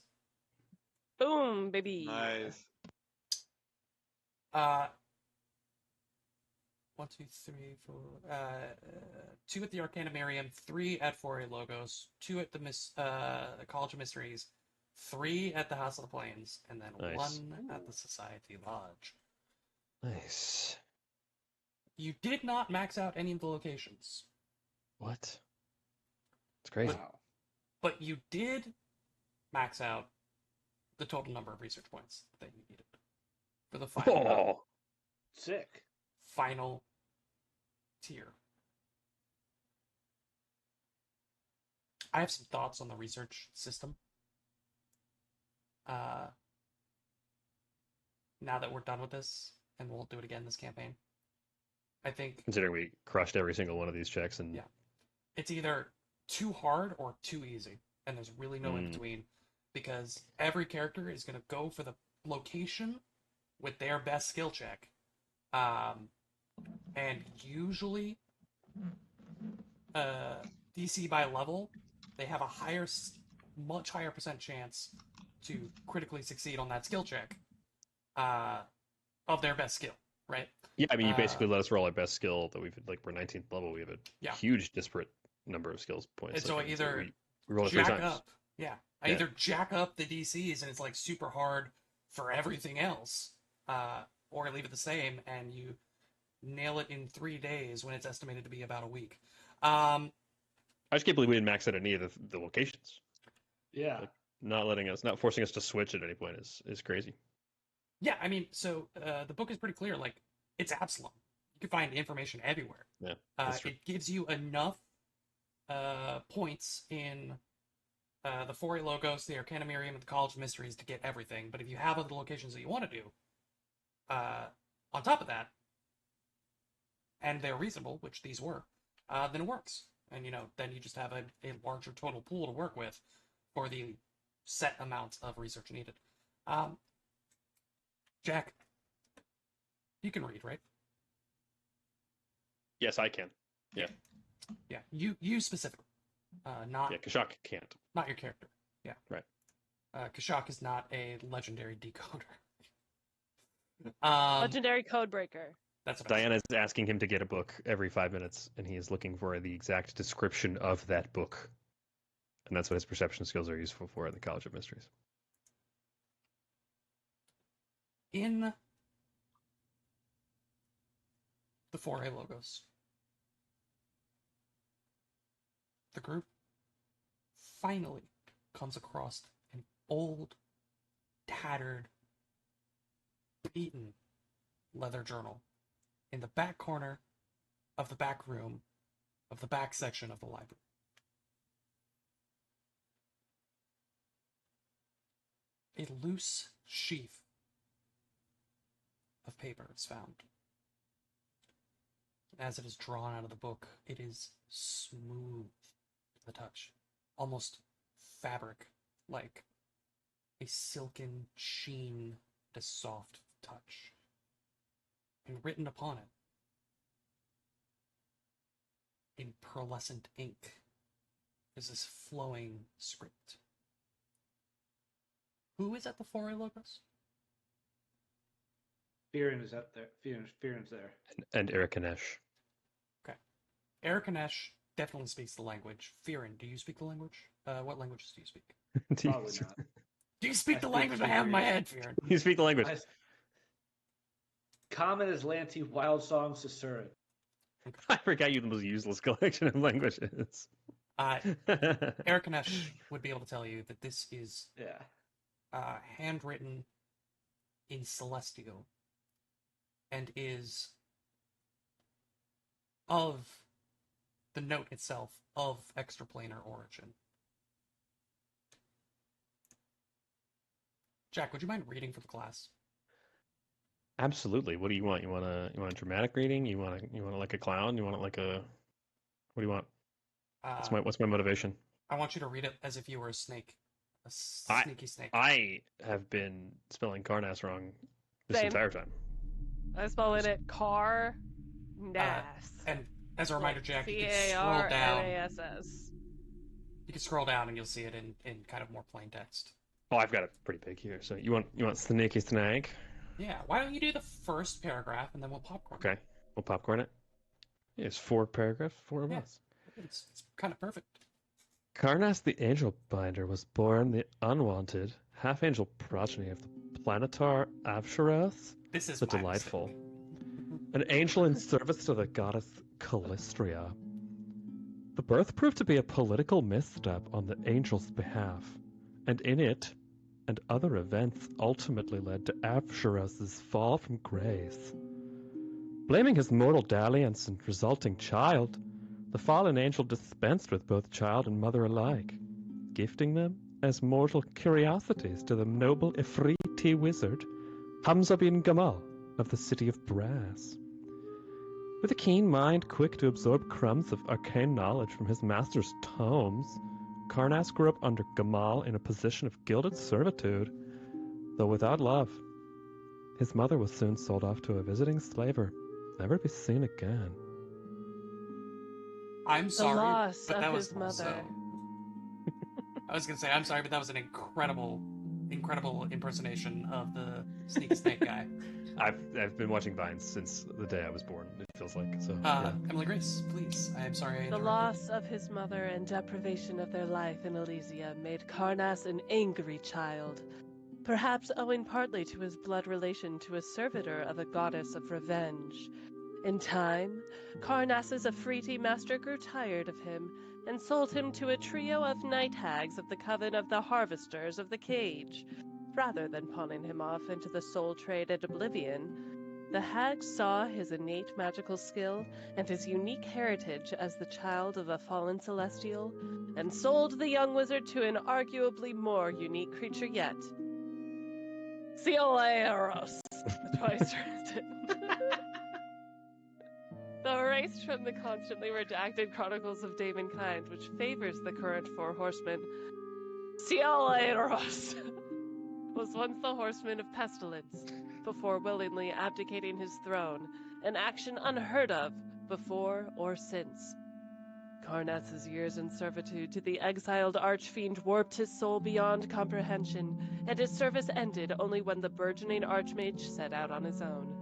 D: Boom, baby.
E: Nice.
A: 1, 2, 3, 4. 2 at the Arcana Miriam, 3 at Foray Logos, 2 at the College of Mysteries, 3 at the House of the Plains, and then
B: Nice.
A: 1 at the Society Lodge.
B: Nice.
A: You did not max out any of the locations,
B: What? It's crazy.
C: Wow.
A: but you did max out the total number of research points that you needed for the
B: Oh,
C: Sick.
A: final tier. I have some thoughts on the research system. Now that we're done with this, and we'll do it again this campaign, I think
B: considering we crushed every single one of these checks, and
A: Yeah. it's either too hard or too easy, and there's really no in between, because every character is going to go for the location with their best skill check, and usually DC by level, they have a much higher percent chance to critically succeed on that skill check of their best skill, right?
B: yeah, I mean, you basically let us roll our best skill that we've like we're 19th level. We have a
A: Yeah.
B: huge disparate number of skills points.
A: And so
B: like,
A: either
B: we roll it 3
A: jack
B: times.
A: up, I
B: Yeah.
A: either jack up the DCs and it's like super hard for everything else, or I leave it the same and you nail it in 3 days when it's estimated to be about a week.
B: I just can't believe we didn't max out any of the locations.
C: Yeah.
B: Like, not forcing us to switch at any point is crazy.
A: Yeah, I mean, so the book is pretty clear. Like, it's Absalom. You can find information everywhere.
B: Yeah, that's true.
A: It gives you enough points in the Foray Logos, the Arcanumerium, and the College of Mysteries to get everything. But if you have other locations that you want to do, on top of that, and they're reasonable, which these were, then it works. And, then you just have a larger total pool to work with for the set amount of research needed. Jack, you can read, right?
B: Yes, I can. Yeah.
A: Yeah, you specifically, not
B: Yeah, Kashak can't.
A: not your character. Yeah,
B: Right.
A: Kashak is not a legendary decoder.
D: Legendary Codebreaker.
A: That's what I
B: Diana is asking him to get a book every 5 minutes, and he is looking for the exact description of that book. And that's what his perception skills are useful for at the College of Mysteries.
A: in the Foray Logos. The group finally comes across an old, tattered, beaten leather journal in the back corner of the back room of the back section of the library. A loose sheath of paper is found. As it is drawn out of the book, it is smooth to the touch, almost fabric-like, a silken sheen, a soft touch. And written upon it, in pearlescent ink, is this flowing script. Who is at the Foray Logos?
C: Fearon is up there. Fearon's there.
B: And Erikanesh.
A: Eric Anesh definitely speaks the language. Firin, do you speak the language? What languages do you speak?
C: Probably not.
A: Do you speak
C: I
A: the
C: speak
A: language I have in my
C: Firion.
A: head, Firin?
B: You speak the language.
C: Common is Lanty, Wild Songs to Surin.
B: I forgot you the most useless collection of languages.
A: Eric Anesh would be able to tell you that this is
C: Yeah.
A: handwritten in Celestial and is of the note itself of extraplanar origin. Jack, would you mind reading for the class?
B: Absolutely. What do you want? You want a dramatic reading? You want it like a clown? You want it like a what do you want? What's my motivation?
A: I want you to read it as if you were a snake. A sneaky snake.
B: I have been spelling Carnass wrong this
D: Same.
B: entire time.
D: I spelling it Car Nass.
A: And as a reminder, Jack, you can scroll
D: Carnass.
A: down. You can scroll down and you'll see it in kind of more plain text.
B: Oh, I've got it pretty big here. So you want sneaky snake?
A: Yeah, why don't you do the first paragraph and then we'll popcorn.
B: Okay, we'll popcorn it. Yeah, it's 4 paragraphs, 4 of
A: Yeah.
B: us.
A: It's kind of perfect.
B: Carnass the Angel Binder was born the unwanted half-angel progeny of the Planetar Avsharoth.
A: This is
B: The
A: my
B: delightful.
A: mistake.
G: an angel in service to the goddess Callistria. The birth proved to be a political misstep on the angel's behalf, and in it and other events ultimately led to Avsharos's fall from grace. Blaming his mortal dalliance and resulting child, the fallen angel dispensed with both child and mother alike, gifting them as mortal curiosities to the noble Ifriti wizard Hamza bin Gamal of the City of Brass. With a keen mind quick to absorb crumbs of arcane knowledge from his master's tomes, Karnas grew up under Gamal in a position of gilded servitude, though without love. His mother was soon sold off to a visiting slaver, never to be seen again.
A: I'm
D: The
A: sorry,
D: loss
A: but
D: of
A: that was
D: his mother.
A: also. I was gonna say I'm sorry, but that was an incredible impersonation of the Sneaky Snake guy.
B: I've been watching Vines since the day I was born. It feels like so. Yeah.
A: Emily Grace, please. I am sorry. I
D: The
A: interrupted.
D: loss of his mother and deprivation of their life in Elysia made Karnas an angry child, perhaps owing partly to his blood relation to a servitor of a goddess of revenge. In time, Karnas's Afriti master grew tired of him and sold him to a trio of night hags of the Coven of the Harvesters of the Cage. Rather than pawning him off into the soul trade and oblivion, the hags saw his innate magical skill and his unique heritage as the child of a fallen celestial, and sold the young wizard to an arguably more unique creature yet. Ciolaeros, twice written. Though erased from the constantly redacted Chronicles of Daemonkind, which favors the current four horsemen, Ciolaeros was once the horseman of pestilence, before willingly abdicating his throne, an action unheard of before or since. Karnas's years in servitude to the exiled archfiend warped his soul beyond comprehension, and his service ended only when the burgeoning archmage set out on his own.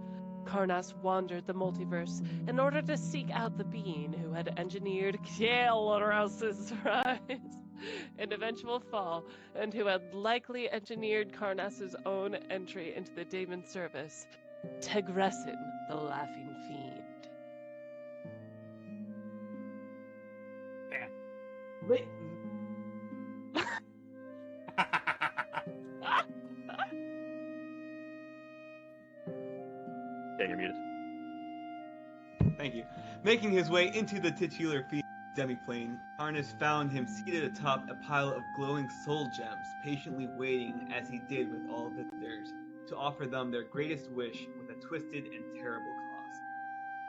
D: Karnas wandered the multiverse in order to seek out the being who had engineered Ciolaeros's rise and eventual fall, and who had likely engineered Karnas's own entry into the daemon service, Tegressin, the Laughing Fiend.
C: Wait,
B: Yeah, you're muted.
E: Thank you. Making his way into the titular demiplane, Arnis found him seated atop a pile of glowing soul gems, patiently waiting, as he did with all visitors, to offer them their greatest wish with a twisted and terrible cause.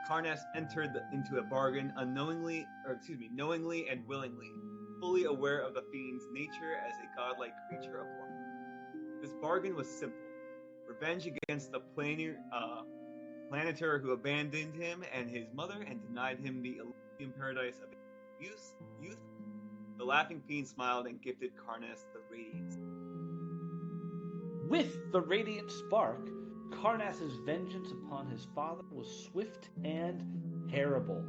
E: Karnas entered into a bargain knowingly and willingly, fully aware of the fiend's nature as a godlike creature of light. This bargain was simple: revenge against the planeter who abandoned him and his mother and denied him the Elysian paradise of youth. The Laughing Fiend smiled and gifted Karnas the Radiance.
C: with the radiant spark, Karnas's vengeance upon his father was swift and terrible.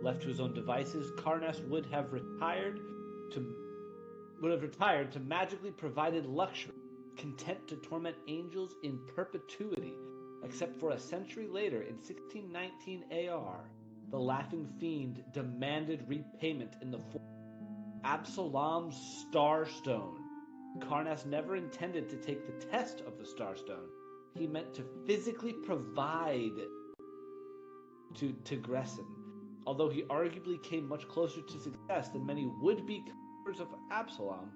C: Left to his own devices, Karnas would have retired to magically provided luxury, content to torment angels in perpetuity, except for a century later, in 1619 AR, the Laughing Fiend demanded repayment in the form of Absalom's Starstone. Karnas never intended to take the test of the Starstone. He meant to physically provide to Tegressin. Although he arguably came much closer to success than many would-be conquerors of Absalom,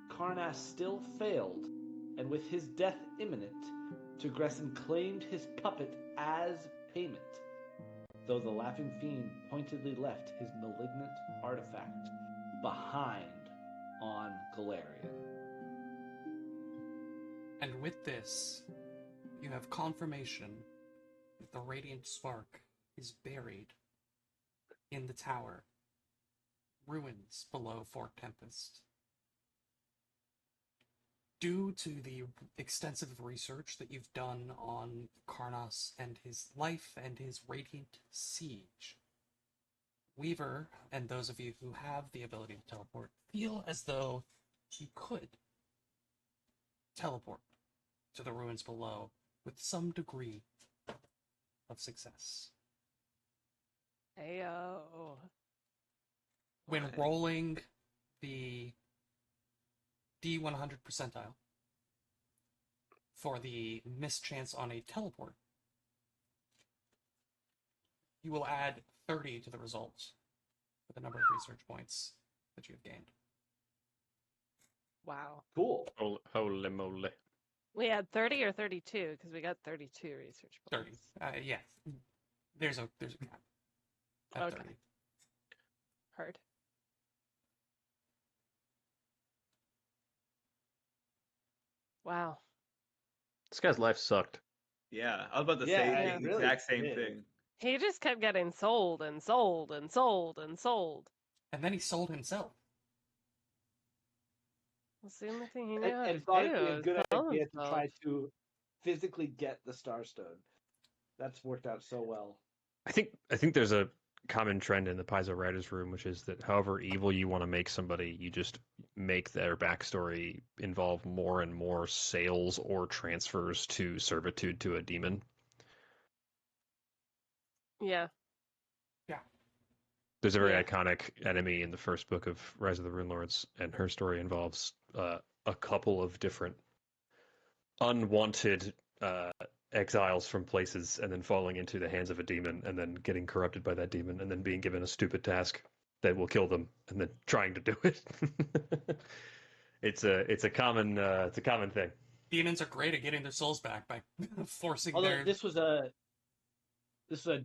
C: Karnas still failed, and with his death imminent, Tegressin claimed his puppet as payment, though the Laughing Fiend pointedly left his malignant artifact behind on Golarion.
A: And with this, you have confirmation that the Radiant Spark is buried in the tower, ruins below Fort Tempest. Due to the extensive research that you've done on Karnas and his life and his Radiant Siege, Weaver and those of you who have the ability to teleport feel as though you could teleport to the ruins below with some degree of success.
D: Ayo.
A: When
C: Okay.
A: rolling the D100 percentile for the mischance on a teleport, you will add 30 to the result for the number of research points that you have gained.
D: Wow.
C: Cool.
B: Holy moly.
D: We had 30 or 32 because we got 32 research
A: 30.
D: points.
A: Yeah. There's a cap at
D: Okay.
A: 30.
D: Heard. Wow.
B: This guy's life sucked.
E: Yeah, I was about to
C: Yeah,
E: say
D: it
E: the
C: really
E: exact same
C: did.
E: thing.
D: He just kept getting sold and sold and sold and sold.
A: And then he sold himself.
D: That's the only thing he knew how
C: And
D: to
C: thought
D: do
C: it'd be a
D: is
C: good
D: sell
C: idea to
D: himself.
C: try to physically get the Starstone. That's worked out so well.
B: I think there's a common trend in the Paizo writers' room, which is that however evil you want to make somebody, you just make their backstory involve more and more sales or transfers to servitude to a demon.
D: Yeah.
B: There's a very
D: Yeah.
B: iconic enemy in the first book of Rise of the Runelords, and her story involves a couple of different unwanted exiles from places, and then falling into the hands of a demon, and then getting corrupted by that demon, and then being given a stupid task that will kill them, and then trying to do it. It's a common thing.
A: Demons are great at getting their souls back by forcing
C: Although
A: their...
C: this was a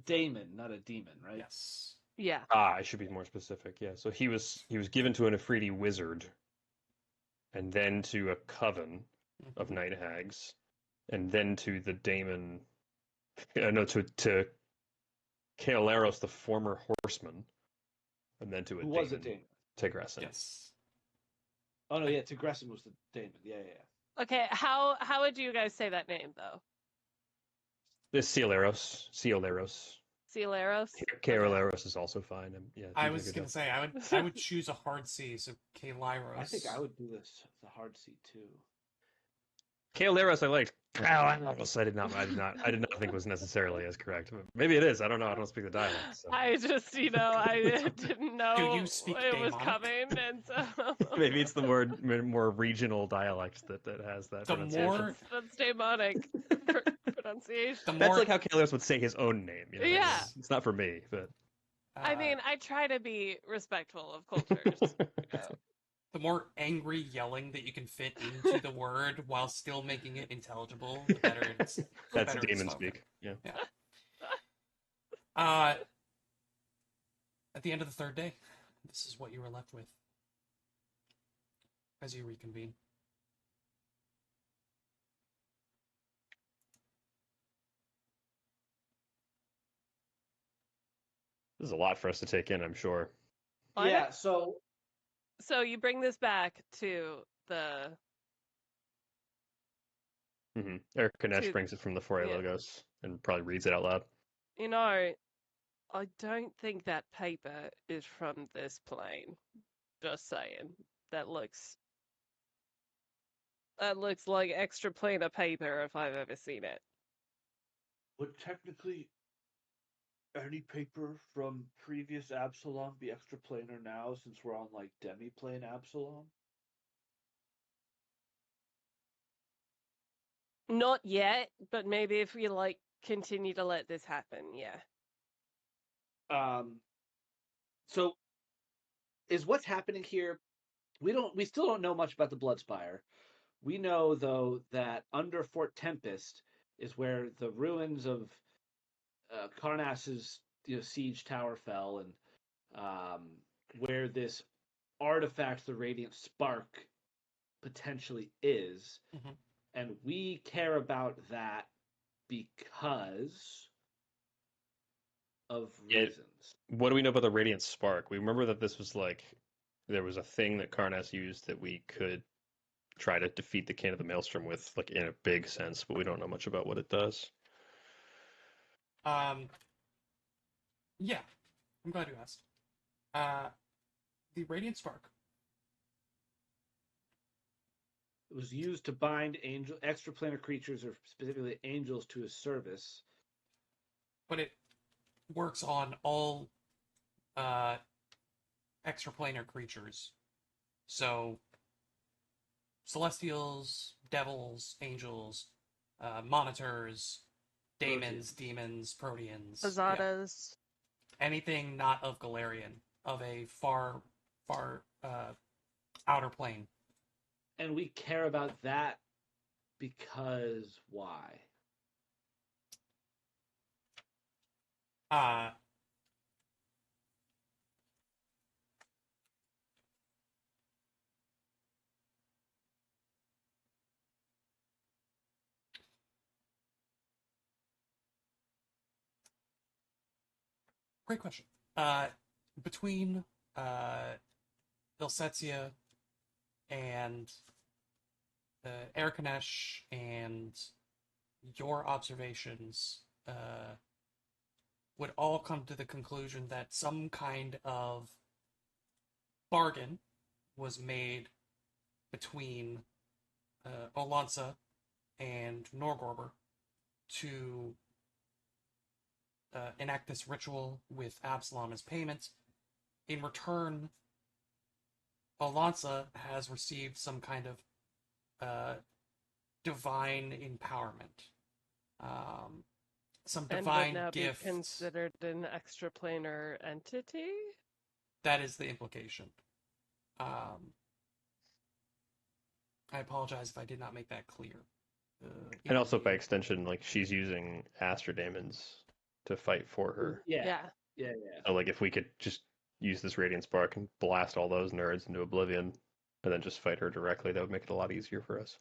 C: daemon, not a demon, right?
A: Yes.
D: Yeah.
B: I should be more specific. Yeah, so he was given to an Afridi wizard, and then to a coven of
A: Mhm.
B: night hags, and then to the daemon. No, to Kaeleros, the former horseman, and then to a
C: Who
B: daemon.
C: was it, daemon?
B: Tigressin.
A: Yes.
C: Oh no, yeah, Tigressin was the daemon. Yeah.
D: Okay, how would you guys say that name though?
B: This Cieleros.
D: Cieleros?
B: Kaeleros is also fine. Yeah,
A: I
B: he's a
A: was
B: good
A: gonna
B: job.
A: say I would choose a hard C, so Kaleiros.
C: I think I would do this the hard C too.
B: Kaeleros I liked. Kaeleros I did not think was necessarily as correct. Maybe it is. I don't know. I don't speak the dialect. So.
D: I just, I didn't know
A: you speak
D: it was
A: Daemonic?
D: coming, and so
B: Maybe it's the more regional dialect that has that
A: The
B: pronunciation.
A: more-
D: that's demonic pronunciation.
A: The
B: That's
A: more
B: like how Kaeleros would say his own name. You know?
D: Yeah.
B: It's not for me, but
D: I mean, I try to be respectful of cultures.
A: the more angry yelling that you can fit into the word while still making it intelligible, the better it's. the
B: that's
A: better it's
B: demon
A: spoken.
B: speak. Yeah.
A: At the end of the third day, this is what you were left with as you reconvene.
B: This is a lot for us to take in, I'm sure.
C: Yeah, so
D: So you bring this back to the
B: Eric Kanesh
D: To-
B: brings it from the 4A
D: yeah.
B: logos and probably reads it out loud.
D: I don't think that paper is from this plane. Just saying. That looks like extra planar paper if I've ever seen it.
H: Would technically any paper from previous Absalom be extraplanar now, since we're on like demiplane Absalom?
D: Not yet, but maybe if we continue to let this happen, yeah.
C: So is what's happening here? We still don't know much about the Bloodspire. We know though that under Fort Tempest is where the ruins of Karnas's siege tower fell, and where this artifact, the Radiant Spark, potentially is.
A: Mhm.
C: And we care about that because of reasons.
B: What do we know about the Radiant Spark? We remember that this was there was a thing that Karnas used that we could try to defeat the King of the Maelstrom with, in a big sense, but we don't know much about what it does.
A: Yeah, I'm glad you asked. The Radiant Spark.
C: It was used to bind extraplanar creatures, or specifically angels, to his service.
A: but it works on all extraplanar creatures. So celestials, devils, angels, monitors, daemons, demons, proteans. Yeah.
D: Azadas.
A: Anything not of Galarian, of a far outer plane.
C: And we care about that because why?
A: Great question. Between Ilsetia and Erkanesh and your observations would all come to the conclusion that some kind of bargain was made between Olansa and Norgorber to enact this ritual with Absalom as payment. In return, Olansa has received some kind of divine empowerment. Some divine
D: and would now
A: gift.
D: be considered an extraplanar entity?
A: That is the implication. I apologize if I did not make that clear.
B: And also, by extension, like, she's using Astrodaemons to fight for her.
C: Yeah.
B: So, like, if we could just use this Radiant Spark and blast all those nerds into oblivion, and then just fight her directly, that would make it a lot easier for us.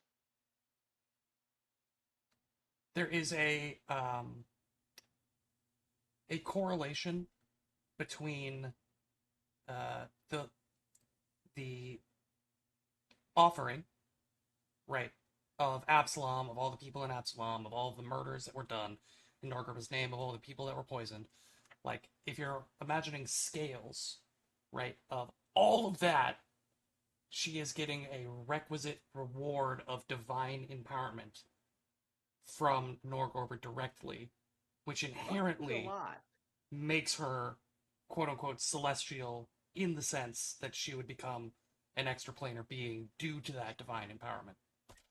A: There is a correlation between the offering, right, of Absalom, of all the people in Absalom, of all the murders that were done in Norgorber's name, of all the people that were poisoned. Like, if you're imagining scales, right, of all of that, she is getting a requisite reward of divine empowerment from Norgorber directly, which inherently
C: A lot.
A: makes her quote-unquote celestial in the sense that she would become an extraplanar being due to that divine empowerment.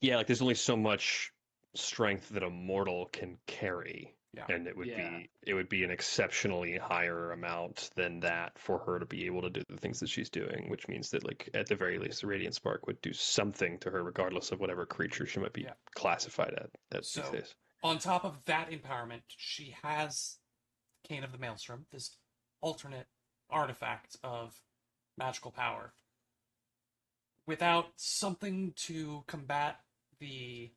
B: Yeah, like, there's only so much strength that a mortal can carry.
A: Yeah.
B: And it would be an exceptionally higher amount than that for her to be able to do the things that she's doing, which means that, like, at the very least, the Radiant Spark would do something to her, regardless of whatever creature she might be classified at these days.
A: On top of that empowerment, she has Cane of the Maelstrom, this alternate artifact of magical power. Without something to combat the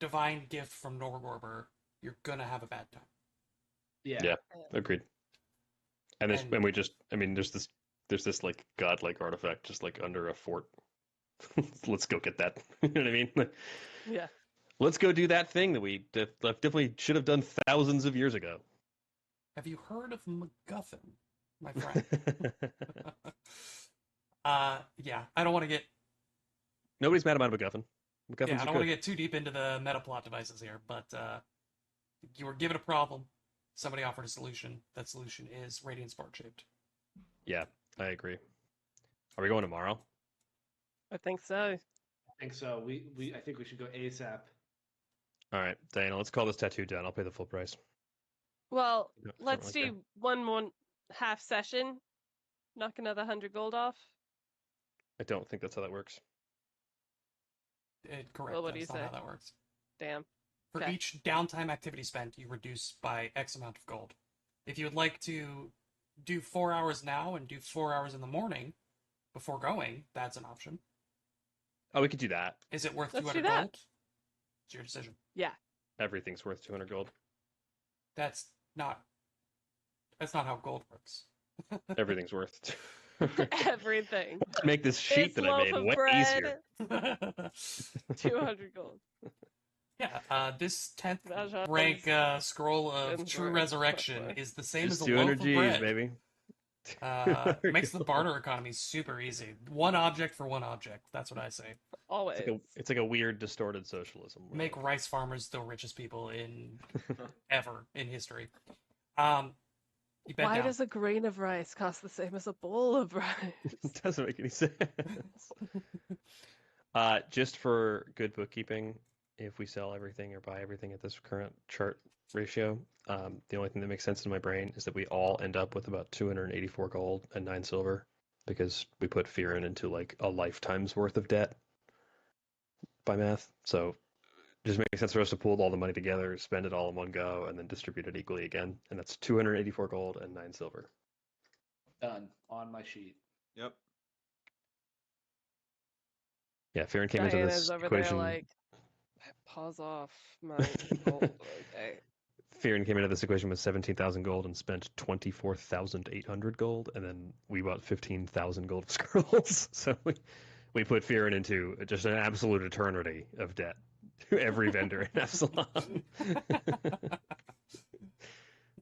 A: divine gift from Norgorber, you're gonna have a bad time.
C: Yeah.
B: Agreed. And there's this like godlike artifact just like under a fort. Let's go get that. You know what I mean?
D: Yeah.
B: Let's go do that thing that we definitely should have done thousands of years ago.
A: Have you heard of MacGuffin, my friend? Yeah, I don't want to get.
B: Nobody's mad about MacGuffin. MacGuffins
A: I don't want to get too deep into the meta plot devices here, but you were given a problem. Somebody offered a solution. That solution is Radiant Spark shaped.
B: Yeah, I agree. Are we going tomorrow?
D: I think so.
C: I think so. I think we should go ASAP.
B: All right, Diana, let's call this tattoo done. I'll pay the full price.
D: Well,
B: Yeah, something
D: let's
B: like
D: do
B: that.
D: one more half session. Knock another 100 gold off.
B: I don't think that's how that works.
A: Correct.
D: Well, what do
A: That's
D: you
A: not
D: say?
A: how that works.
D: Damn.
A: For
D: Okay.
A: each downtime activity spent, you reduce by X amount of gold. If you would like to do 4 hours now and do 4 hours in the morning before going, that's an option.
B: Oh, we could do that.
A: Is it worth
D: Let's do
A: 200
D: that.
A: gold? It's your decision.
D: Yeah.
B: Everything's worth 200 gold.
A: That's not how gold works.
B: Everything's worth.
D: Everything.
B: Let's make this sheet
D: This
B: that I
D: loaf
B: made
D: of
B: way
D: bread,
B: easier.
D: 200 gold.
A: Yeah, this 10th
D: Rajas
A: rank scroll of
D: and
A: True
D: Zora.
A: Resurrection is the same
B: Just
A: as a loaf
B: 200
A: of
B: G's,
A: bread.
B: baby.
A: Makes the barter economy super easy. One object for one object. That's what I say.
D: Always.
B: It's like a weird, distorted socialism. where,
A: Make
B: like,
A: rice farmers the richest people in ever in history. You bed
D: Why
A: down.
D: does a grain of rice cost the same as a bowl of rice?
B: It doesn't make any sense. Just for good bookkeeping, if we sell everything or buy everything at this current chart ratio, the only thing that makes sense in my brain is that we all end up with about 284 gold and 9 silver because we put Fearin into like a lifetime's worth of debt by math. So it just makes sense for us to pool all the money together, spend it all in one go, and then distribute it equally again. And that's 284 gold and 9 silver.
C: Done on my sheet.
E: Yep.
B: Yeah, Fearin came into
D: Diana's
B: this
D: over
B: equation.
D: there like, pause off my gold. Okay.
B: Fearin came into this equation with 17,000 gold and spent 24,800 gold, and then we bought 15,000 gold of scrolls. So we put Fearin into just an absolute eternity of debt to every vendor in Absalom.
D: I'm trying to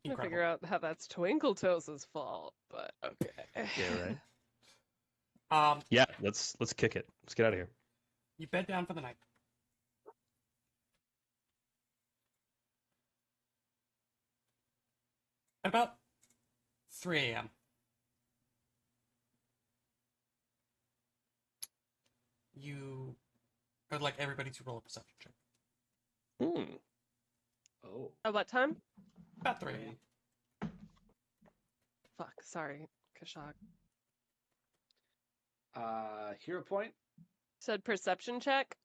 A: Incredible.
D: figure out how that's Twinkle Toes' fault, but okay.
B: Yeah, right. Yeah, let's kick it. Let's get out of here.
A: You bed down for the night. At about 3 a.m. You I'd like everybody to roll a perception check.
B: Hmm.
C: Oh.
D: At what time?
A: About 3 a.m.
D: Fuck, sorry, Kashak.
C: Hero point.
D: Said perception check?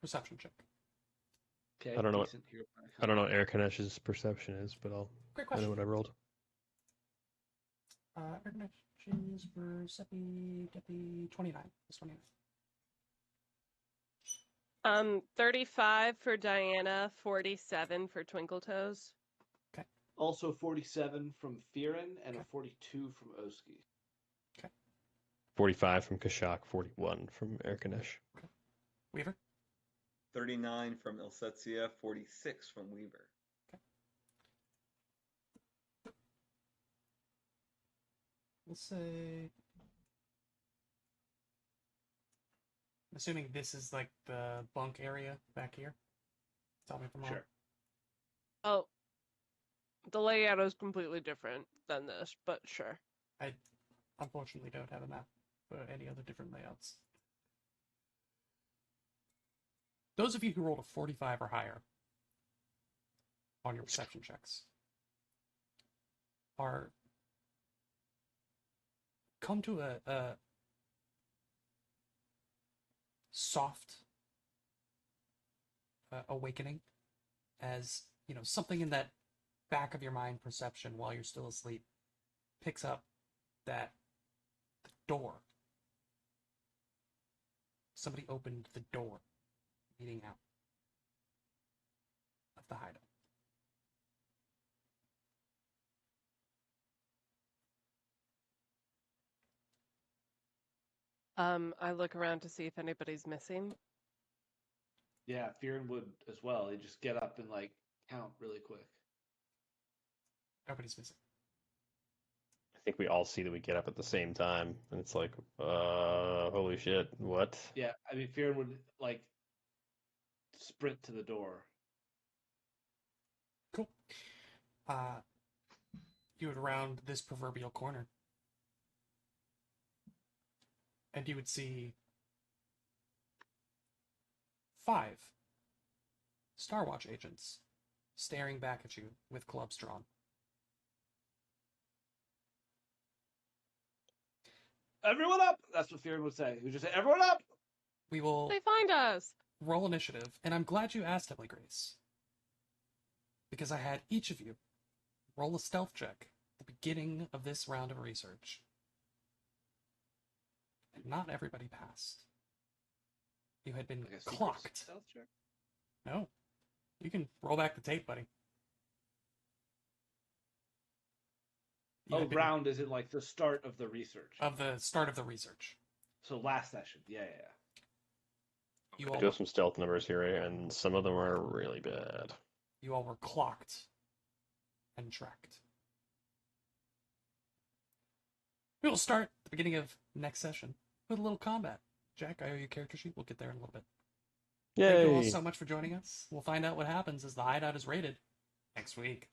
A: Perception check.
C: Okay.
B: I don't know what-
C: decent hero point.
B: I don't know what Eric Hanesh's perception is, but
A: Great
B: I know
A: question.
B: what I rolled.
A: Recognitions for Seppi, Deppy, 29. Plus 29.
D: 35 for Diana, 47 for Twinkle Toes.
C: Also 47 from Fearin and a 42 from Oski.
B: 45 from Kashak, 41 from Eric Hanesh.
A: Weaver?
E: 39 from Elsetia, 46 from Weaver.
A: We'll say. I'm assuming this is like the bunk area back here. Tell me if I'm wrong.
C: Sure.
D: Oh, the layout is completely different than this, but sure.
A: I unfortunately don't have a map for any other different layouts. Those of you who rolled a 45 or higher on your perception checks are come to a soft awakening as, you know, something in that back of your mind perception while you're still asleep picks up that the door. Somebody opened the door leading out of the hideout.
D: I look around to see if anybody's missing.
C: Yeah, Fearin would as well. He'd just get up and like count really quick.
A: Nobody's missing.
B: I think we all see that we get up at the same time, and it's like, holy shit, what?
C: Yeah, I mean Fearin would like sprint to the door.
A: Cool. You would round this proverbial corner, and you would see 5 Starwatch agents staring back at you with clubs drawn.
C: Everyone up! That's what Fearin would say. He would just say, "Everyone up!"
A: We will
D: They find us!
A: roll initiative, and I'm glad you asked, Emily Grace, because I had each of you roll a stealth check at the beginning of this round of research. And not everybody passed. You had been
C: Like a secret
A: clocked.
C: stealth check?
A: No. You can roll back the tape, buddy. You
C: Oh,
A: had been-
C: round is in like the start of the research.
A: of the start of the research.
C: So last session. Yeah.
A: You
B: I
A: all
B: do have some stealth numbers here, and some of them are really bad.
A: you all were clocked and tracked. We will start at the beginning of next session with a little combat. Jack, I owe you a character sheet. We'll get there in a little bit. Thank you all
B: Yay!
A: so much for joining us. We'll find out what happens as the hideout is raided next week.